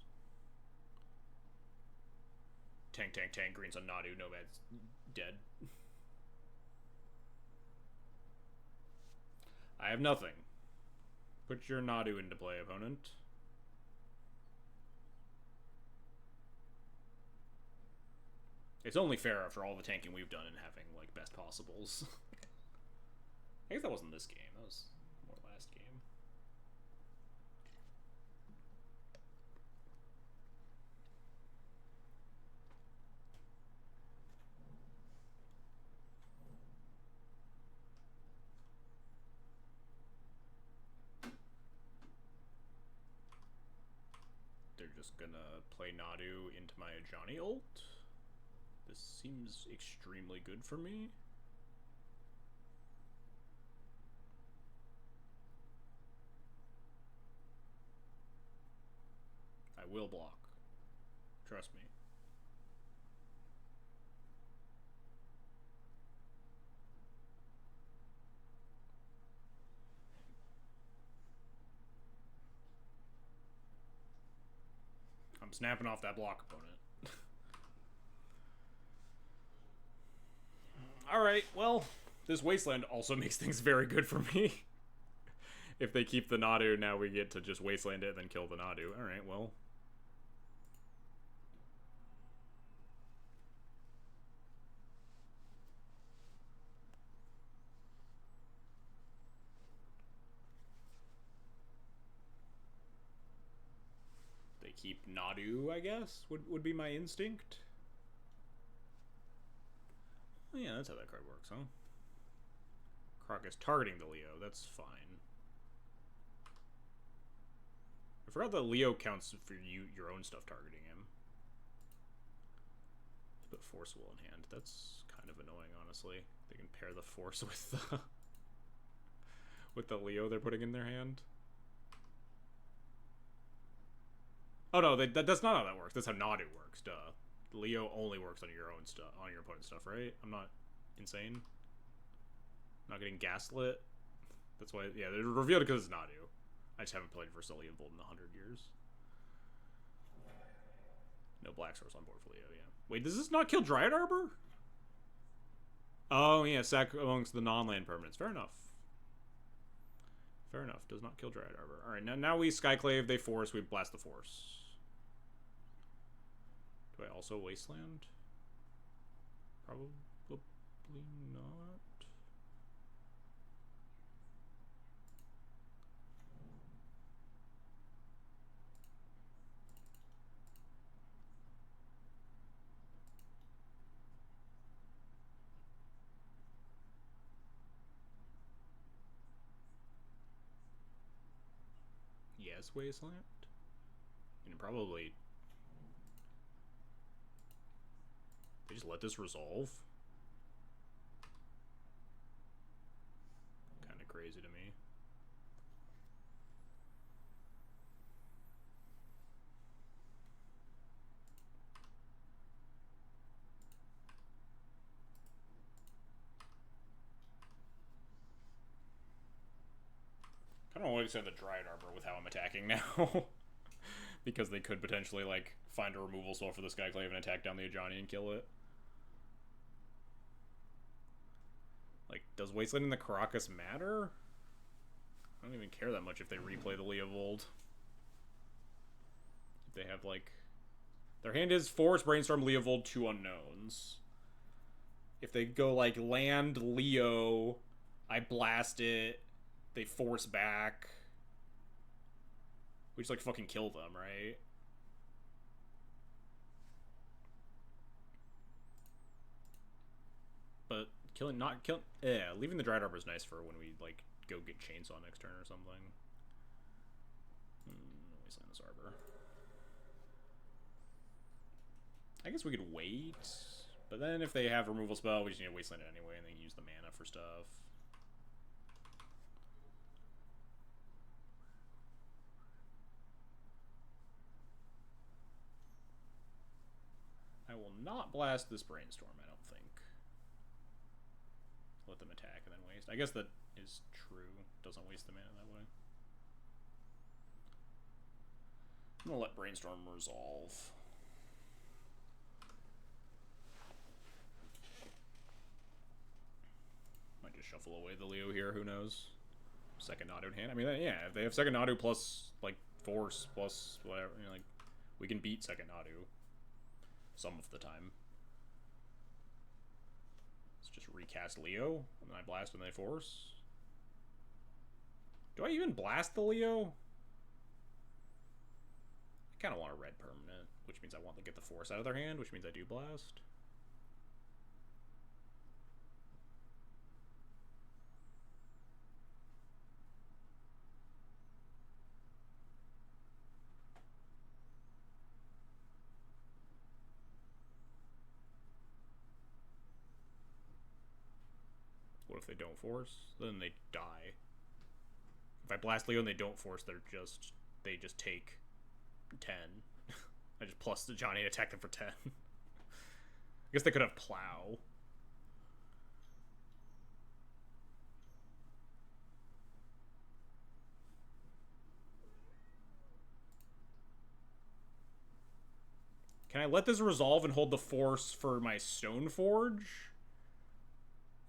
Tank, tank, tank, greens on Nadu, Nomad's dead. I have nothing. Put your Nadu into play, opponent. It's only fair after all the tanking we've done and having, like, best possibles. I guess that wasn't this game. That was more last game. They're just gonna play Nadu into my Ajani ult. This seems extremely good for me. I will block. Trust me. I'm snapping off that block, opponent. Alright, well, this Wasteland also makes things very good for me. If they keep the Nadu, now we get to just Wasteland it and then kill the Nadu. Alright, well. They keep Nadu, I guess, would be my instinct. Yeah, that's how that card works, huh? Crocus targeting the Leo, that's fine. I forgot that Leo counts for your own stuff targeting him. Put Force Will in hand. That's kind of annoying, honestly. They can pair the Force with the with the Leo they're putting in their hand. Oh no, that's not how that works. That's how Nadu works, duh. Leo only works on your own stuff, on your opponent's stuff, right? I'm not insane. I'm not getting gaslit. That's why, yeah, they're revealed because it's Nadu. I just haven't played for Leovold in 100 years. No black source on board for Leo, yeah. Wait, does this not kill Dryad Arbor? Oh, yeah, sack amongst the non-land permanents. Fair enough. Fair enough. Does not kill Dryad Arbor. Alright, now we Skyclave, they force, we blast the force. Do I also Wasteland? Probably not. Yes, Wasteland? And probably... They just let this resolve? Kind of crazy to me. I don't want to send the Dryad Arbor with how I'm attacking now. Because they could potentially, like, find a removal spell for this Skyclave and attack down the Ajani and kill it. Like, does Wasteland in the Caracas matter? I don't even care that much if they replay the Leovold. If they have, like... Their hand is Forest, Brainstorm, Leovold, 2 unknowns. If they go, like, land, Leo, I blast it, they force back... We just, like, fucking kill them, right? But leaving the Dryad Arbor is nice for when we, like, go get Chainsaw next turn or something. Wasteland I guess we could wait. But then if they have removal spell, we just need to wasteland it anyway and then use the mana for stuff. I will not blast this Brainstorm, I don't think. Let them attack and then waste. I guess that is true. Doesn't waste the mana that way. I'm gonna let Brainstorm resolve. Might just shuffle away the Leo here, who knows? Second Nadu in hand. I mean, yeah, if they have second Nadu plus, like, Force plus whatever, you know, like, we can beat second Nadu some of the time. Let's just recast Leo, and then I blast when they force. Do I even blast the Leo? I kind of want a red permanent, which means I want to get the force out of their hand, which means I do blast. What if they don't force? Then they die. If I blast Leo and they don't force, they just take 10. I just plus the Johnny and attack them for 10. I guess they could have Plow. Can I let this resolve and hold the force for my Stoneforge?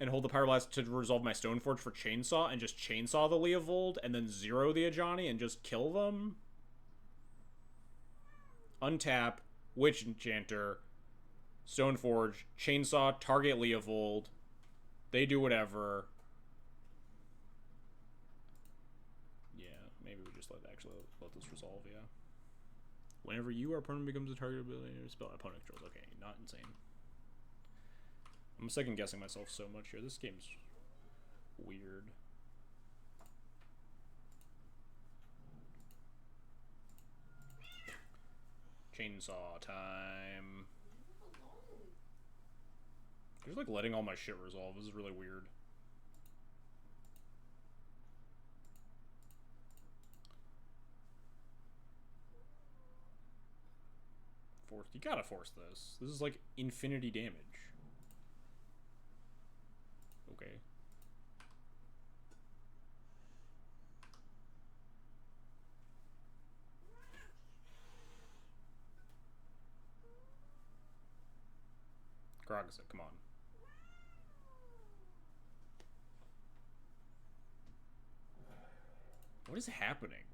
And hold the Power Blast to resolve my Stoneforge for Chainsaw and just Chainsaw the Leovold and then zero the Ajani and just kill them? Untap, Witch Enchanter, Stoneforge, Chainsaw, target Leovold. They do whatever. Yeah, maybe we just let this resolve, yeah. Whenever your opponent becomes a target ability, spell opponent controls. Okay, not insane. I'm second guessing myself so much here. This game's weird. Chainsaw time. Just like letting all my shit resolve. This is really weird. Force. You gotta force this. This is like infinity damage. Okay. Krogset, come on. What is happening?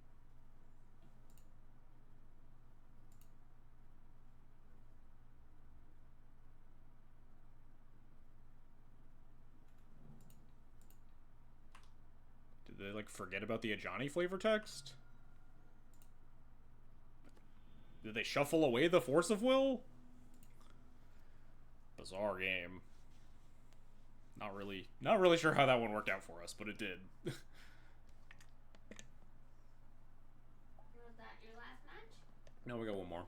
Did they, like, forget about the Ajani flavor text? Did they shuffle away the Force of Will? Bizarre game. Not really sure how that one worked out for us, but it did. Was that your last match? No, we got one more.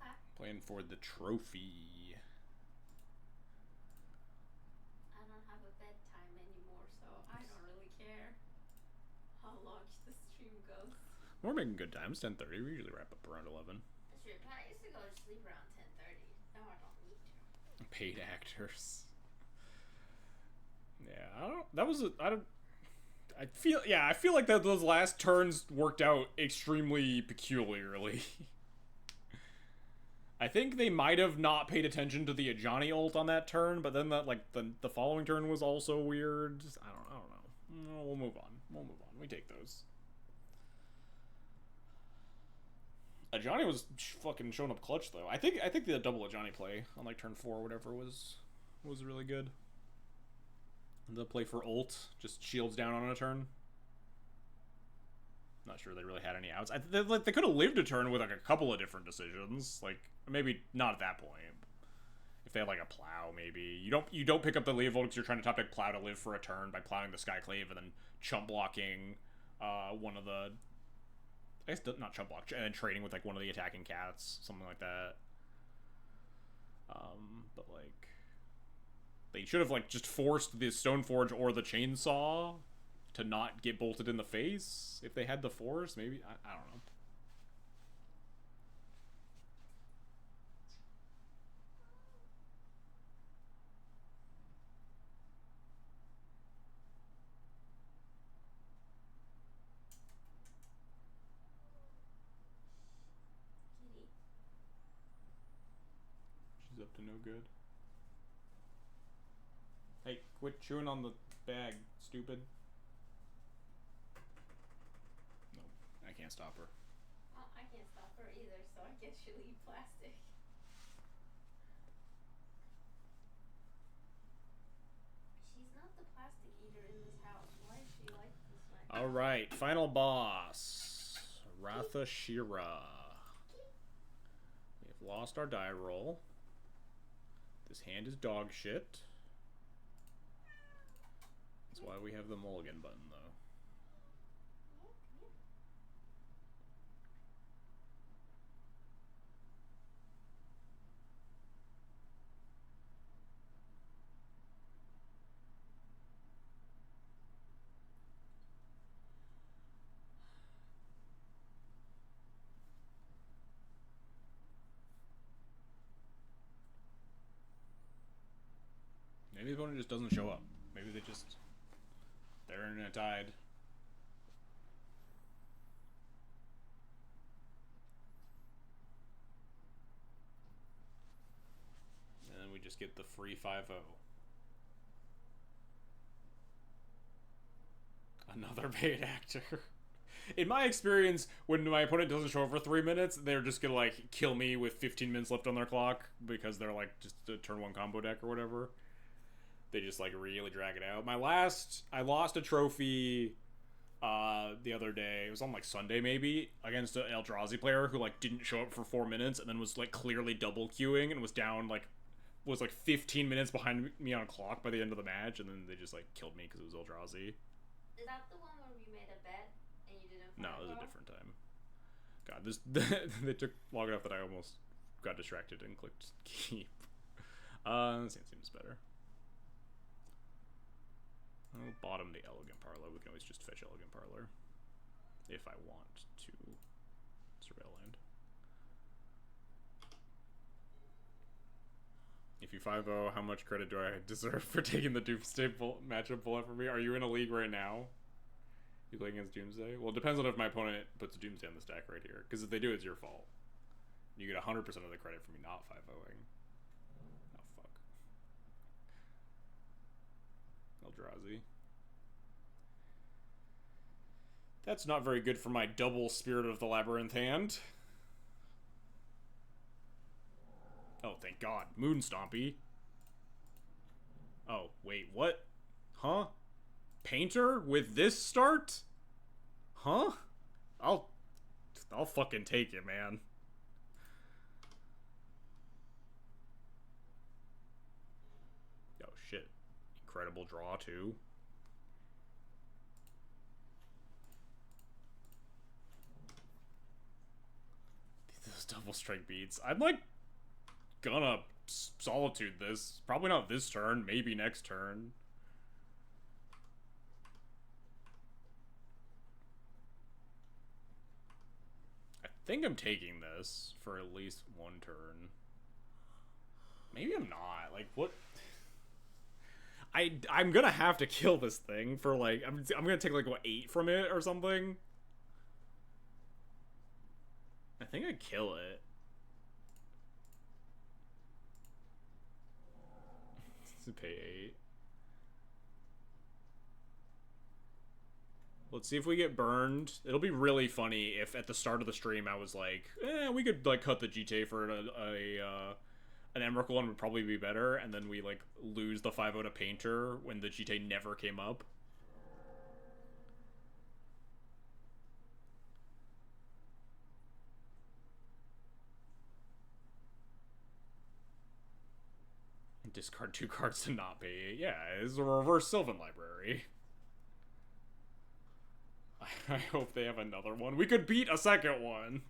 Okay. Playing for the trophy. I don't have a bedtime anymore, so I don't really care how long the stream goes. We're making good time. It's 10:30. We usually wrap up around 11. That's true, but I used to go to sleep around 10:30. Now I don't need to. Paid actors. Yeah, I feel like that those last turns worked out extremely peculiarly. I think they might have not paid attention to the Ajani ult on that turn, but then the following turn was also weird. I don't know. No, we'll move on. We take those. Ajani was fucking showing up clutch though. I think the double Ajani play on like turn 4 or whatever was really good. The play for ult just shields down on a turn. Not sure they really had any outs. They could have lived a turn with like a couple of different decisions. Like maybe not at that point. If they had like a plow, maybe you don't pick up the Leovold because you're trying to top deck plow to live for a turn by plowing the Skyclave and then chump blocking one of the. I guess not chump block and then trading with like one of the attacking cats, something like that. But like, they should have like just forced the Stoneforge or the chainsaw to not get bolted in the face if they had the force. Maybe I don't know. Kitty. She's up to no good. Hey, quit chewing on the bag, stupid. No, I can't stop her. Oh, I can't stop her either, so I guess she'll eat plastic. She's not the plastic eater in this house. Why is she like this way? Alright, final boss. Ratha Shira. We have lost our die roll. This hand is dog shit. That's why we have the mulligan button, though. Maybe the opponent just doesn't show up. Maybe they're in a tide. And then we just get the free 5-0. Another paid actor. In my experience, when my opponent doesn't show up for 3 minutes, they're just gonna like kill me with 15 minutes left on their clock because they're like just a turn 1 combo deck or whatever. They just like really drag it out. I lost a trophy the other day. It was on like Sunday maybe against an Eldrazi player who like didn't show up for 4 minutes and then was like clearly double queuing and was down like 15 minutes behind me on clock by the end of the match, and then they just like killed me because it was Eldrazi. Is that the one where we made a bet and you didn't? No, it was a different time. God, this they took long enough that I almost got distracted and clicked keep. This seems better. I'll bottom the Elegant Parlor. We can always just fetch Elegant Parlor if I want to surveil land. If you 5-0, how much credit do I deserve for taking the Doomsday matchup bullet for me? Are you in a league right now? You play against Doomsday? Well, it depends on if my opponent puts a Doomsday on the stack right here. Because if they do, it's your fault. You get 100% of the credit for me not 5-0ing. Oh, fuck. Eldrazi. That's not very good for my double Spirit of the Labyrinth hand. Oh, thank God. Moon Stompy. Oh, wait, what? Huh? Painter with this start? Huh? I'll fucking take it, man. Oh, shit. Incredible draw, too. Those double strike beats. I'm like gonna solitude this. Probably not this turn, maybe next turn. I think I'm taking this for at least one turn. Maybe I'm not. Like, what? I'm gonna have to kill this thing for like I'm gonna take like what 8 from it or something. I think I kill it. Pay 8. Let's see if we get burned. It'll be really funny if at the start of the stream I was like, we could like cut the GTA for an Emrakul one would probably be better, and then we like lose the 5-0 to Painter when the GTA never came up. Discard 2 cards to not pay 8. Yeah, it's a reverse Sylvan Library. I hope they have another one. We could beat a 2nd one.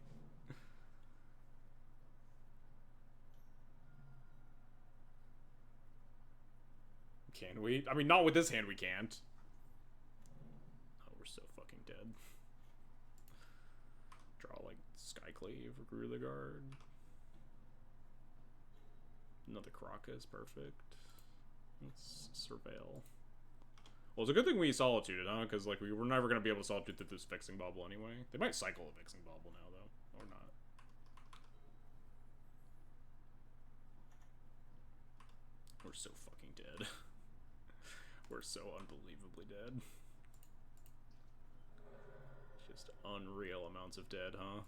Can we? I mean, not with this hand we can't. Oh, we're so fucking dead. Draw, like, Skyclave, Recruit the Guard. Another Crocus, perfect. Let's surveil. Well, it's a good thing we Solitude it, huh? Because, like, we were never going to be able to Solitude through this Fixing Bubble anyway. They might cycle a Fixing Bubble now, though. Or not. We're so fucking dead. We're so unbelievably dead. Just unreal amounts of dead, huh?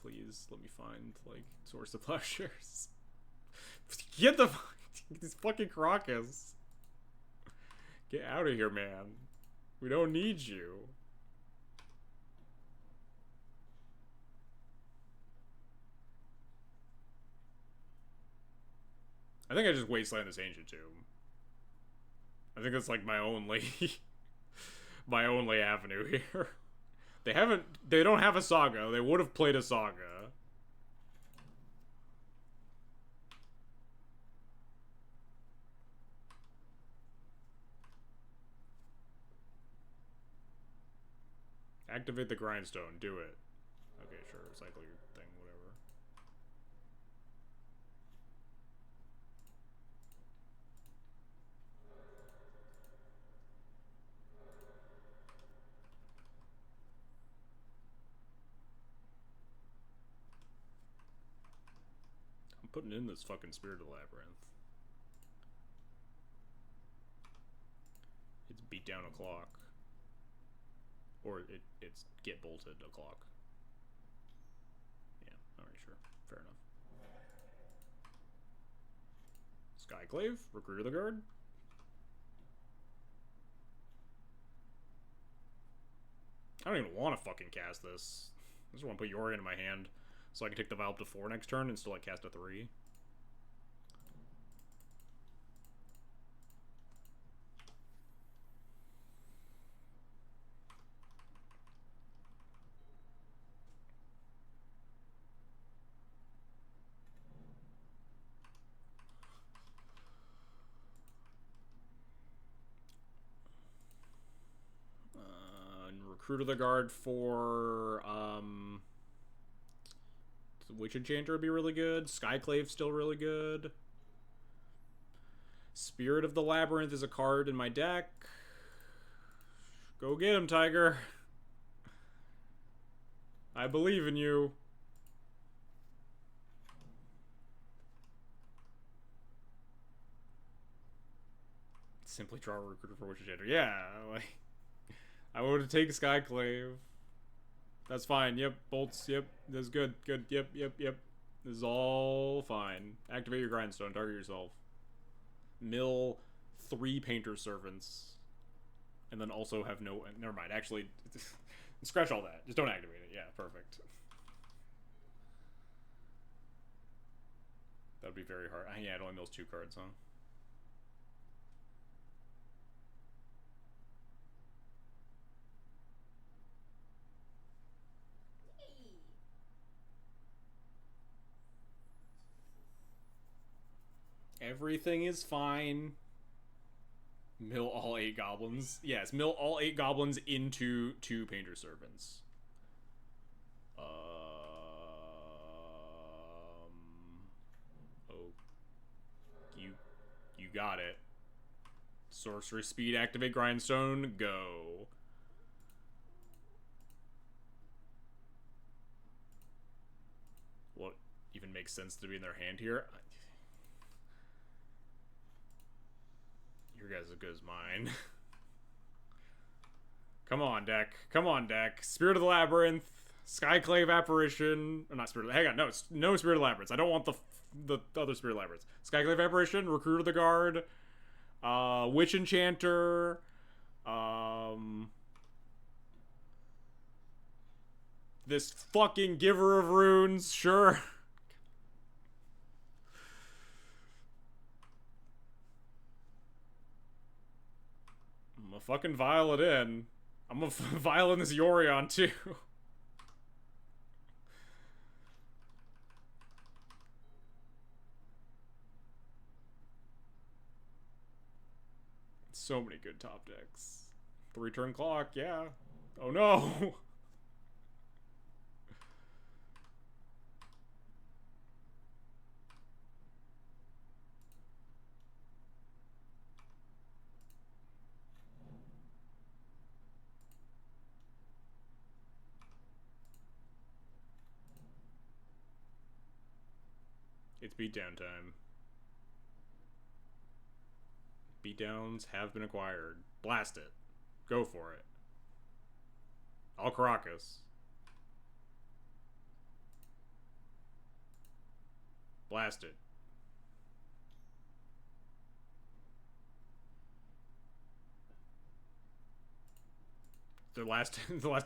Please, let me find, like, Source of Plowshares. Get the these fucking Crocus. Get out of here, man. We don't need you. I think I just wasteland this Ancient Tomb. I think that's like my only my only avenue here. They don't have a Saga. They would have played a Saga. Activate the Grindstone. Do it. Okay, sure. Cycle your thing, whatever. I'm putting in this fucking Spirit of the Labyrinth. It's beat down a clock. Or it's get bolted o'clock. Yeah, alright, sure. Fair enough. Skyclave? Recruiter the Guard? I don't even want to fucking cast this. I just want to put Yori into my hand so I can take the Vial up to 4 next turn and still like cast a 3. Recruiter the Guard for Witch Enchanter would be really good. Skyclave's still really good. Spirit of the Labyrinth is a card in my deck. Go get him, Tiger. I believe in you. Simply draw a Recruiter for Witch Enchanter. Yeah, like I would take Skyclave. That's fine. Yep. Bolts. Yep. That's good. Good. Yep. Yep. Yep. This is all fine. Activate your Grindstone. Target yourself. Mill 3 Painter Servants. And then also have no... Never mind. Actually, scratch all that. Just don't activate it. Yeah, perfect. That would be very hard. Yeah, it only mills 2 cards, huh? Everything is fine. Mill all 8 goblins. Yes, mill all 8 goblins into 2 Painter Servants. Oh, you got it. Sorcery speed, activate Grindstone, go. What even makes sense to be in their hand here? Your guys are as good as mine. Come on, deck. Come on, deck. Spirit of the Labyrinth. Skyclave Apparition. Or not Spirit of the... Hang on, no. It's no Spirit of the Labyrinth. I don't want the other Spirit of the Labyrinth. Skyclave Apparition. Recruiter the Guard. Witch Enchanter. This fucking Giver of Runes. Sure. I'm gonna fucking vial it in. I'm gonna vial in this Yorion too. So many good top decks. 3-turn clock, yeah. Oh no! It's beatdown time. Beatdowns have been acquired. Blast it. Go for it. All Caracas. Blast it. The last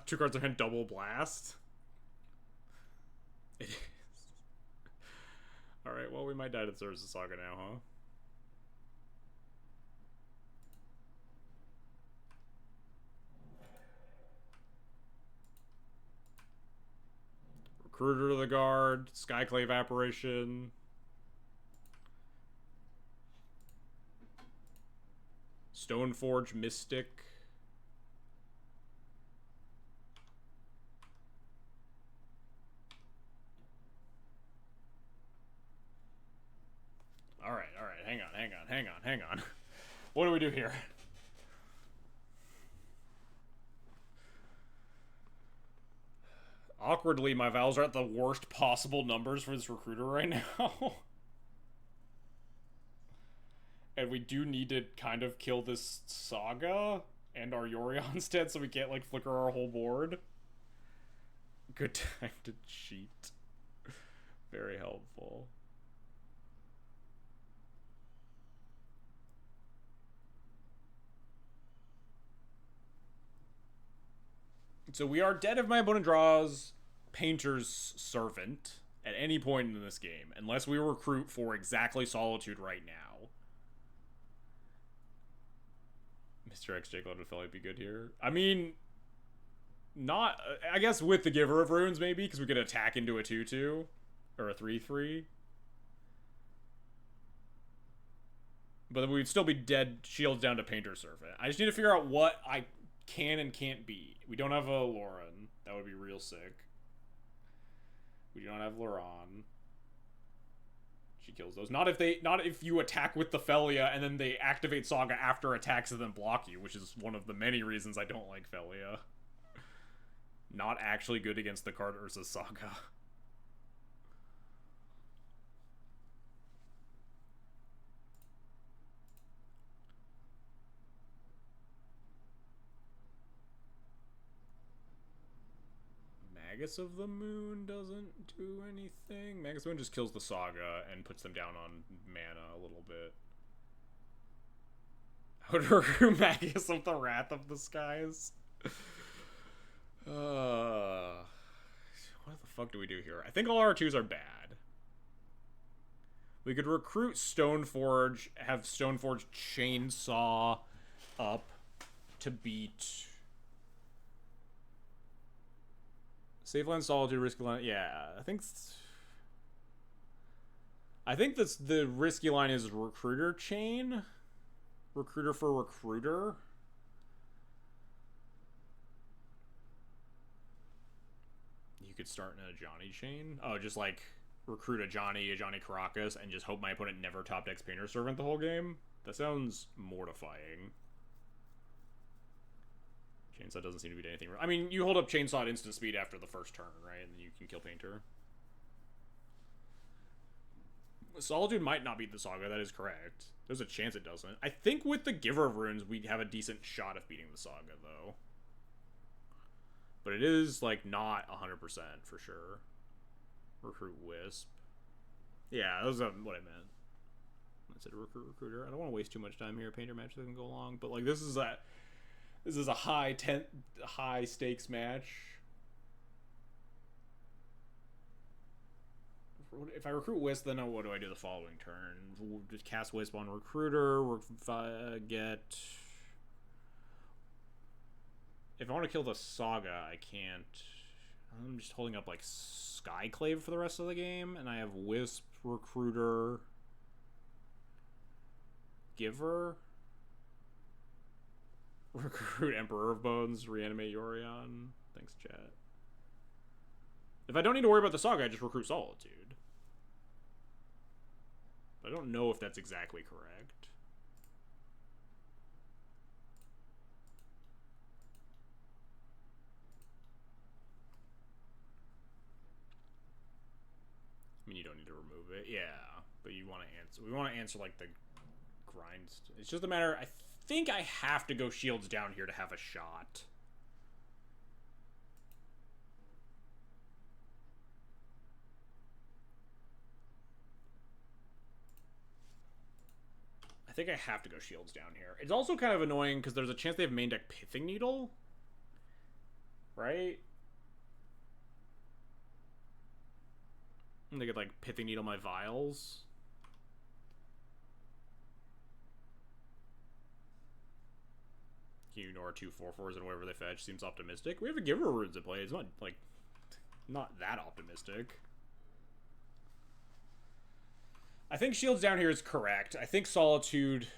two cards are in double blast. It is. Alright, well, we might die to the Service of Saga now, huh? Recruiter to the Guard, Skyclave Apparition. Stoneforge Mystic. Alright, hang on. What do we do here? Awkwardly, my vowels are at the worst possible numbers for this recruiter right now. And we do need to kind of kill this Saga and our Yorion instead so we can't, like, flicker our whole board. Good time to cheat. Very helpful. So we are dead if my opponent draws Painter's Servant at any point in this game, unless we recruit for exactly Solitude right now. Mr. X Jake would probably be good here. I mean, not... I guess with the Giver of Runes, maybe, because we could attack into a 2-2. Or a 3-3. But then we'd still be dead shields down to Painter's Servant. I just need to figure out what I can and can't beat. We don't have a Lauren. That would be real sick. We don't have Lauren. She kills those. Not if you attack with the Felia and then they activate Saga after attacks and then block you, which is one of the many reasons I don't like Felia. Not actually good against the card Ursa Saga. Magus of the Moon doesn't do anything. Magus of the Moon just kills the Saga and puts them down on mana a little bit. Outer Magus of the Wrath of the Skies. What the fuck do we do here? I think all our 2s are bad. We could recruit Stoneforge, have Stoneforge Chainsaw up to beat... Safe Land, Solitude, Risky Line. Yeah, I think that's the risky line is Recruiter Chain. Recruiter for Recruiter. You could start in a Johnny Chain. Oh, just like recruit a Johnny Caracas, and just hope my opponent never top decks Painter Servant the whole game. That sounds mortifying. Chainsaw doesn't seem to be anything. I mean, you hold up Chainsaw at instant speed after the first turn, right? And then you can kill Painter. Solitude might not beat the Saga, that is correct. There's a chance it doesn't. I think with the Giver of Runes, we'd have a decent shot of beating the Saga, though. But it is, like, not 100% for sure. Recruit Wisp. Yeah, that was what I meant. I said recruiter. I don't want to waste too much time here. Painter match doesn't go long. But, like, this is a high stakes match. If I recruit Wisp, then what do I do the following turn? We'll just cast Wisp on Recruiter. Get... If I want to kill the Saga, I can't. I'm just holding up, like, Skyclave for the rest of the game. And I have Wisp, Recruiter, Giver. Recruit Emperor of Bones, reanimate Yorion. Thanks, chat. If I don't need to worry about the saga, I just recruit Solitude. But I don't know if that's exactly correct. I mean, you don't need to remove it. Yeah, but you want to answer. We want to answer, like, the grind. It's just a matter. I think I have to go shields down here to have a shot. I think I have to go shields down here. It's also kind of annoying because there's a chance they have main deck Pithing Needle. Right? And they could, like, Pithing Needle my Vials. Can you ignore 2 4/4s and whatever they fetch? Seems optimistic. We have a Giver Runes at play. It's not, like, not that optimistic. I think shields down here is correct. I think Solitude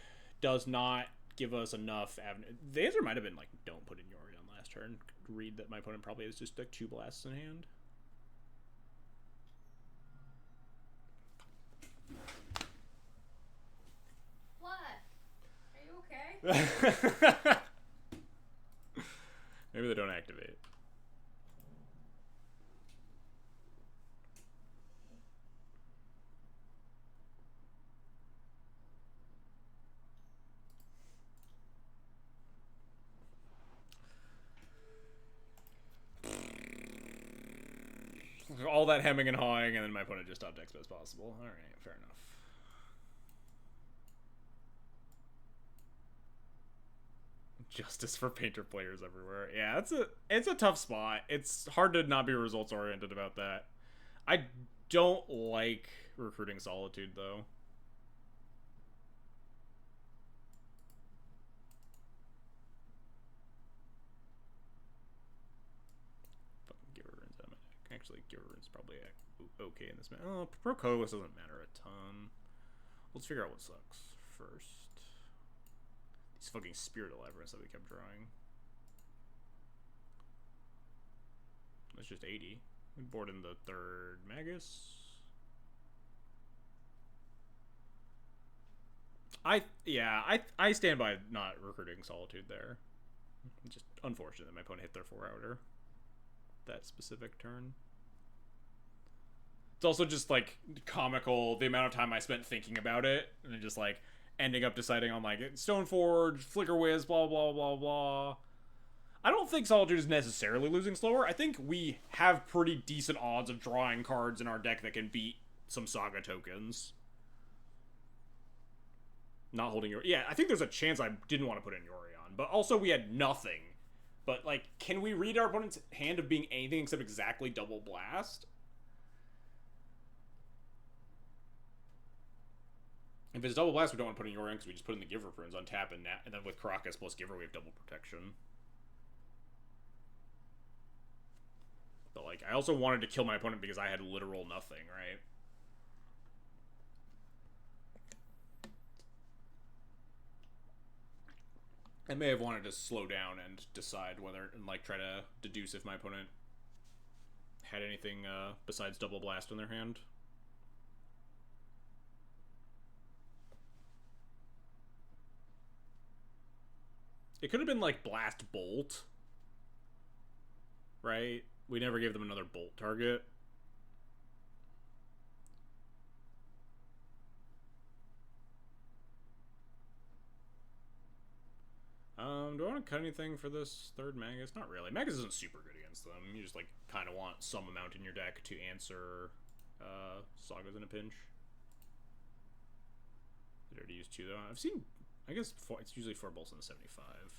does not give us enough avenue. The answer might have been, like, don't put in Yorion last turn. Read that my opponent probably has just, like, 2 blasts in hand. What? Are you okay? Maybe they don't activate. All that hemming and hawing, and then my opponent just top decks best possible. Alright, fair enough. Justice for Painter players everywhere. Yeah, it's a tough spot. It's hard to not be results oriented about that. I don't like recruiting Solitude though. Fucking Giver Runes out of my deck. Actually, Giver Runes probably okay in this match. Oh, Pro Colorless doesn't matter a ton. Let's figure out what sucks first. These fucking Spirit Elaborates that we kept drawing. That's just 80. We board in the 3rd Magus. I stand by not recruiting Solitude there. Just unfortunate that my opponent hit their 4-outer that specific turn. It's also just, like, comical the amount of time I spent thinking about it, and then just, like, ending up deciding on, like, Stoneforge, Flicker Wiz, blah, blah, blah, blah. I don't think Solitude is necessarily losing slower. I think we have pretty decent odds of drawing cards in our deck that can beat some Saga tokens. Not holding your... Yeah, I think there's a chance I didn't want to put in Yorion, but also we had nothing. But, like, can we read our opponent's hand of being anything except exactly Double Blast? If it's Double Blast, we don't want to put in Yorion because we just put in the Giver Prunes on tap, and then with Caracas plus Giver, we have double protection. But, like, I also wanted to kill my opponent because I had literal nothing, right? I may have wanted to slow down and decide whether, and, like, try to deduce if my opponent had anything besides Double Blast in their hand. It could have been, like, Blast Bolt. Right? We never gave them another Bolt target. Do I want to cut anything for this 3rd Magus? Not really. Magus isn't super good against them. You just, like, kind of want some amount in your deck to answer Sagas in a pinch. I already used 2, though. I've seen... I guess it's usually 4 bolts in the 75. This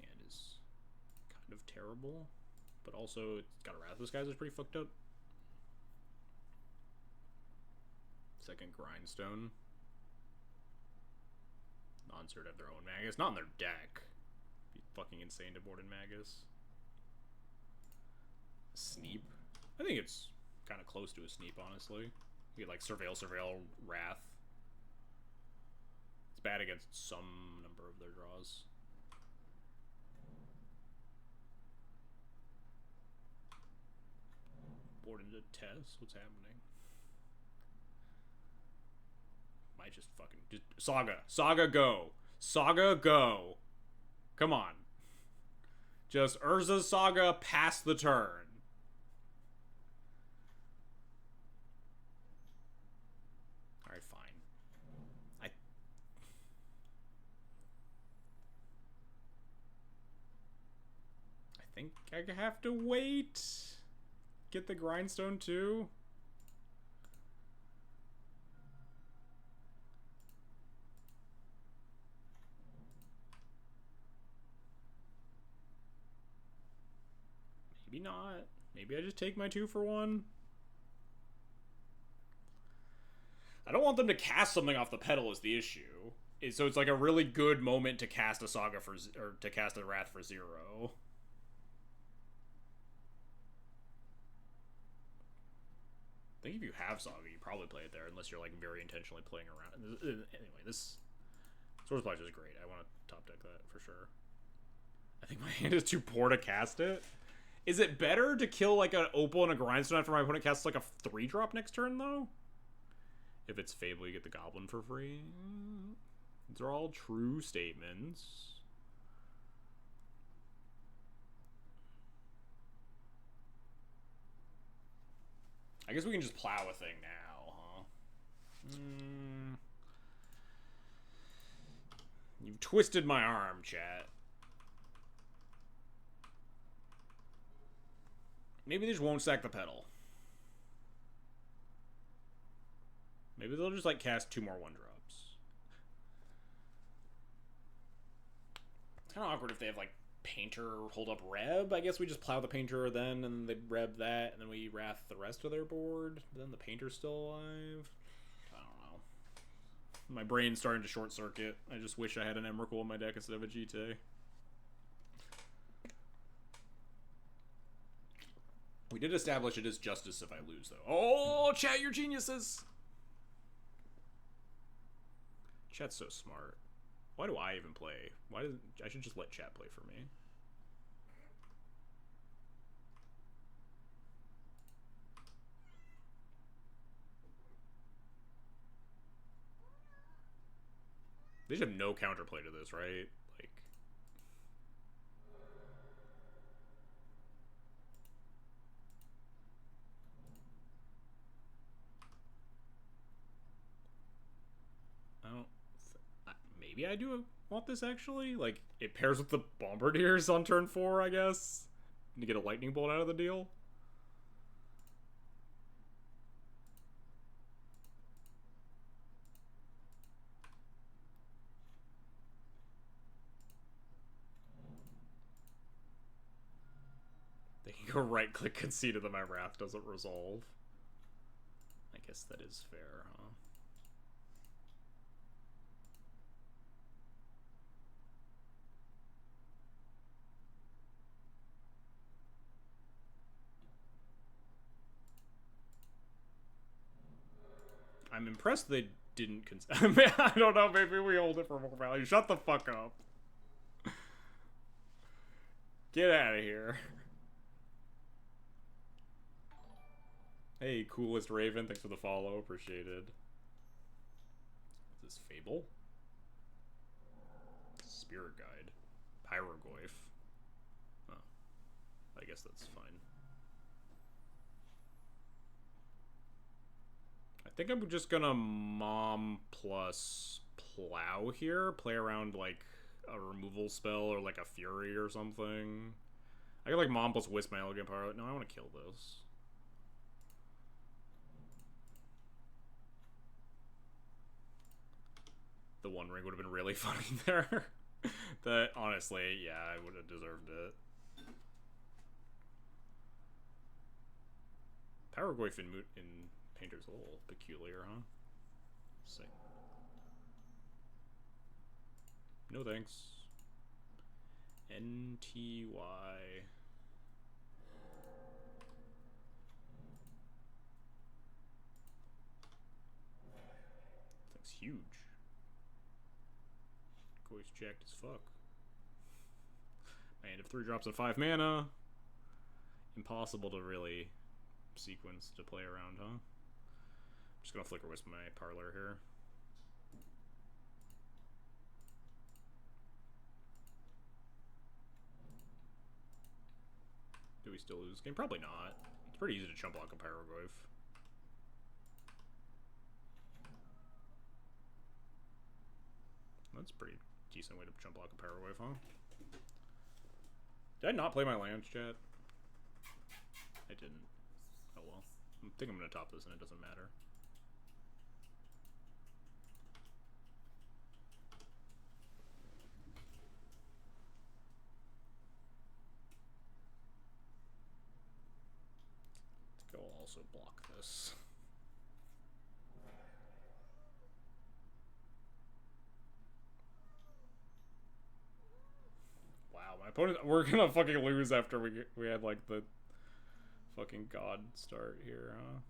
hand is kind of terrible, but also it's got a Wrath of the Skies that's pretty fucked up. 2nd Grindstone. Non-cert have their own Magus. Not in their deck. It'd be fucking insane to board in Magus. Sneep. I think it's kind of close to a Sneep, honestly. You get, like, Surveil, Wrath. It's bad against some number of their draws. Board into Tess. What's happening? Might just fucking just Saga. Saga go. Saga go. Come on. Just Urza Saga pass the turn. Alright, fine. I think I have to wait. Get the grindstone too. Maybe not. Maybe I just take my 2 for 1. I don't want them to cast something off the pedal is the issue. So it's like a really good moment to cast a Saga for, or to cast a Wrath for 0. I think if you have Saga, you probably play it there, unless you're like very intentionally playing around. Anyway, this Sword Splash is great. I want to top deck that for sure. I think my hand is too poor to cast it. Is it better to kill like an Opal and a Grindstone after my opponent casts like a 3-drop next turn though? If it's Fable, you get the Goblin for free. These are all true statements. I guess we can just plow a thing now, huh? You've twisted my arm, chat. Maybe they just won't sack the pedal. Maybe they'll just like cast 2 more 1-drops. It's kind of awkward if they have like Painter hold up Reb. I guess we just plow the Painter then, and they Reb that, and then we Wrath the rest of their board. But then the Painter's still alive. I don't know. My brain's starting to short circuit. I just wish I had an Emrakul in my deck instead of a GT. We did establish it is justice if I lose, though. Oh, chat, you're geniuses! Chat's so smart. Why do I even play? Why does I should just let chat play for me? They just have no counterplay to this, right? Like, I don't. Maybe I do want this actually. Like, it pairs with the Bombardiers on turn 4, I guess, to get a lightning bolt out of the deal. They can go right click conceded that my Wrath doesn't resolve. I guess that is fair, huh? I'm impressed they didn't I don't know, maybe we hold it for more value. Shut the fuck up. Get out of here. Hey, coolest Raven, thanks for the follow, appreciated. Is this Fable? Spirit Guide. Pyrogoyf. Oh. I guess that's fine. I think I'm just gonna Mom plus Plow here. Play around like a removal spell or like a Fury or something. I got like Mom plus Wisp my Elegant Power. No, I want to kill this. The One Ring would have been really funny there. That, honestly, yeah, I would have deserved it. Pyrogoyf in Painter's a little peculiar, huh? Sick. No thanks. NTY. Thing's huge. Voice jacked as fuck. And if 3 drops at 5 mana, impossible to really sequence to play around, huh? I'm just gonna Flicker Wisp my Parlor here. Do we still lose this game? Probably not. It's pretty easy to chump block a Pyroglyph. That's a pretty decent way to chump block a Pyroglyph, huh? Did I not play my lands, chat? I didn't. Oh well. I think I'm gonna top this and it doesn't matter. I think I'll also block this. Wow, my opponent. We're gonna fucking lose after we had like the fucking god start here, huh?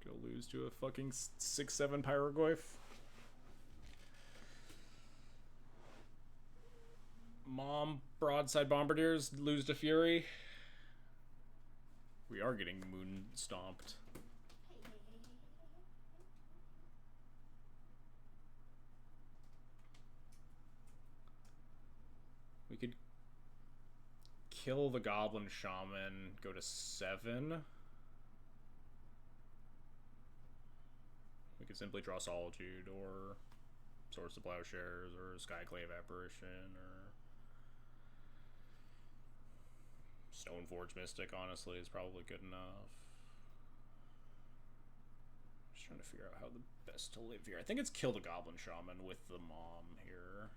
Go lose to a fucking 6/7 Pyroglyph. Mom, Broadside Bombardiers lose to Fury. We are getting moon stomped. We could kill the Goblin Shaman, go to 7. We could simply draw Solitude or Swords to Plowshares or Skyclave Apparition or Stoneforge Mystic, honestly, is probably good enough. Just trying to figure out how the best to live here. I think it's kill the Goblin Shaman with the Mom here.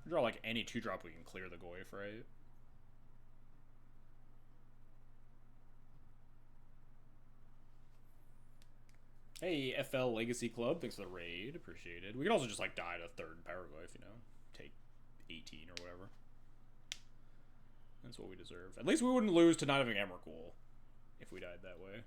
Draw like any 2-drop, we can clear the Goyf, right? Hey, FL Legacy Club, thanks for the raid, appreciated. We could also just like die to 3rd Pyroglyph, you know, take 18 or whatever. That's what we deserve. At least we wouldn't lose to not having Emrakul if we died that way.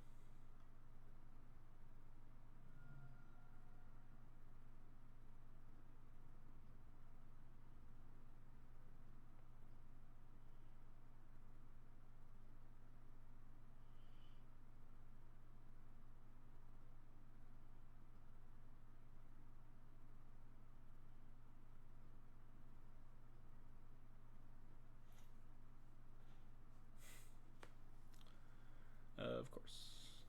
Of course.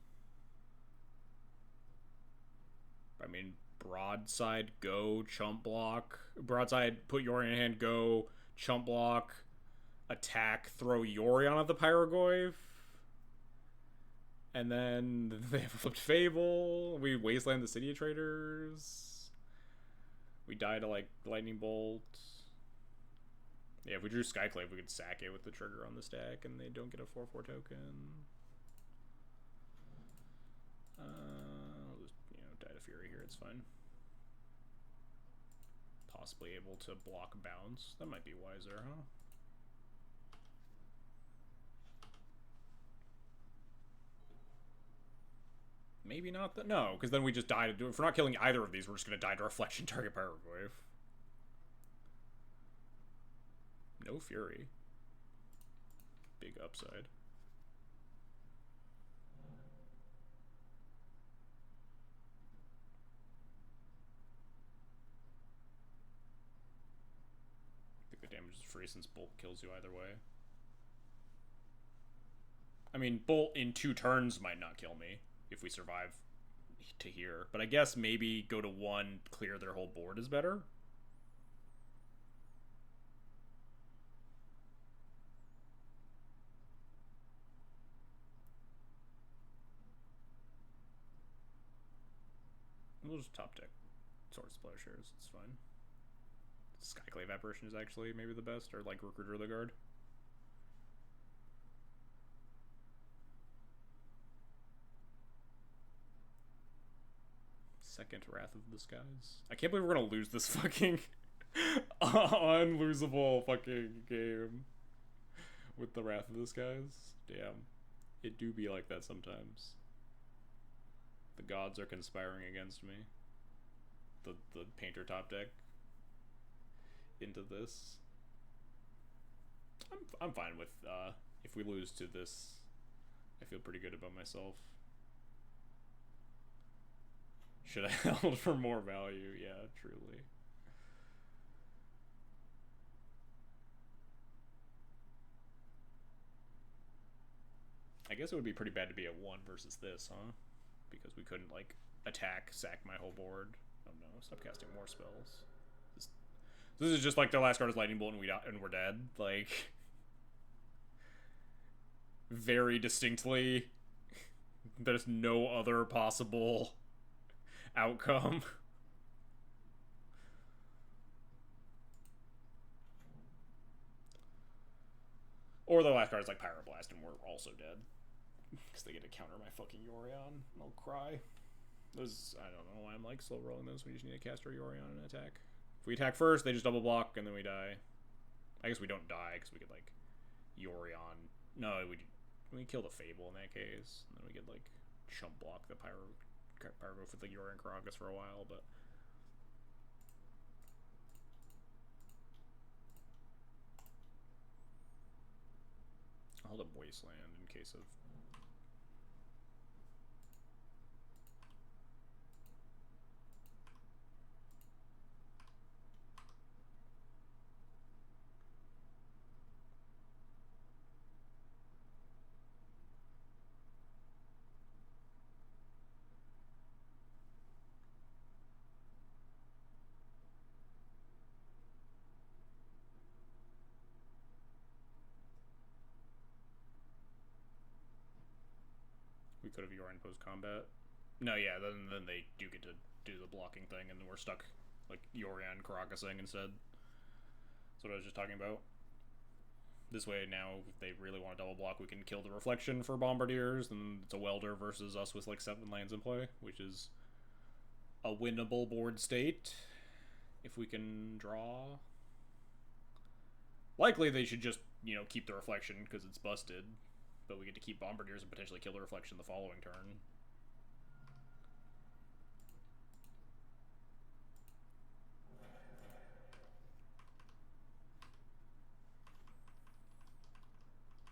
I mean, Broadside, go, chump block. Broadside, put Yorion in hand, go, chump block, attack, throw Yorion at the Pyroglyph. And then they have a flipped Fable. We wasteland the City of Traders. We die to, like, Lightning Bolt. Yeah, if we drew Skyclave, we could sack it with the trigger on the stack, and they don't get a 4/4 token. I'll just, you know, die to Fury here, it's fine. Possibly able to block bounce. That might be wiser, huh? Maybe not. No, because then we just die to do it. If we're not killing either of these, we're just going to die to Reflection, target Pyroglyph. No Fury. Big upside. I think the damage is free since Bolt kills you either way. I mean, Bolt in 2 turns might not kill me if we survive to here. But I guess maybe go to 1, clear their whole board is better. We'll just top deck Swords to Plowshares, it's fine. Skyclave Apparition is actually maybe the best, or like Recruiter of the Guard. second Wrath of the Skies. I can't believe we're gonna lose this fucking unlosable fucking game with the Wrath of the Skies. Damn. It do be like that sometimes. The gods are conspiring against me. The painter top deck into this. I'm fine with if we lose to this. I feel pretty good about myself. Should I held for more value? Yeah, truly. I guess it would be pretty bad to be at 1 versus this, huh? Because we couldn't, like, attack, sack my whole board. Oh no, stop casting more spells. This is just like their last card is Lightning Bolt and we're dead. Like, very distinctly, there's no other possible outcome. Or the last card is like Pyroblast and we're also dead. Because they get to counter my fucking Yorion. I'll cry. Those, I don't know why I'm like slow rolling those. We just need to cast our Yorion and attack. If we attack first, they just double block and then we die. I guess we don't die because we could like Yorion. No, we kill the Fable in that case. And then we could like chump block the Pyro with the Yorion Karakas for a while, but I'll hold up Wasteland in case of. We could have Yorion post combat. No, yeah, then they do get to do the blocking thing, and we're stuck like Yorion Karakasing instead. That's what I was just talking about. This way, now, if they really want to double block, we can kill the Reflection for Bombardiers, and it's a Welder versus us with like 7 lands in play, which is a winnable board state if we can draw. Likely, they should just, you know, keep the Reflection because it's busted. But we get to keep Bombardiers and potentially kill the Reflection the following turn.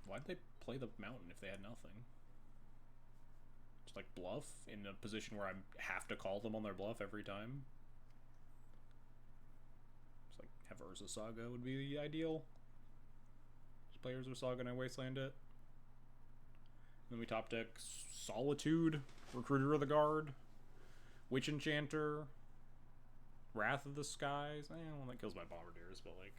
Why'd they play the Mountain if they had nothing? Just like bluff in a position where I have to call them on their bluff every time. Just like have Urza Saga would be the ideal. Just play Urza Saga and I wasteland it. Then we top deck Solitude, Recruiter of the Guard, Witch Enchanter, Wrath of the Skies. Well, that kills my Bombardiers, but like.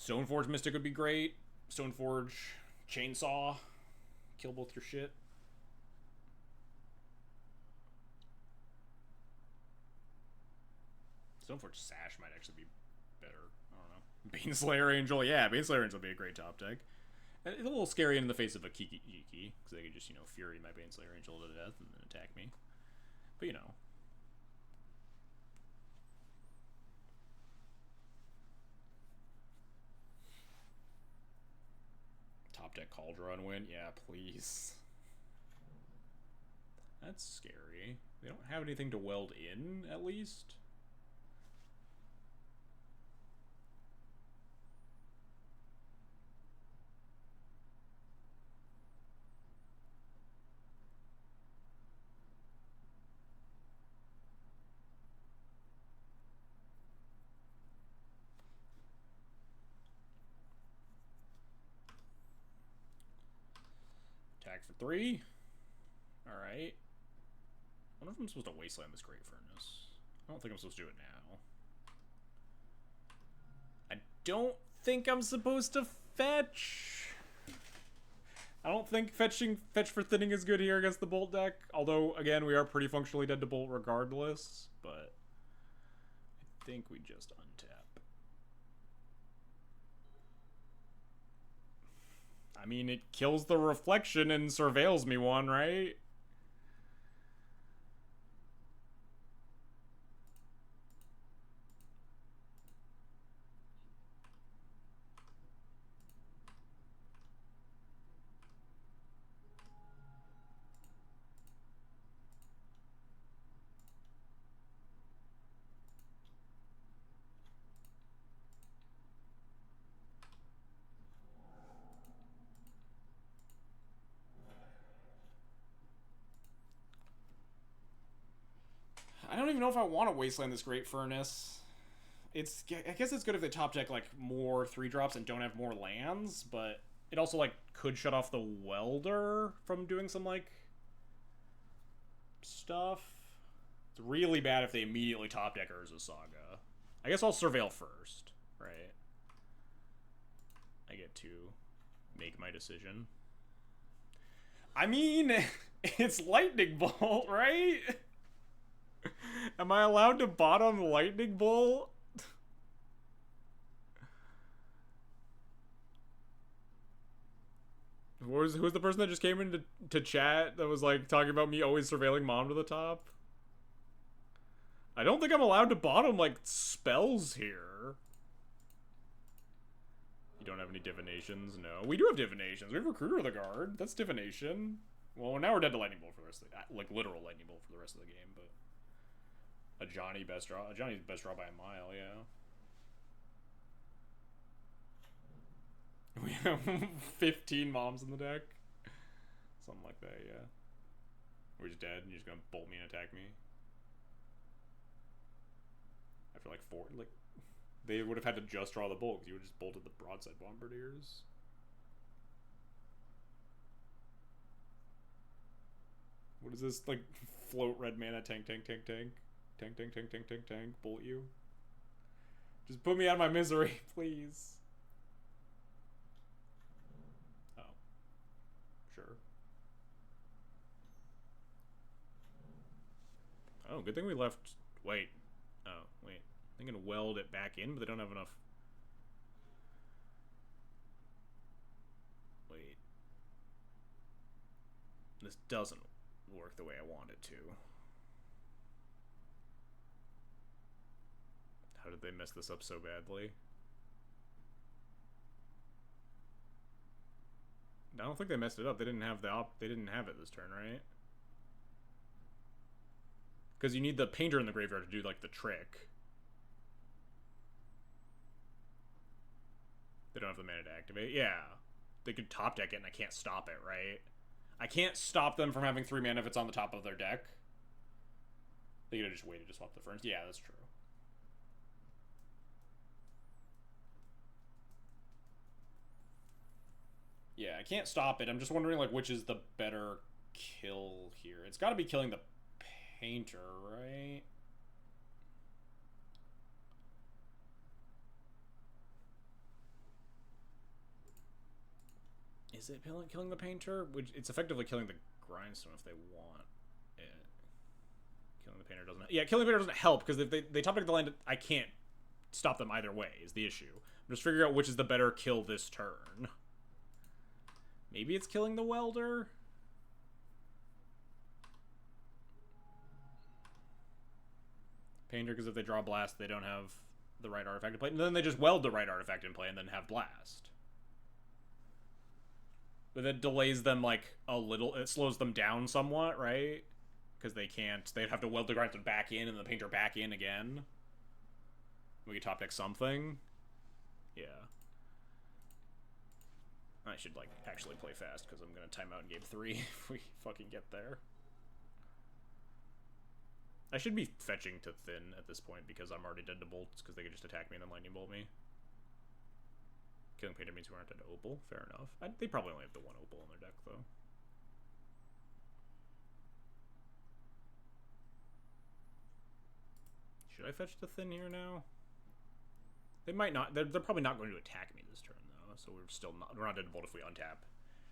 Stoneforge Mystic would be great. Stoneforge Chainsaw. Kill both your shit. Stoneforge Sash might actually be better. I don't know. Baneslayer Angel, yeah, Baneslayer Angel would be a great top deck. It's a little scary in the face of a Kiki, because they could just, you know, Fury my Baneslayer Angel to death and then attack me. But, you know. Top deck Cauldron win? Yeah, please. That's scary. They don't have anything to weld in, at least. Attack for 3. Alright. I wonder if I'm supposed to wasteland this Great Furnace. I don't think I'm supposed to do it now. I don't think I'm supposed to fetch. I don't think fetch for thinning is good here against the Bolt deck. Although, again, we are pretty functionally dead to Bolt regardless. But I think we just untap. I mean, it kills the Reflection and surveils me one, right? even know if I want to wasteland this Great Furnace. I guess it's good if they top deck like more 3-drops and don't have more lands, but it also like could shut off the Welder from doing some like stuff. It's really bad if they immediately top deck Urza Saga. I guess I'll Surveil first, right? I get to make my decision. I mean, it's Lightning Bolt, right? Am I allowed to bottom Lightning Bolt? Who's the person that just came into chat that was like talking about me always surveilling Mom to the top? I don't think I'm allowed to bottom like spells here. You don't have any divinations? No. We do have divinations. We have Recruiter of the Guard. That's divination. Well, now we're dead to Lightning Bolt for the rest of the like literal Lightning Bolt for the rest of the game, but a Johnny best draw. A Johnny's best draw by a mile, yeah. We have 15 moms in the deck. Something like that, yeah. We're just dead and you're just gonna bolt me and attack me. After like 4, like, they would have had to just draw the bolt because you would have just bolted the broadside bombardiers. What is this, like, float red mana, tank, bolt you? Just put me out of my misery, please. Oh. Sure. Oh, good thing we left... Wait. Oh, wait. I'm gonna weld it back in, but they don't have enough... Wait. This doesn't work the way I want it to. How did they mess this up so badly? I don't think they messed it up. They didn't have they didn't have it this turn, right? Because you need the painter in the graveyard to do like the trick. They don't have the mana to activate. Yeah. They could top deck it and I can't stop it, right? I can't stop them from having 3 mana if it's on the top of their deck. They could have just waited to swap the ferns. Yeah, that's true. Yeah, I can't stop it. I'm just wondering, like, which is the better kill here. It's got to be killing the painter, right? Is it killing the painter? Which it's effectively killing the grindstone if they want it. Killing the painter doesn't... Yeah, killing the painter doesn't help, because if they top deck the land, I can't stop them either way, is the issue. I'm just figuring out which is the better kill this turn. Maybe it's killing the welder? Painter, because if they draw blast, they don't have the right artifact to play. And then they just weld the right artifact in play and then have blast. But that delays them, like, a little. It slows them down somewhat, right? Because they can't. They'd have to weld the grindstone back in and the painter back in again. We could top deck something. Yeah. I should, like, actually play fast, because I'm going to time out in game 3 if we fucking get there. I should be fetching to thin at this point, because I'm already dead to bolts, because they could just attack me and then lightning bolt me. Killing painter means we aren't dead to opal. Fair enough. They probably only have the 1 opal in their deck, though. Should I fetch to thin here now? They might not. They're probably not going to attack me this turn, though. So we're not dead to bolt if we untap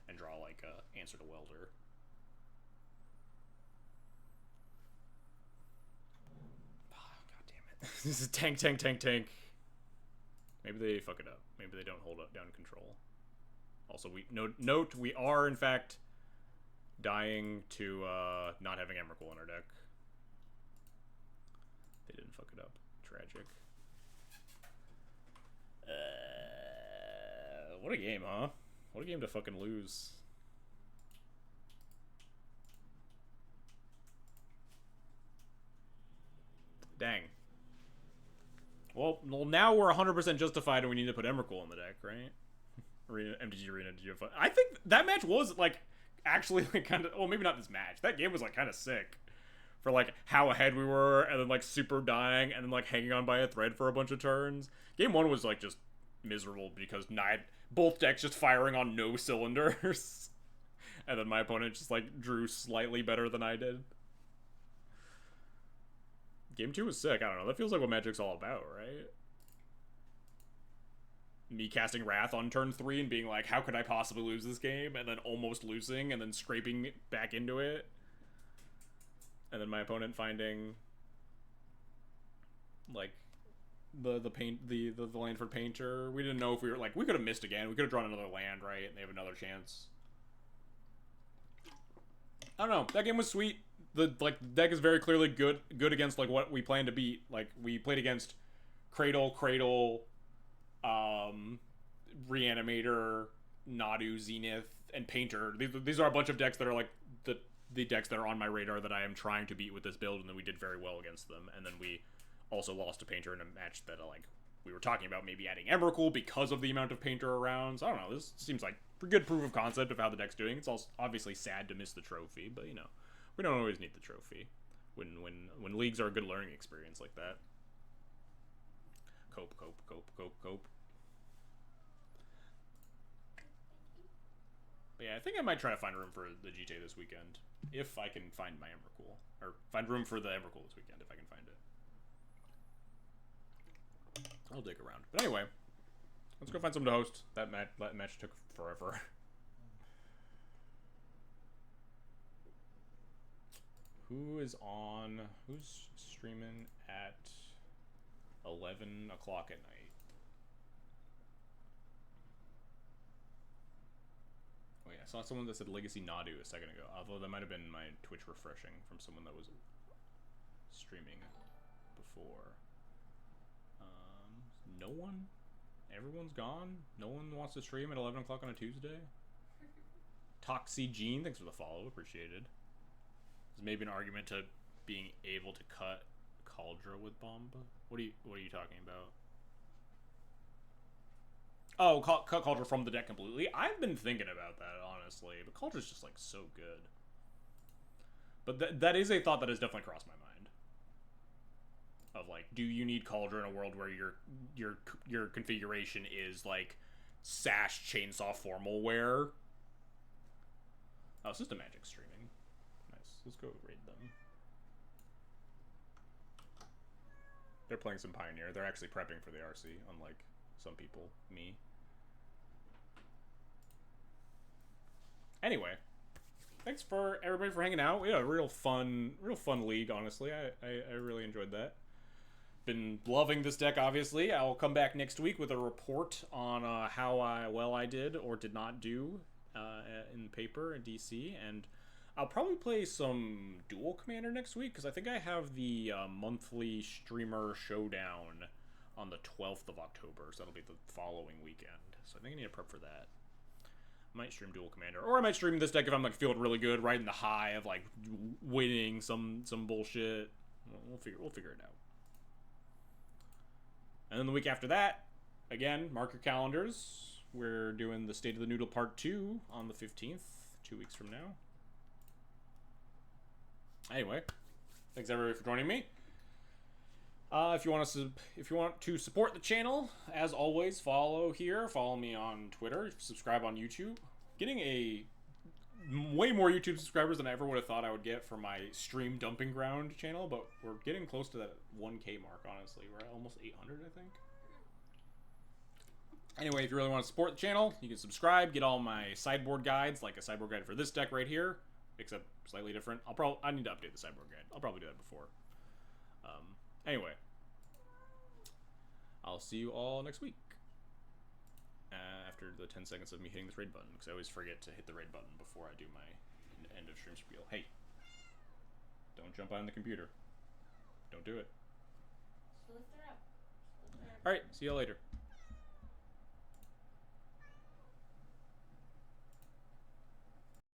and draw like a answer to welder. Oh, God damn it! This is tank. Maybe they fuck it up. Maybe they don't hold up down control. Also, note we are in fact dying to not having Emrakul in our deck. They didn't fuck it up. Tragic. What a game, huh? What a game to fucking lose. Dang. Well, now we're 100% justified and we need to put Emrakul in the deck, right? Arena, MTG Arena, GFI. I think that match was, like, actually, like, kind of... Well, maybe not this match. That game was, like, kind of sick. for like how ahead we were, and then like super dying, and then like hanging on by a thread for a bunch of turns. Game 1 was like just miserable because both decks just firing on no cylinders. And then my opponent just like drew slightly better than I did. Game 2 was sick. I don't know. That feels like what Magic's all about, right? Me casting Wrath on turn 3 and being like, how could I possibly lose this game? And then almost losing and then scraping back into it. And then my opponent finding like the Landford Painter. We didn't know if we were like, we could have missed again. We could have drawn another land, right? And they have another chance. I don't know. That game was sweet. The deck is very clearly good against like what we plan to beat. Like we played against Cradle, Reanimator, Nadu, Zenith, and Painter. These are a bunch of decks that are like the decks that are on my radar that I am trying to beat with this build, and then we did very well against them. And then we also lost to Painter in a match that like we were talking about maybe adding Emrakul because of the amount of Painter around. So I don't know. This seems like a good proof of concept of how the deck's doing. It's also obviously sad to miss the trophy, but you know, we don't always need the trophy when leagues are a good learning experience like that. Cope. But yeah, I think I might try to find room for the GTA this weekend. If I can find my Emrakul. Or find room for the Emrakul this weekend, if I can find it. I'll dig around. But anyway, let's go find someone to host. That match took forever. Who's streaming at 11 o'clock at night? Oh yeah, I saw someone that said Legacy Nadu a second ago. Although that might have been my Twitch refreshing from someone that was streaming before. No one? Everyone's gone? No one wants to stream at 11 o'clock on a Tuesday? Toxy Gene, thanks for the follow, appreciated. There's maybe an argument to being able to cut Cauldra with Bomba. What are you talking about? Oh, cut Cauldra from the deck completely? I've been thinking about that, honestly. But Caudra's just, like, so good. But that is a thought that has definitely crossed my mind. Of, like, do you need Cauldra in a world where your configuration is, like, Sash, Chainsaw, Formal Wear? Oh, it's just a Magic streaming. Nice. Let's go raid them. They're playing some Pioneer. They're actually prepping for the RC, unlike some people. Me. Anyway, thanks for everybody for hanging out. We had a real fun league, honestly. I really enjoyed that. Been loving this deck, obviously. I'll come back next week with a report on how well I did or did not do in paper in DC, and I'll probably play some Dual Commander next week, because I think I have the monthly streamer showdown on the 12th of October, so that'll be the following weekend. So I think I need to prep for that. I might stream Dual Commander, or I might stream this deck if I'm like feeling really good, right in the high of like winning some bullshit. We'll figure it out. And then the week after that, again, mark your calendars. We're doing the State of the Noodle Part 2 on the 15th, 2 weeks from now. Anyway, thanks everybody for joining me. If you want to support the channel, as always, follow me on Twitter, subscribe on YouTube. Getting way more YouTube subscribers than I ever would have thought I would get for my Stream Dumping Ground channel, but we're getting close to that 1K mark, honestly. We're at almost 800, I think. Anyway, if you really want to support the channel, you can subscribe, get all my sideboard guides, like a sideboard guide for this deck right here, except slightly different. I need to update the sideboard guide. I'll probably do that before. Anyway, I'll see you all next week. After the 10 seconds of me hitting this raid button, because I always forget to hit the raid button before I do my end of stream spiel. Hey, don't jump on the computer. Don't do it. Lift her up. Alright, see you all later.